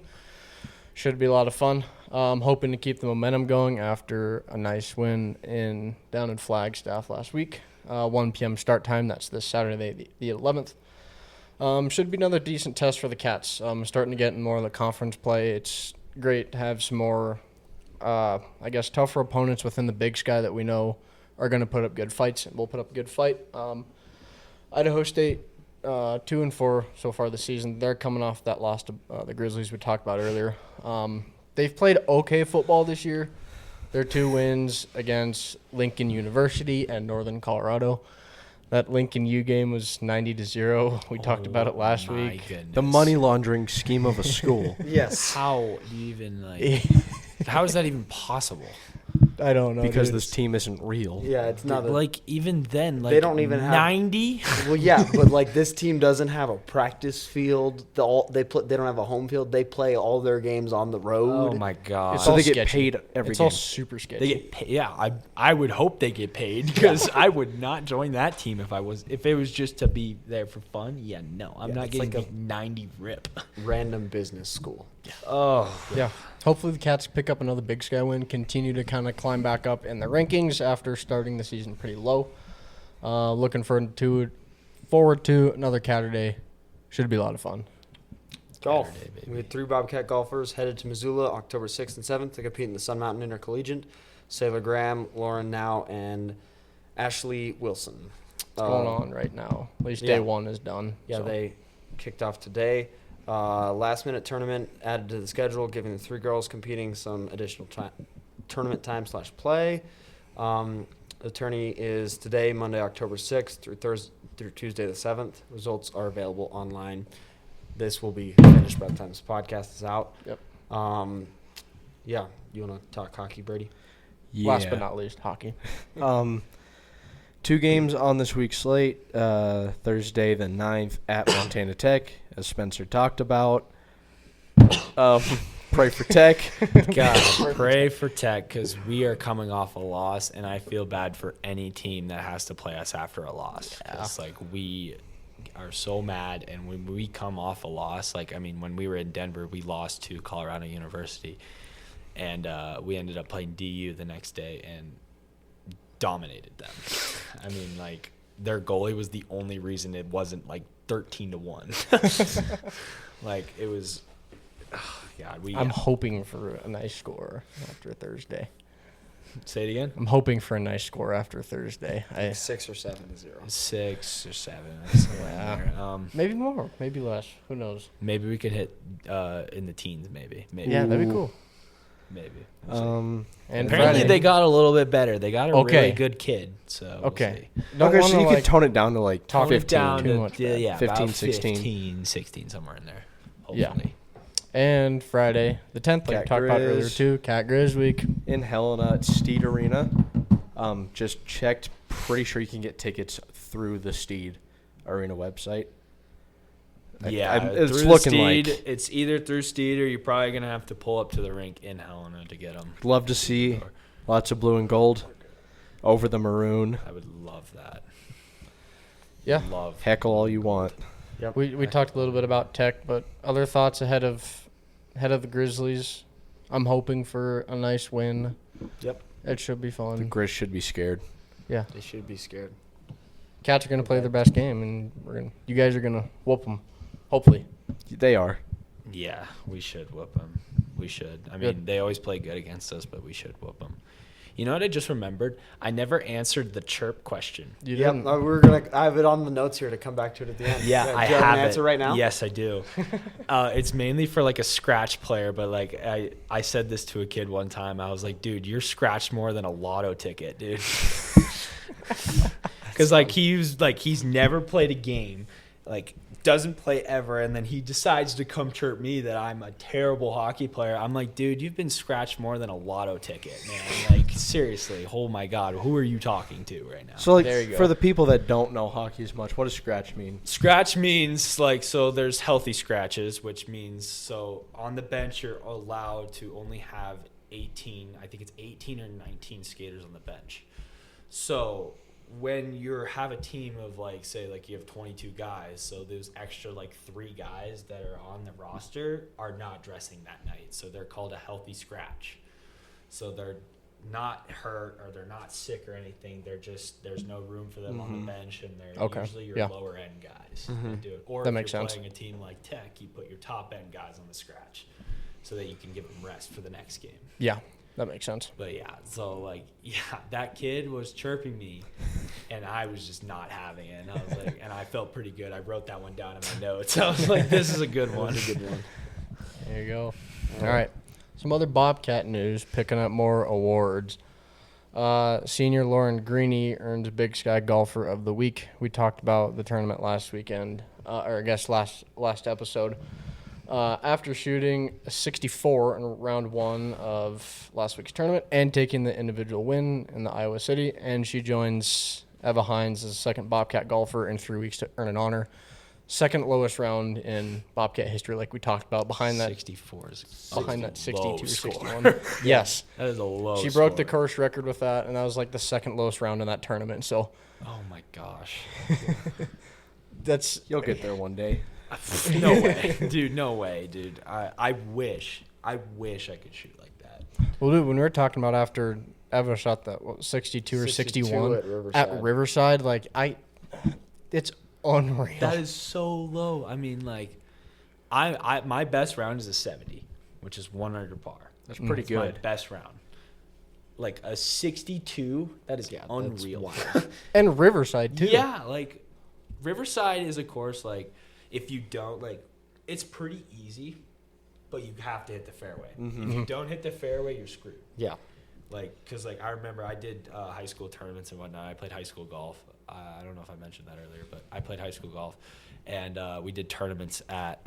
Speaker 1: Should be a lot of fun. Hoping to keep the momentum going after a nice win down in Flagstaff last week. 1 p.m. start time. That's this Saturday, the 11th. Should be another decent test for the Cats. Starting to get in more of the conference play. It's great to have some more, tougher opponents within the Big Sky that we know are going to put up good fights, and we'll put up a good fight. Idaho State, 2-4 so far this season. They're coming off that loss to the Grizzlies we talked about earlier. They've played okay football this year. Their 2 wins against Lincoln University and Northern Colorado. That Lincoln U game was 90-0. We talked about it last
Speaker 2: My
Speaker 1: week.
Speaker 2: goodness.
Speaker 3: The money laundering scheme of a school.
Speaker 4: Yes.
Speaker 2: How do you even how is that even possible?
Speaker 1: I don't know.
Speaker 3: Because
Speaker 1: dude.
Speaker 3: this team isn't real.
Speaker 4: Yeah, it's not.
Speaker 2: Like even then, like
Speaker 4: They don't even have-
Speaker 2: 90.
Speaker 4: Well, yeah, but like this team doesn't have a practice field. They don't have a home field. They play all their games on the road.
Speaker 2: Oh my god!
Speaker 1: It's
Speaker 3: So
Speaker 1: all
Speaker 3: they get
Speaker 1: sketchy.
Speaker 3: paid every
Speaker 1: It's
Speaker 3: game.
Speaker 1: all super sketchy.
Speaker 2: They get paid. Yeah, I would hope they get paid because I would not join that team if it was just to be there for fun. Yeah, no, I'm
Speaker 4: Yeah,
Speaker 2: not
Speaker 4: it's
Speaker 2: getting
Speaker 4: like
Speaker 2: like 90 rip.
Speaker 4: Random business school.
Speaker 2: Oh,
Speaker 1: Yeah. Hopefully the Cats pick up another Big Sky win, continue to kind of climb back up in the rankings after starting the season pretty low. Looking forward to another Saturday. Should be a lot of fun.
Speaker 4: Golf.
Speaker 2: Saturday, baby.
Speaker 4: We had 3 Bobcat golfers headed to Missoula October 6th and 7th to compete in the Sun Mountain Intercollegiate. Sailor Graham, Lauren Now, and Ashley Wilson.
Speaker 1: What's going on right now? At least
Speaker 4: yeah.
Speaker 1: day 1 is done.
Speaker 4: Yeah,
Speaker 1: so.
Speaker 4: they kicked off today. Last minute tournament added to the schedule, giving the 3 girls competing some additional tournament time / play. The tourney is today, Monday, October 6th through Tuesday the 7th. Results are available online. This will be finished by the time this podcast is out.
Speaker 1: Yep.
Speaker 4: Yeah, you want to talk hockey, Brady?
Speaker 1: Last but not least, hockey.
Speaker 3: 2 games on this week's slate. Thursday the 9th at Montana Tech, as Spencer talked about. Pray for Tech.
Speaker 2: God, pray for Tech because we are coming off a loss, and I feel bad for any team that has to play us after a loss. It's like we are so mad, and when we come off a loss, like I mean, when we were in Denver, we lost to Colorado University, and we ended up playing DU the next day and dominated them. I mean, like their goalie was the only reason it wasn't like 13-1. Like it was. Oh, God,
Speaker 1: I'm hoping for a nice score after Thursday.
Speaker 2: Say it again.
Speaker 1: I'm hoping for a nice score after Thursday.
Speaker 4: 6 or 7-0.
Speaker 2: 6 or 7. Somewhere in
Speaker 1: Yeah.
Speaker 2: there.
Speaker 1: Maybe more, maybe less. Who knows?
Speaker 2: Maybe we could hit in the teens. Maybe.
Speaker 1: Yeah, that'd be cool.
Speaker 2: Maybe.
Speaker 1: And
Speaker 2: Apparently
Speaker 1: Friday,
Speaker 2: they got a little bit better. They got a
Speaker 1: Okay.
Speaker 2: really good kid. So we'll
Speaker 1: Okay.
Speaker 2: see.
Speaker 1: Don't
Speaker 3: Okay, so
Speaker 1: wanna,
Speaker 3: you could tone it down to like
Speaker 1: talk
Speaker 2: Tone it
Speaker 3: 15.
Speaker 2: down
Speaker 1: too
Speaker 2: to
Speaker 1: much
Speaker 2: yeah,
Speaker 1: bad.
Speaker 2: yeah,
Speaker 3: 15,
Speaker 2: about
Speaker 3: 16.
Speaker 2: 15, 16, somewhere in there.
Speaker 1: Yeah.
Speaker 2: Hopefully.
Speaker 1: And Friday, the 10th, like
Speaker 3: Cat
Speaker 1: we talked about earlier
Speaker 3: Grizz.
Speaker 1: too, Cat Grizz week.
Speaker 3: in Helena at Steed Arena. Just checked. Pretty sure you can get tickets through the Steed Arena website.
Speaker 2: Yeah,
Speaker 3: it's
Speaker 2: through the
Speaker 3: looking
Speaker 2: Steed,
Speaker 3: like.
Speaker 2: it's either through Steed or you're probably gonna have to pull up to the rink in Helena to get them.
Speaker 3: Love to see lots of blue and gold over the maroon.
Speaker 2: I would love that.
Speaker 1: Yeah.
Speaker 2: Love.
Speaker 3: Heckle all you want.
Speaker 4: Yep.
Speaker 1: We talked a little bit about Tech, but other thoughts ahead of the Grizzlies. I'm hoping for a nice win.
Speaker 4: Yep.
Speaker 1: It should be
Speaker 3: The
Speaker 1: fun.
Speaker 3: Grizz should be scared.
Speaker 1: Yeah,
Speaker 4: They should be scared.
Speaker 1: Cats are gonna play their best game, and you guys are gonna whoop them. Hopefully.
Speaker 3: They are.
Speaker 2: Yeah, we should whoop them. We should. I mean,
Speaker 1: Good.
Speaker 2: they always play good against us, but we should whoop them. You know what I just remembered? I never answered the chirp question.
Speaker 1: You
Speaker 4: Yep,
Speaker 1: didn't.
Speaker 4: I have it on the notes here to come back to it at the end.
Speaker 2: Yeah, I
Speaker 4: do you have
Speaker 2: have
Speaker 4: an answer
Speaker 2: it
Speaker 4: right now?
Speaker 2: Yes, I do. It's mainly for like a scratch player, but like I said this to a kid one time. I was like, dude, you're scratched more than a lotto ticket, dude. Because like he's never played a game, like doesn't play ever, and then he decides to come chirp me that I'm a terrible hockey player. I'm like, dude, you've been scratched more than a lotto ticket, man. Like seriously, oh my God, who are you talking to right now?
Speaker 3: So, like,
Speaker 1: There you go.
Speaker 3: for the people that don't know hockey as much, what does scratch mean?
Speaker 2: Scratch means like, so there's healthy scratches, which means so on the bench you're allowed to only have 18, I think it's 18 or 19 skaters on the bench. So when you have a team of like, say like you have 22 guys, so those extra like 3 guys that are on the roster are not dressing that night. So they're called a healthy scratch. So they're not hurt or they're not sick or anything. They're just, there's no room for them on the bench, and they're
Speaker 1: Okay.
Speaker 2: usually your
Speaker 1: Yeah.
Speaker 2: lower end guys that do it. Or
Speaker 1: That
Speaker 2: if
Speaker 1: makes
Speaker 2: you're
Speaker 1: sense.
Speaker 2: playing a team like Tech, you put your top end guys on the scratch so that you can give them rest for the next game.
Speaker 1: Yeah, that makes sense.
Speaker 2: But yeah, so like, yeah, that kid was chirping me and I was just not having it. And I was like, and I felt pretty good. I wrote that one down in my notes. I was like, this is a good one.
Speaker 4: That's a good one.
Speaker 1: There you go. All right. Some other Bobcat news, picking up more awards. Senior Lauren Greeny earns Big Sky Golfer of the Week. We talked about the tournament last weekend, or I guess last episode. After shooting a 64 in round 1 of last week's tournament and taking the individual win in the Iowa City, and she joins Eva Hines as the second Bobcat golfer in 3 weeks to earn an honor. Second lowest round in Bobcat history, like we talked about, behind that
Speaker 2: 64 is
Speaker 1: behind that 62
Speaker 2: low
Speaker 1: or
Speaker 2: score.
Speaker 1: 61. Yes.
Speaker 2: That is a low
Speaker 1: She broke the
Speaker 2: score.
Speaker 1: course record with that, and that was like the second lowest round in that tournament. So
Speaker 2: Oh my gosh.
Speaker 1: that's
Speaker 3: You'll get there one day.
Speaker 2: No way. Dude, no way, dude. I wish I could shoot like that.
Speaker 1: well, dude. When we were talking about after Eva shot that 62 or
Speaker 4: 62
Speaker 1: 61
Speaker 4: at Riverside.
Speaker 1: at Riverside, like it's unreal.
Speaker 2: That is so low. I mean, like, I my best round is a 70, which is 1 under par.
Speaker 3: That's pretty
Speaker 2: That's my
Speaker 3: good.
Speaker 2: best round. Like a 62, that is unreal.
Speaker 1: and Riverside too.
Speaker 2: Yeah, like Riverside is a course like if you don't like, it's pretty easy, but you have to hit the fairway. If you don't hit the fairway, you're screwed.
Speaker 4: Yeah.
Speaker 2: Like, because like I remember I did high school tournaments and whatnot. I played high school golf. I don't know if I mentioned that earlier, but I played high school golf, and we did tournaments at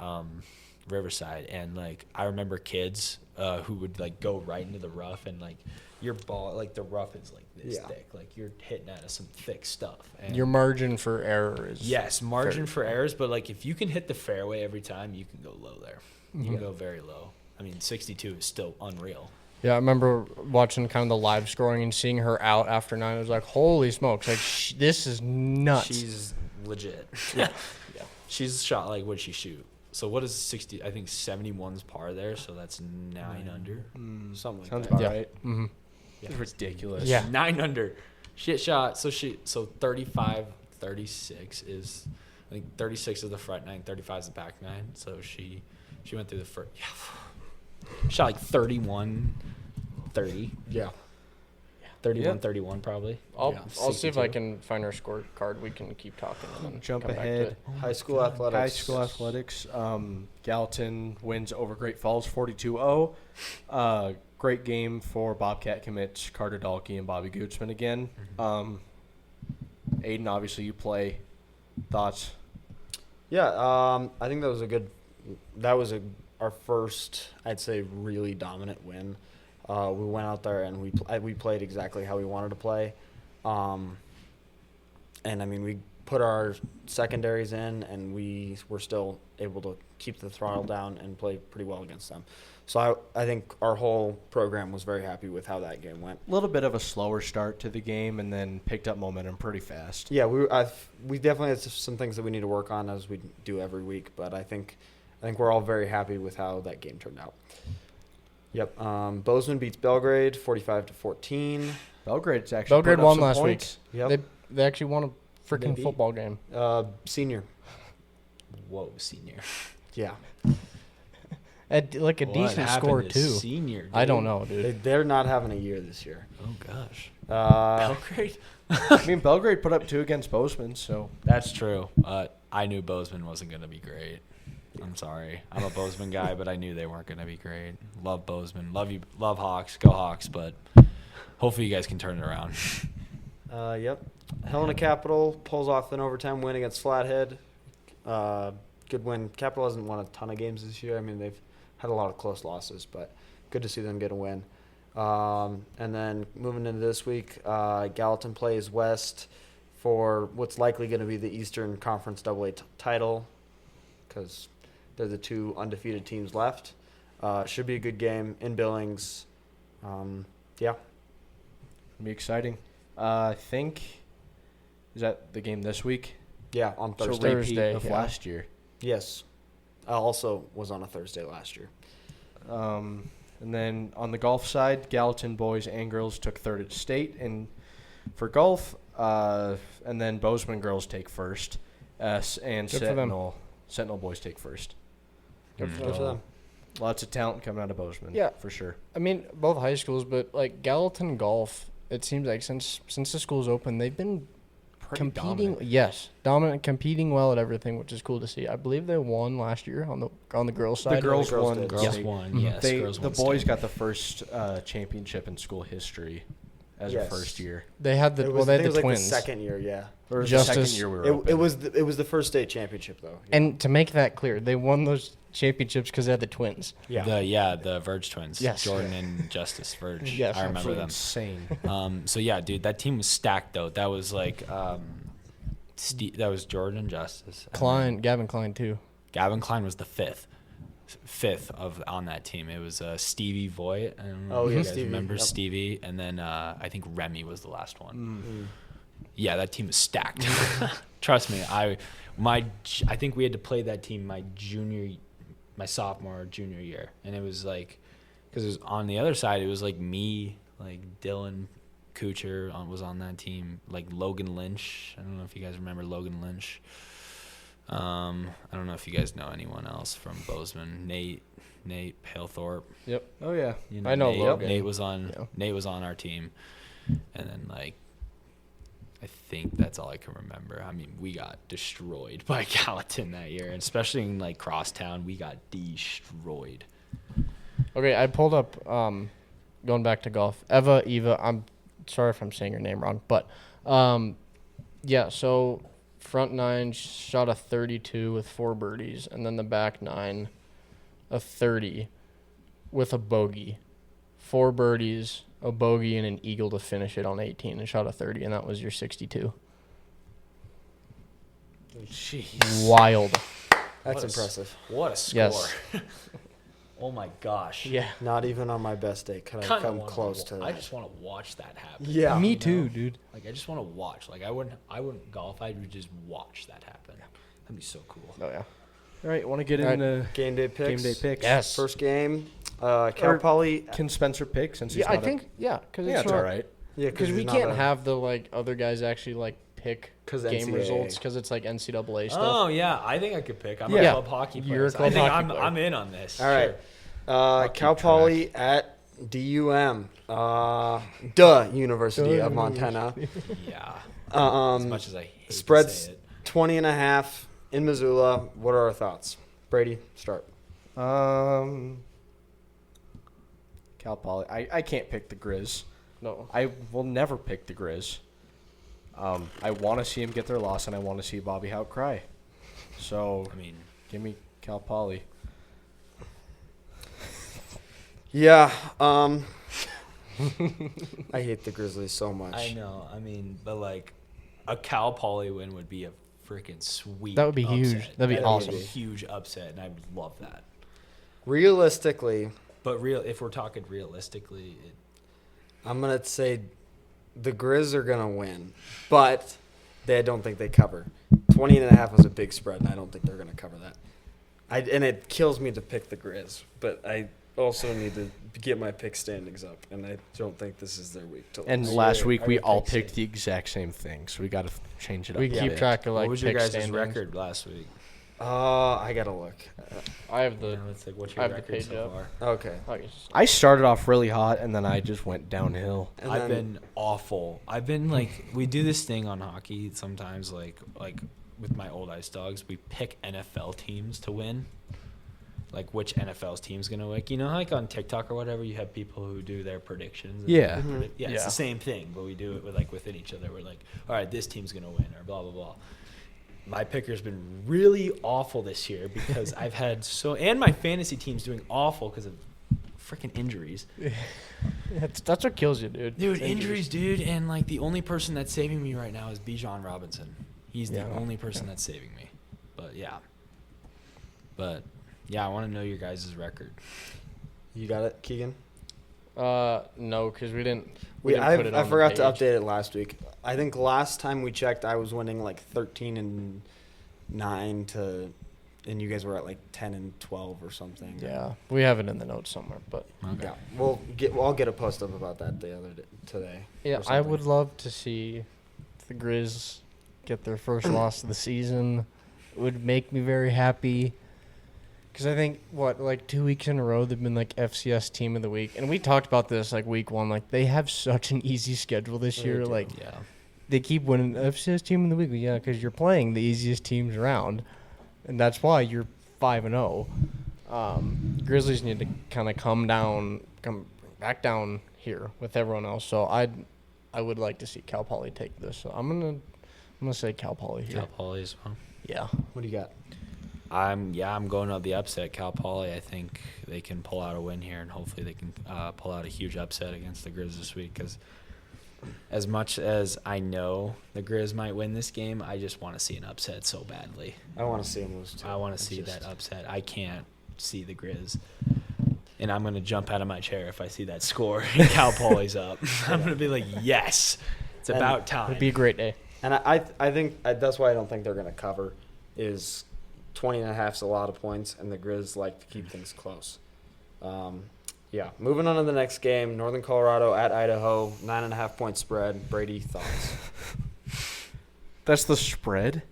Speaker 2: Riverside. And like I remember kids who would like go right into the rough, and like your ball, like the rough is like this thick. Like you're hitting out of some thick stuff. And
Speaker 1: Your margin for error is
Speaker 2: yes, margin
Speaker 1: very
Speaker 2: for errors, but like if you can hit the fairway every time, you can go low there. You can go very low. I mean, 62 is still unreal.
Speaker 1: Yeah, I remember watching kind of the live scoring and seeing her out after 9. I was like, holy smokes! Like this is nuts.
Speaker 2: She's legit. Yeah. She's shot like, what'd she shoot? So what is 60? I think 71's par there, so that's 9 under.
Speaker 4: Something like
Speaker 3: Sounds
Speaker 4: that.
Speaker 3: about
Speaker 1: Yeah.
Speaker 3: right.
Speaker 1: Mm-hmm.
Speaker 3: It's ridiculous.
Speaker 1: Yeah.
Speaker 2: 9 under. Shit shot. So 35, 36 is, I think 36 is the front 9, 35 is the back 9. So she went through the first. Yeah. Shot like 31, 30.
Speaker 4: Yeah.
Speaker 2: 31, 31 probably.
Speaker 1: I'll
Speaker 4: Yeah,
Speaker 1: see if I
Speaker 4: 62.
Speaker 1: can find her scorecard. We can keep talking and then
Speaker 3: Jump
Speaker 1: come back to
Speaker 3: ahead.
Speaker 1: it.
Speaker 4: High school athletics.
Speaker 3: High school athletics. Gallatin wins over Great Falls 42-0. Great game for Bobcat commits Carter Dahlke and Bobby Gutzman again. Aiden, obviously you play. Thoughts?
Speaker 4: Yeah, I think that was our first, I'd say, really dominant win. We went out there and we played exactly how we wanted to play. And I mean, we put our secondaries in, and we were still able to keep the throttle down and play pretty well against them. So I think our whole program was very happy with how that game went.
Speaker 3: A little bit of a slower start to the game and then picked up momentum pretty fast.
Speaker 4: Yeah, we definitely had some things that we need to work on, as we do every week. But I think we're all very happy with how that game turned out. Yep. Bozeman beats Belgrade 45-14.
Speaker 3: Belgrade
Speaker 1: Belgrade
Speaker 3: putting up
Speaker 1: won
Speaker 3: some
Speaker 1: last
Speaker 3: points.
Speaker 1: week.
Speaker 4: Yep.
Speaker 1: They actually won a freaking
Speaker 2: Maybe.
Speaker 1: football game.
Speaker 4: Senior.
Speaker 2: Whoa, senior.
Speaker 4: Yeah.
Speaker 1: At like a
Speaker 2: What
Speaker 1: decent
Speaker 2: happened
Speaker 1: score
Speaker 2: to
Speaker 1: too.
Speaker 2: Senior, dude?
Speaker 1: I don't know, dude.
Speaker 4: They're not having a year this year.
Speaker 2: Oh gosh.
Speaker 5: Belgrade.
Speaker 3: I mean, Belgrade put up 2 against Bozeman, so
Speaker 2: That's true. I knew Bozeman wasn't going to be great. I'm sorry. I'm a Bozeman guy, but I knew they weren't going to be great. Love Bozeman. Love you. Love Hawks. Go Hawks. But hopefully you guys can turn it around.
Speaker 4: Yep. Helena Capital pulls off an overtime win against Flathead. Good win. Capital hasn't won a ton of games this year. I mean, they've had a lot of close losses, but good to see them get a win. And then moving into this week, Gallatin plays West for what's likely going to be the Eastern Conference AA title because they're the 2 undefeated teams left. Should be a good game in Billings. Yeah.
Speaker 3: it'll be exciting. I think, is that the game this week?
Speaker 4: Yeah, on
Speaker 3: So
Speaker 4: Thursday.
Speaker 3: repeat
Speaker 1: Thursday,
Speaker 3: of
Speaker 1: yeah.
Speaker 3: last year.
Speaker 4: Yes. Also was on a Thursday last year.
Speaker 3: And then on the golf side, Gallatin boys and girls took 3rd at state, and for golf, and then Bozeman girls take 1st, and
Speaker 1: Good for them.
Speaker 3: Sentinel boys take 1st.
Speaker 1: Good for
Speaker 4: Good for them.
Speaker 3: Lots of talent coming out of Bozeman.
Speaker 1: Yeah.
Speaker 3: for sure.
Speaker 1: I mean, both high schools, but like Gallatin golf, it seems like since the school's open, they've been
Speaker 3: Pretty
Speaker 1: competing.
Speaker 3: dominant.
Speaker 1: Yes, dominant, competing well at everything, which is cool to see. I believe they won last year on the girls' side.
Speaker 3: The girls
Speaker 4: girls
Speaker 3: won.
Speaker 4: did.
Speaker 2: Girls
Speaker 3: state.
Speaker 2: won.
Speaker 1: Mhm.
Speaker 2: Yes. Girls
Speaker 3: The
Speaker 2: won
Speaker 3: boys
Speaker 2: state.
Speaker 3: got the first championship in school history as
Speaker 4: Yes.
Speaker 3: a first year.
Speaker 1: They had the
Speaker 4: It
Speaker 1: well,
Speaker 4: was,
Speaker 1: they
Speaker 4: I
Speaker 1: had
Speaker 4: think
Speaker 1: the
Speaker 4: it was
Speaker 1: twins.
Speaker 4: like the second year, yeah.
Speaker 3: Or the
Speaker 1: Justice-
Speaker 3: second year we were open.
Speaker 4: It was the first state championship though. Yeah.
Speaker 1: And to make that clear, they won those championships because they had the twins.
Speaker 2: The Verge twins.
Speaker 1: Yes.
Speaker 2: Jordan and Justice Verge.
Speaker 1: Yes,
Speaker 2: I remember them.
Speaker 3: Insane.
Speaker 2: So yeah, dude, that team was stacked though. That was like that was Jordan and Justice. And then
Speaker 1: Gavin Klein too.
Speaker 2: Gavin Klein was the fifth on that team. It was Stevie Voigt. I don't know
Speaker 4: Oh,
Speaker 2: if
Speaker 4: yeah,
Speaker 2: you guys
Speaker 4: Stevie,
Speaker 2: remember
Speaker 4: yep.
Speaker 2: Stevie, and then I think Remy was the last one.
Speaker 4: Mm.
Speaker 2: Yeah, that team was stacked. Trust me, I think we had to play that team my sophomore or junior year, and it was like, because it was on the other side, it was like me, like Dylan Kuchar was on that team, like Logan Lynch. I don't know if you guys remember Logan Lynch. I don't know if you guys know anyone else from Bozeman. Nate Palethorpe.
Speaker 1: Yep.
Speaker 3: Oh yeah.
Speaker 2: You
Speaker 1: I know
Speaker 2: Nate.
Speaker 1: Logan.
Speaker 2: Nate was on.
Speaker 1: Yeah.
Speaker 2: Nate was on our team, and then like, I think that's all I can remember. I mean, we got destroyed by Gallatin that year, and especially in like Crosstown, we got destroyed.
Speaker 1: Okay, I pulled up. Going back to golf, Eva. I'm sorry if I'm saying your name wrong, but yeah. So front 9 shot a 32 with 4 birdies, and then the back 9 a 30 with a bogey, 4 birdies, a bogey, and an eagle to finish it on 18, and shot a 30, and that was your 62.
Speaker 3: Jeez.
Speaker 1: Wild.
Speaker 4: That's
Speaker 2: What a
Speaker 4: impressive.
Speaker 2: What a score!
Speaker 1: Yes.
Speaker 2: Oh my gosh.
Speaker 1: Yeah.
Speaker 4: Not even on my best day could I
Speaker 2: Kinda
Speaker 4: come
Speaker 2: wanna
Speaker 4: close to
Speaker 2: I
Speaker 4: that.
Speaker 2: just want to watch that happen.
Speaker 4: Yeah.
Speaker 1: Me
Speaker 2: you
Speaker 1: too,
Speaker 2: know?
Speaker 1: dude.
Speaker 2: Like I just want to watch. Like I wouldn't golf. I would just watch that happen. That'd be so cool.
Speaker 1: Oh yeah.
Speaker 3: All right, want to get
Speaker 1: All right.
Speaker 3: into
Speaker 4: Game day picks.
Speaker 3: game day picks?
Speaker 1: Yes.
Speaker 4: First game, Cal Poly.
Speaker 3: Can Spencer pick since he's
Speaker 1: Yeah, I
Speaker 3: not
Speaker 1: think because
Speaker 3: yeah,
Speaker 1: it's
Speaker 3: it's
Speaker 1: not,
Speaker 3: all right.
Speaker 4: Yeah,
Speaker 1: because we
Speaker 4: he's
Speaker 1: can't
Speaker 4: not a-
Speaker 1: have the like other guys actually like pick
Speaker 4: 'Cause
Speaker 1: game
Speaker 4: NCAA.
Speaker 1: results because it's like NCAA stuff.
Speaker 2: Oh yeah, I think I could pick. I'm
Speaker 1: Yeah.
Speaker 2: a club hockey player.
Speaker 1: You're a
Speaker 2: so
Speaker 1: club
Speaker 2: I think
Speaker 1: hockey player.
Speaker 2: I'm in on this.
Speaker 4: All right.
Speaker 2: Sure.
Speaker 4: Cal
Speaker 3: keep
Speaker 4: Poly at DUM. Duh, University of Montana.
Speaker 2: Yeah. As
Speaker 4: Um,
Speaker 2: much as I hate
Speaker 4: spreads
Speaker 2: to say it.
Speaker 4: 20.5 in Missoula. What are our thoughts? Brady, start.
Speaker 3: Cal Poly. I can't pick the Grizz.
Speaker 1: No.
Speaker 3: I will never pick the Grizz. I want to see him get their loss, and I want to see Bobby Hout cry. So
Speaker 2: I mean,
Speaker 3: give me Cal Poly.
Speaker 4: Yeah. I hate the Grizzlies so much.
Speaker 2: I know. I mean, but like a Cal Poly win would be a freaking sweet.
Speaker 1: That would be
Speaker 2: upset.
Speaker 1: huge. That'd be
Speaker 2: That would
Speaker 1: awesome.
Speaker 2: a huge upset, and I would love that.
Speaker 4: Realistically,
Speaker 2: But if we're talking realistically,
Speaker 4: I'm going to say the Grizz are going to win, but I don't think they cover. 20.5 was a big spread, and I don't think they're going to cover that. And it kills me to pick the Grizz, but I also need to get my pick standings up, and I don't think this is their week. To
Speaker 3: And
Speaker 4: lose.
Speaker 3: last
Speaker 2: would-
Speaker 3: week
Speaker 2: I
Speaker 3: we
Speaker 2: would
Speaker 3: all
Speaker 2: pick
Speaker 3: picked the exact same thing, so we got to change it up.
Speaker 1: We
Speaker 3: a
Speaker 1: keep
Speaker 3: bit.
Speaker 1: track of like
Speaker 2: what was your
Speaker 1: pick
Speaker 2: guys'
Speaker 1: standings.
Speaker 2: record last week?
Speaker 4: I gotta look.
Speaker 1: I have the.
Speaker 2: It's like, what's
Speaker 1: I
Speaker 2: your
Speaker 1: have the
Speaker 2: record
Speaker 1: page
Speaker 2: so
Speaker 1: up.
Speaker 2: far?
Speaker 4: Okay.
Speaker 1: I guess-
Speaker 3: I started off really hot, and then I just went downhill.
Speaker 4: And
Speaker 2: I've
Speaker 4: then-
Speaker 2: been awful. I've been like, we do this thing on hockey sometimes, like with my old Ice Dogs, we pick NFL teams to win. Like which NFL's team's gonna win. You know, like on TikTok or whatever, you have people who do their predictions. and
Speaker 3: Yeah.
Speaker 2: they
Speaker 4: Mhm.
Speaker 2: yeah, it's
Speaker 1: Yeah.
Speaker 2: the same thing, but we do it with like within each other. We're like, all right, this team's gonna win, or blah blah blah. My picker's been really awful this year because I've had and my fantasy team's doing awful because of freaking injuries.
Speaker 1: That's what kills you, dude.
Speaker 2: Dude, injuries, dude, and like the only person that's saving me right now is Bijan Robinson. He's the
Speaker 1: Yeah.
Speaker 2: only person that's saving me. But yeah, I want to know your guys' record.
Speaker 4: You got it, Keegan?
Speaker 1: No, because we didn't put it
Speaker 4: I
Speaker 1: on the
Speaker 4: forgot to
Speaker 1: page.
Speaker 4: update it last week. I think last time we checked, I was winning like 13-9 and you guys were at like 10-12 or something.
Speaker 1: Yeah, we have it in the notes somewhere, but
Speaker 2: Okay.
Speaker 4: Yeah, I'll get a post up about that today.
Speaker 1: yeah,
Speaker 4: or
Speaker 1: I
Speaker 4: something.
Speaker 1: would love to see the Grizz get their first loss of the season. It would make me very happy. Because I think, like 2 weeks in a row, they've been like FCS Team of the Week. And we talked about this like week one. Like, they have such an easy schedule this
Speaker 4: They
Speaker 1: year.
Speaker 4: do.
Speaker 1: Like,
Speaker 2: Yeah.
Speaker 1: they keep winning FCS Team of the Week. Yeah, because you're playing the easiest teams around. And that's why you're 5-0. Grizzlies need to kind of come back down here with everyone else. So I would like to see Cal Poly take this. So I'm gonna say Cal Poly here.
Speaker 2: Cal Poly as well.
Speaker 1: Yeah.
Speaker 4: What do you got?
Speaker 2: I'm going on the upset. Cal Poly, I think they can pull out a win here, and hopefully they can pull out a huge upset against the Grizz this week. Because as much as I know the Grizz might win this game, I just want to see an upset so badly.
Speaker 4: I want to see him lose too.
Speaker 2: I want to see that upset. I can't see the Grizz. And I'm going to jump out of my chair if I see that score and Cal Poly's up. I'm going to be like, yes, it's
Speaker 4: And
Speaker 2: about time.
Speaker 1: It'd be a great day.
Speaker 4: And I think that's why I don't think they're going to cover is 20.5 is a lot of points, and the Grizz like to keep things close. Yeah, moving on to the next game, Northern Colorado at Idaho, 9.5 point spread. Brady, thoughts?
Speaker 3: That's the spread?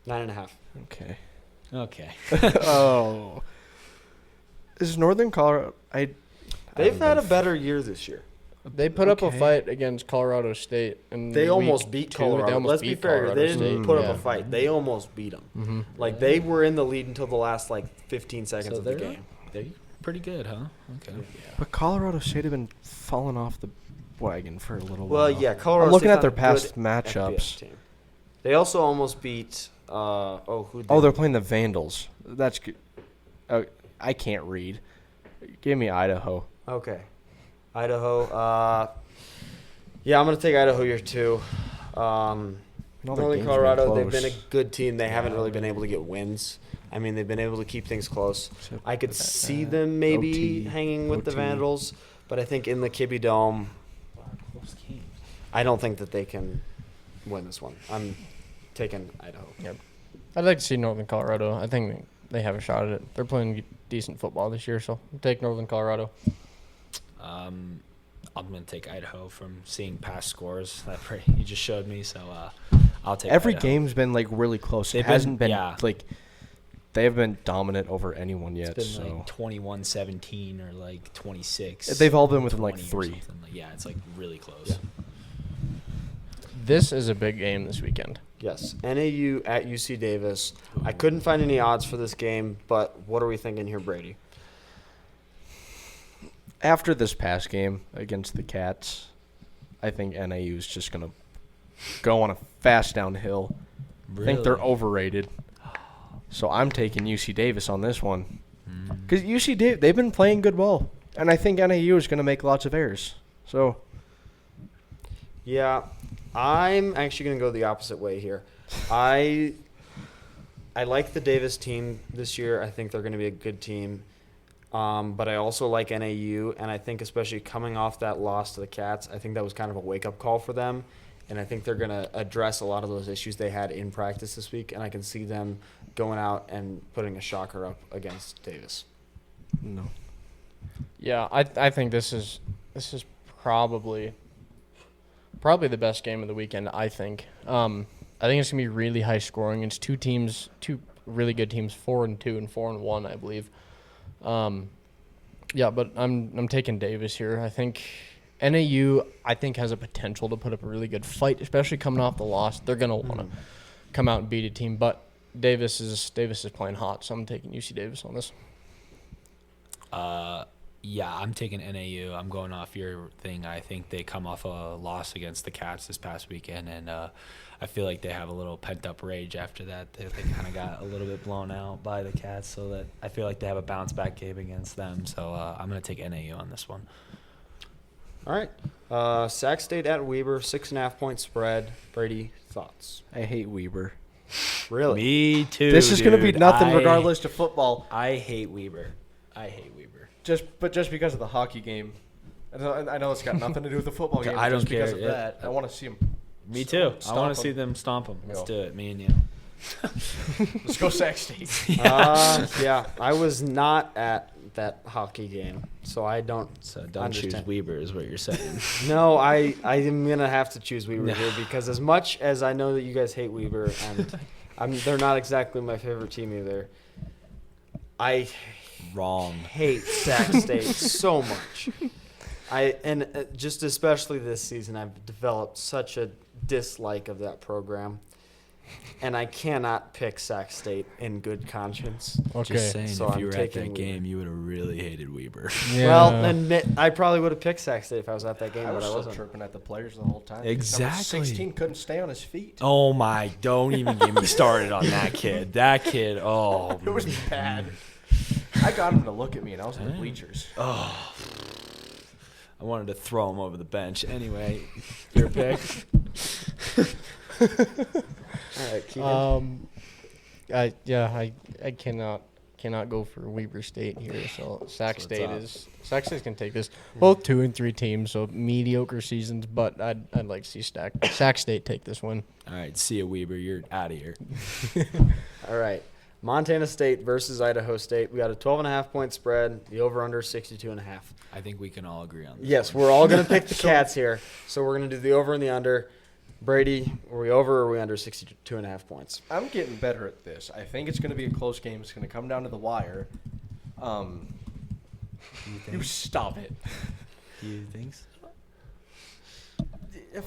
Speaker 4: 9.5.
Speaker 3: Okay.
Speaker 2: Okay.
Speaker 3: Oh. Is Northern Colorado...
Speaker 4: They've had a better year this year.
Speaker 1: They put up a
Speaker 3: Okay.
Speaker 1: fight against Colorado State, and
Speaker 4: They almost beat Colorado. Let's be fair. They didn't put up a fight. They almost beat them.
Speaker 1: Mm-hmm.
Speaker 4: Like, they were in the lead until the last, 15 seconds
Speaker 2: So
Speaker 4: of the
Speaker 2: they're
Speaker 4: game.
Speaker 2: They're pretty good, huh? Okay.
Speaker 3: But Colorado State have been falling off the wagon for a little
Speaker 4: Well,
Speaker 3: while.
Speaker 4: yeah, Colorado
Speaker 3: I'm looking
Speaker 4: State's
Speaker 3: at their
Speaker 4: not a
Speaker 3: past
Speaker 4: good
Speaker 3: matchups.
Speaker 4: FBS team. They also almost beat, who
Speaker 3: Oh, they're playing the Vandals. That's good. I can't read. Give me Idaho.
Speaker 4: Okay. Idaho. Yeah, I'm going to take Idaho here, too.
Speaker 3: And all their
Speaker 4: Northern
Speaker 3: games
Speaker 4: Colorado,
Speaker 3: have
Speaker 4: they've
Speaker 3: been
Speaker 4: been a
Speaker 3: close.
Speaker 4: good team. They haven't really been able to get wins. I mean, they've been able to keep things close.
Speaker 3: Except
Speaker 4: I could
Speaker 3: that,
Speaker 4: see them maybe
Speaker 3: OT,
Speaker 4: hanging with the
Speaker 3: OT.
Speaker 4: Vandals, but I think in the Kibbe Dome, I don't think that they can win this one. I'm taking Idaho.
Speaker 1: Yep. I'd like to see Northern Colorado. I think they have a shot at it. They're playing decent football this year, so I'll take Northern Colorado.
Speaker 2: I'm going to take Idaho from seeing past scores that you just showed me, so I'll take
Speaker 3: Every
Speaker 2: Idaho.
Speaker 3: game's been like really close.
Speaker 2: They've
Speaker 3: It hasn't been
Speaker 2: yeah.
Speaker 3: like they haven't been dominant over anyone yet.
Speaker 2: It's been
Speaker 3: So
Speaker 2: like 21-17 or like 26.
Speaker 3: they've all been within like
Speaker 2: 20 or
Speaker 3: 3.
Speaker 2: something. Like, yeah, it's like really close.
Speaker 4: Yeah.
Speaker 1: This is a big game this weekend.
Speaker 4: Yes, NAU at UC Davis. I couldn't find any odds for this game, but what are we thinking here, Brady?
Speaker 3: After this past game against the Cats, I think NAU is just gonna go on a fast downhill. I think they're
Speaker 2: Really?
Speaker 3: overrated. So I'm taking UC Davis on this one.
Speaker 2: Mm.
Speaker 3: Because UC Davis, they've been playing good ball. And I think NAU is going to make lots of errors. So
Speaker 4: Yeah, I'm actually going to go the opposite way here. I like the Davis team this year. I think they're going to be a good team. But I also like NAU, and I think especially coming off that loss to the Cats, I think that was kind of a wake-up call for them. And I think they're going to address a lot of those issues they had in practice this week, and I can see them going out and putting a shocker up against Davis.
Speaker 3: no.
Speaker 1: Yeah, I think this is probably the best game of the weekend. I think. I think it's gonna be really high scoring. It's two really good teams, 4-2 and 4-1, I believe. Yeah, but I'm taking Davis here. I think NAU has a potential to put up a really good fight, especially coming off the loss. They're gonna want to come out and beat a team, but Davis is playing hot, so I'm taking UC Davis on this.
Speaker 2: Yeah, I'm taking NAU. I'm going off your thing. I think they come off a loss against the Cats this past weekend, and I feel like they have a little pent-up rage after that. They kind of got a little bit blown out by the Cats, so that I feel like they have a bounce-back game against them. So I'm going to take NAU on this one.
Speaker 4: All right. Sac State at Weber, 6.5-point spread. Brady, thoughts?
Speaker 3: I hate Weber.
Speaker 4: Really?
Speaker 2: Me too.
Speaker 3: This is going to be
Speaker 2: dude.
Speaker 3: nothing regardless to football.
Speaker 2: I hate Weber.
Speaker 3: Just because of the hockey game. I know it's got nothing to do with the football game.
Speaker 2: I don't
Speaker 3: just because
Speaker 2: care.
Speaker 3: of that. I want to see them.
Speaker 2: Me too. I want to see them stomp them. Let's do it. Me and you.
Speaker 3: Let's go Sac State.
Speaker 4: Yeah, I was not at that hockey game, so I don't.
Speaker 2: So don't
Speaker 4: understand.
Speaker 2: choose Weber, is what you're saying.
Speaker 4: No, I am gonna have to choose Weber here because as much as I know that you guys hate Weber, and they're not exactly my favorite team either. I
Speaker 2: Wrong.
Speaker 4: hate Sac State so much. Just especially this season, I've developed such a dislike of that program, and I cannot pick Sac State in good conscience.
Speaker 1: Okay.
Speaker 2: Just saying,
Speaker 4: So
Speaker 2: if
Speaker 4: I'm
Speaker 2: you were at
Speaker 4: taking
Speaker 2: that
Speaker 4: Weber.
Speaker 2: game, you would have really hated Weber.
Speaker 1: Yeah.
Speaker 4: Well, admit I probably would have picked Sac State if I was at that game,
Speaker 3: I
Speaker 4: but
Speaker 3: was
Speaker 4: I
Speaker 3: still
Speaker 4: wasn't.
Speaker 3: chirping at the players the whole time.
Speaker 2: Exactly.
Speaker 3: Number 16 couldn't stay on his feet.
Speaker 2: Oh my! Don't even get me started on that kid. That kid. Oh,
Speaker 3: It was bad. I got him to look at me, and I was in the bleachers.
Speaker 2: Oh. I wanted to throw him over the bench. Anyway, your pick.
Speaker 4: All right, Keegan.
Speaker 1: I cannot go for Weber State here. So Sac State's gonna take this. Both 2 and 3 teams, so mediocre seasons. But I'd like to see Sac State take this one.
Speaker 2: All right, see ya, Weber. You're out of here.
Speaker 4: All right. Montana State versus Idaho State. We got a 12.5-point spread. The over/under 62.5.
Speaker 2: I think we can all agree on this.
Speaker 4: Yes,
Speaker 2: one.
Speaker 4: we're all going to pick the Cats here. So we're going to do the over and the under. Brady, are we over or are we under 62.5 points?
Speaker 3: I'm getting better at this. I think it's going to be a close game. It's going to come down to the wire. You stop it.
Speaker 2: Do you think so?
Speaker 3: If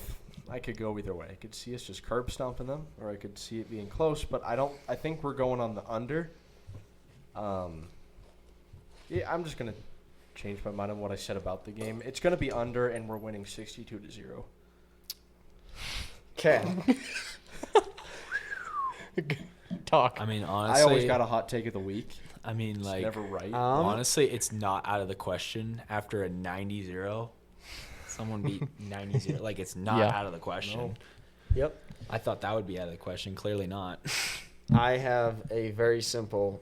Speaker 3: I could go either way. I could see us just curb stomping them, or I could see it being close. But I think we're going on the under. Yeah, I'm just gonna change my mind on what I said about the game. It's gonna be under, and we're winning 62-0.
Speaker 4: Okay.
Speaker 1: Talk.
Speaker 2: I mean, honestly,
Speaker 3: I always got a hot take of the week.
Speaker 2: I mean,
Speaker 3: It's
Speaker 2: like,
Speaker 3: never right.
Speaker 2: honestly, it's not out of the question after a 90-0. Someone beat 90-0. Like, it's not
Speaker 1: Yeah.
Speaker 2: out of the question.
Speaker 3: No.
Speaker 4: Yep.
Speaker 2: I thought that would be out of the question. Clearly not.
Speaker 4: I have a very simple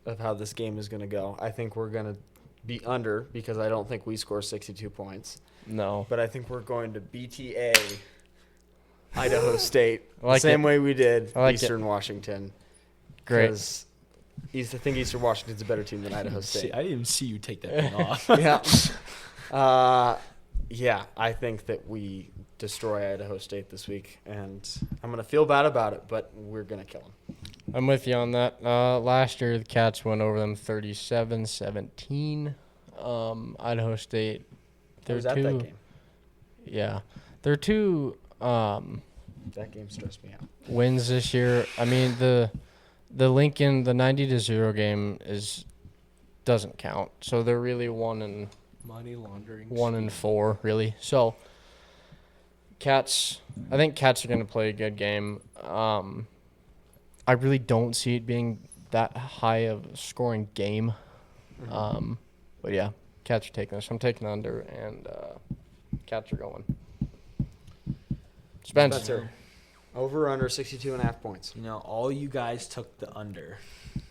Speaker 4: of how this game is going to go. I think we're going to be under because I don't think we score 62 points.
Speaker 1: No.
Speaker 4: But I think we're going to BTA Idaho State
Speaker 1: I like
Speaker 4: the same
Speaker 1: it.
Speaker 4: way we did
Speaker 1: I like
Speaker 4: Eastern Washington.
Speaker 1: Great.
Speaker 4: 'Cause I think Eastern Washington's a better team than Idaho
Speaker 2: See,
Speaker 4: State.
Speaker 2: I didn't even see you take that thing off.
Speaker 4: Yeah. Yeah, I think that we destroy Idaho State this week, and I'm going to feel bad about it, but we're going to kill them.
Speaker 1: I'm with you on that. Last year, the Cats went over them 37-17. Idaho State,
Speaker 4: I was at that game.
Speaker 1: Yeah. They're 2
Speaker 4: That game stressed me out.
Speaker 1: wins this year. I mean, the Lincoln, the 90-0 game doesn't count. So they're really 1
Speaker 3: Money laundering.
Speaker 1: and 4, really. So Cats, I think Cats are going to play a good game. I really don't see it being that high of a scoring game. But yeah, Cats are taking this. I'm taking under, and Cats are going. Spencer.
Speaker 4: Over or under 62.5 points.
Speaker 2: You know, all you guys took the under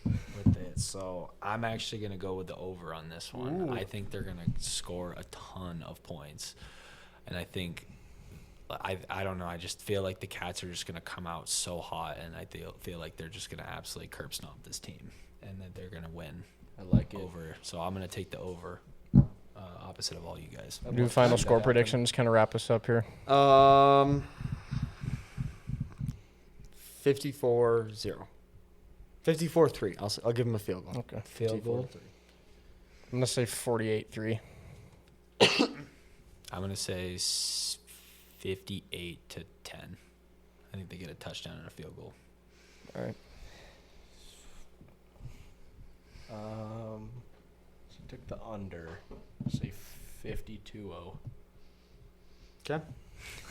Speaker 2: with it, so I'm actually going to go with the over on this one.
Speaker 4: Ooh.
Speaker 2: I think they're going to score a ton of points, and I think I don't know. I just feel like the Cats are just going to come out so hot, and I feel like they're just going to absolutely curb stomp this team, and that they're going to win.
Speaker 3: I like it.
Speaker 2: Over. So I'm going to take the over, opposite of all you guys.
Speaker 3: I'd
Speaker 1: Do
Speaker 3: love to
Speaker 1: final
Speaker 3: see
Speaker 1: score
Speaker 3: that happen.
Speaker 1: predictions. Kind of wrap us up here.
Speaker 4: 54-0. 54-3. I'll give him a field goal.
Speaker 1: Okay.
Speaker 5: Field goal.
Speaker 4: 54-3.
Speaker 1: I'm gonna say 48-3.
Speaker 2: I'm going to say 58-10. I think they get a touchdown and a field goal.
Speaker 1: All right.
Speaker 3: So took the under. Say 52-0.
Speaker 4: Okay.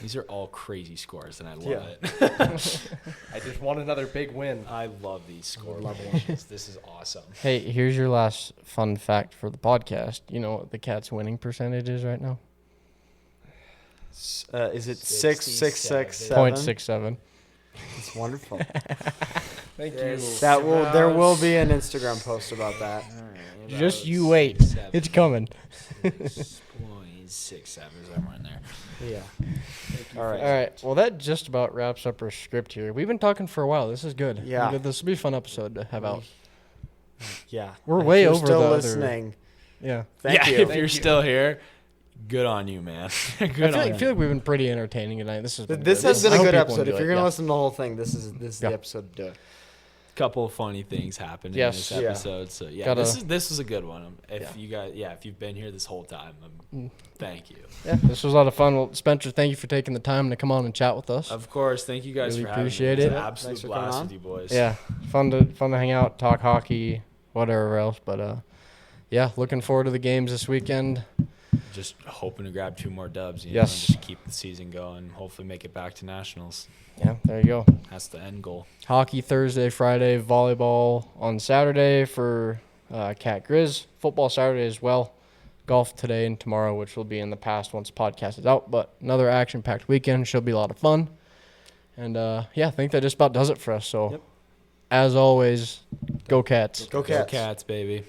Speaker 2: These are all crazy scores, and I love
Speaker 4: Yeah.
Speaker 2: it.
Speaker 3: I just want another big win.
Speaker 2: I love these score
Speaker 4: love it.
Speaker 2: predictions. This is awesome.
Speaker 1: Hey, here's your last fun fact for the podcast. You know what the Cats' winning percentage is right now?
Speaker 4: Is it 6.667?
Speaker 1: 0.67.
Speaker 4: It's wonderful.
Speaker 3: Thank
Speaker 5: Yes.
Speaker 4: There will be an Instagram post about that.
Speaker 1: Just you wait. It's coming.
Speaker 2: 6.67, somewhere in there.
Speaker 4: Yeah.
Speaker 1: All right. Well, that just about wraps up our script here. We've been talking for a while. This is good.
Speaker 4: Yeah.
Speaker 1: This will be a fun episode to have out.
Speaker 4: Yeah.
Speaker 1: We're
Speaker 4: If
Speaker 1: way
Speaker 4: you're
Speaker 1: over
Speaker 4: still
Speaker 1: the other-
Speaker 4: listening.
Speaker 1: Yeah.
Speaker 4: Thank you.
Speaker 2: If you're still here, good on you, man. Good
Speaker 1: I
Speaker 2: on
Speaker 1: feel like we've been pretty entertaining tonight. This has been
Speaker 4: This
Speaker 1: good.
Speaker 4: has been
Speaker 1: I
Speaker 4: a
Speaker 1: hope
Speaker 4: good
Speaker 1: people
Speaker 4: episode. If
Speaker 1: enjoy
Speaker 4: you're
Speaker 1: it.
Speaker 4: gonna
Speaker 1: Yeah.
Speaker 4: listen to the whole thing, this is
Speaker 1: Yeah.
Speaker 4: the episode to do it.
Speaker 2: Couple of funny things happened
Speaker 1: Yes.
Speaker 2: in
Speaker 4: Yeah.
Speaker 2: this episode. So yeah,
Speaker 1: Gotta-
Speaker 2: this is a good one. If
Speaker 1: Yeah.
Speaker 2: you guys, if you've been here this whole time, thank you.
Speaker 1: Yeah, this was a lot of fun. Well, Spencer, thank you for taking the time to come on and chat with us.
Speaker 2: Of course, thank you guys
Speaker 1: Really
Speaker 2: for having
Speaker 1: appreciate
Speaker 2: me. It
Speaker 1: it.
Speaker 2: was an absolute
Speaker 4: Thanks for coming
Speaker 2: blast
Speaker 4: on.
Speaker 2: with you boys.
Speaker 1: Yeah, fun to hang out, talk hockey, whatever else. But yeah, looking forward to the games this weekend.
Speaker 2: Just hoping to grab 2 more dubs. You
Speaker 1: Yes.
Speaker 2: know, and just keep the season going. Hopefully, make it back to nationals.
Speaker 1: Yeah, there you go.
Speaker 2: That's the end goal.
Speaker 1: Hockey Thursday, Friday, volleyball on Saturday for Cat Grizz. Football Saturday as well. Golf today and tomorrow, which will be in the past once the podcast is out. But another action-packed weekend. Should be a lot of fun. And yeah, I think that just about does it for us. So,
Speaker 4: Yep.
Speaker 1: as always, go Cats.
Speaker 4: Go
Speaker 2: Go
Speaker 4: Cats.
Speaker 2: Cats, baby.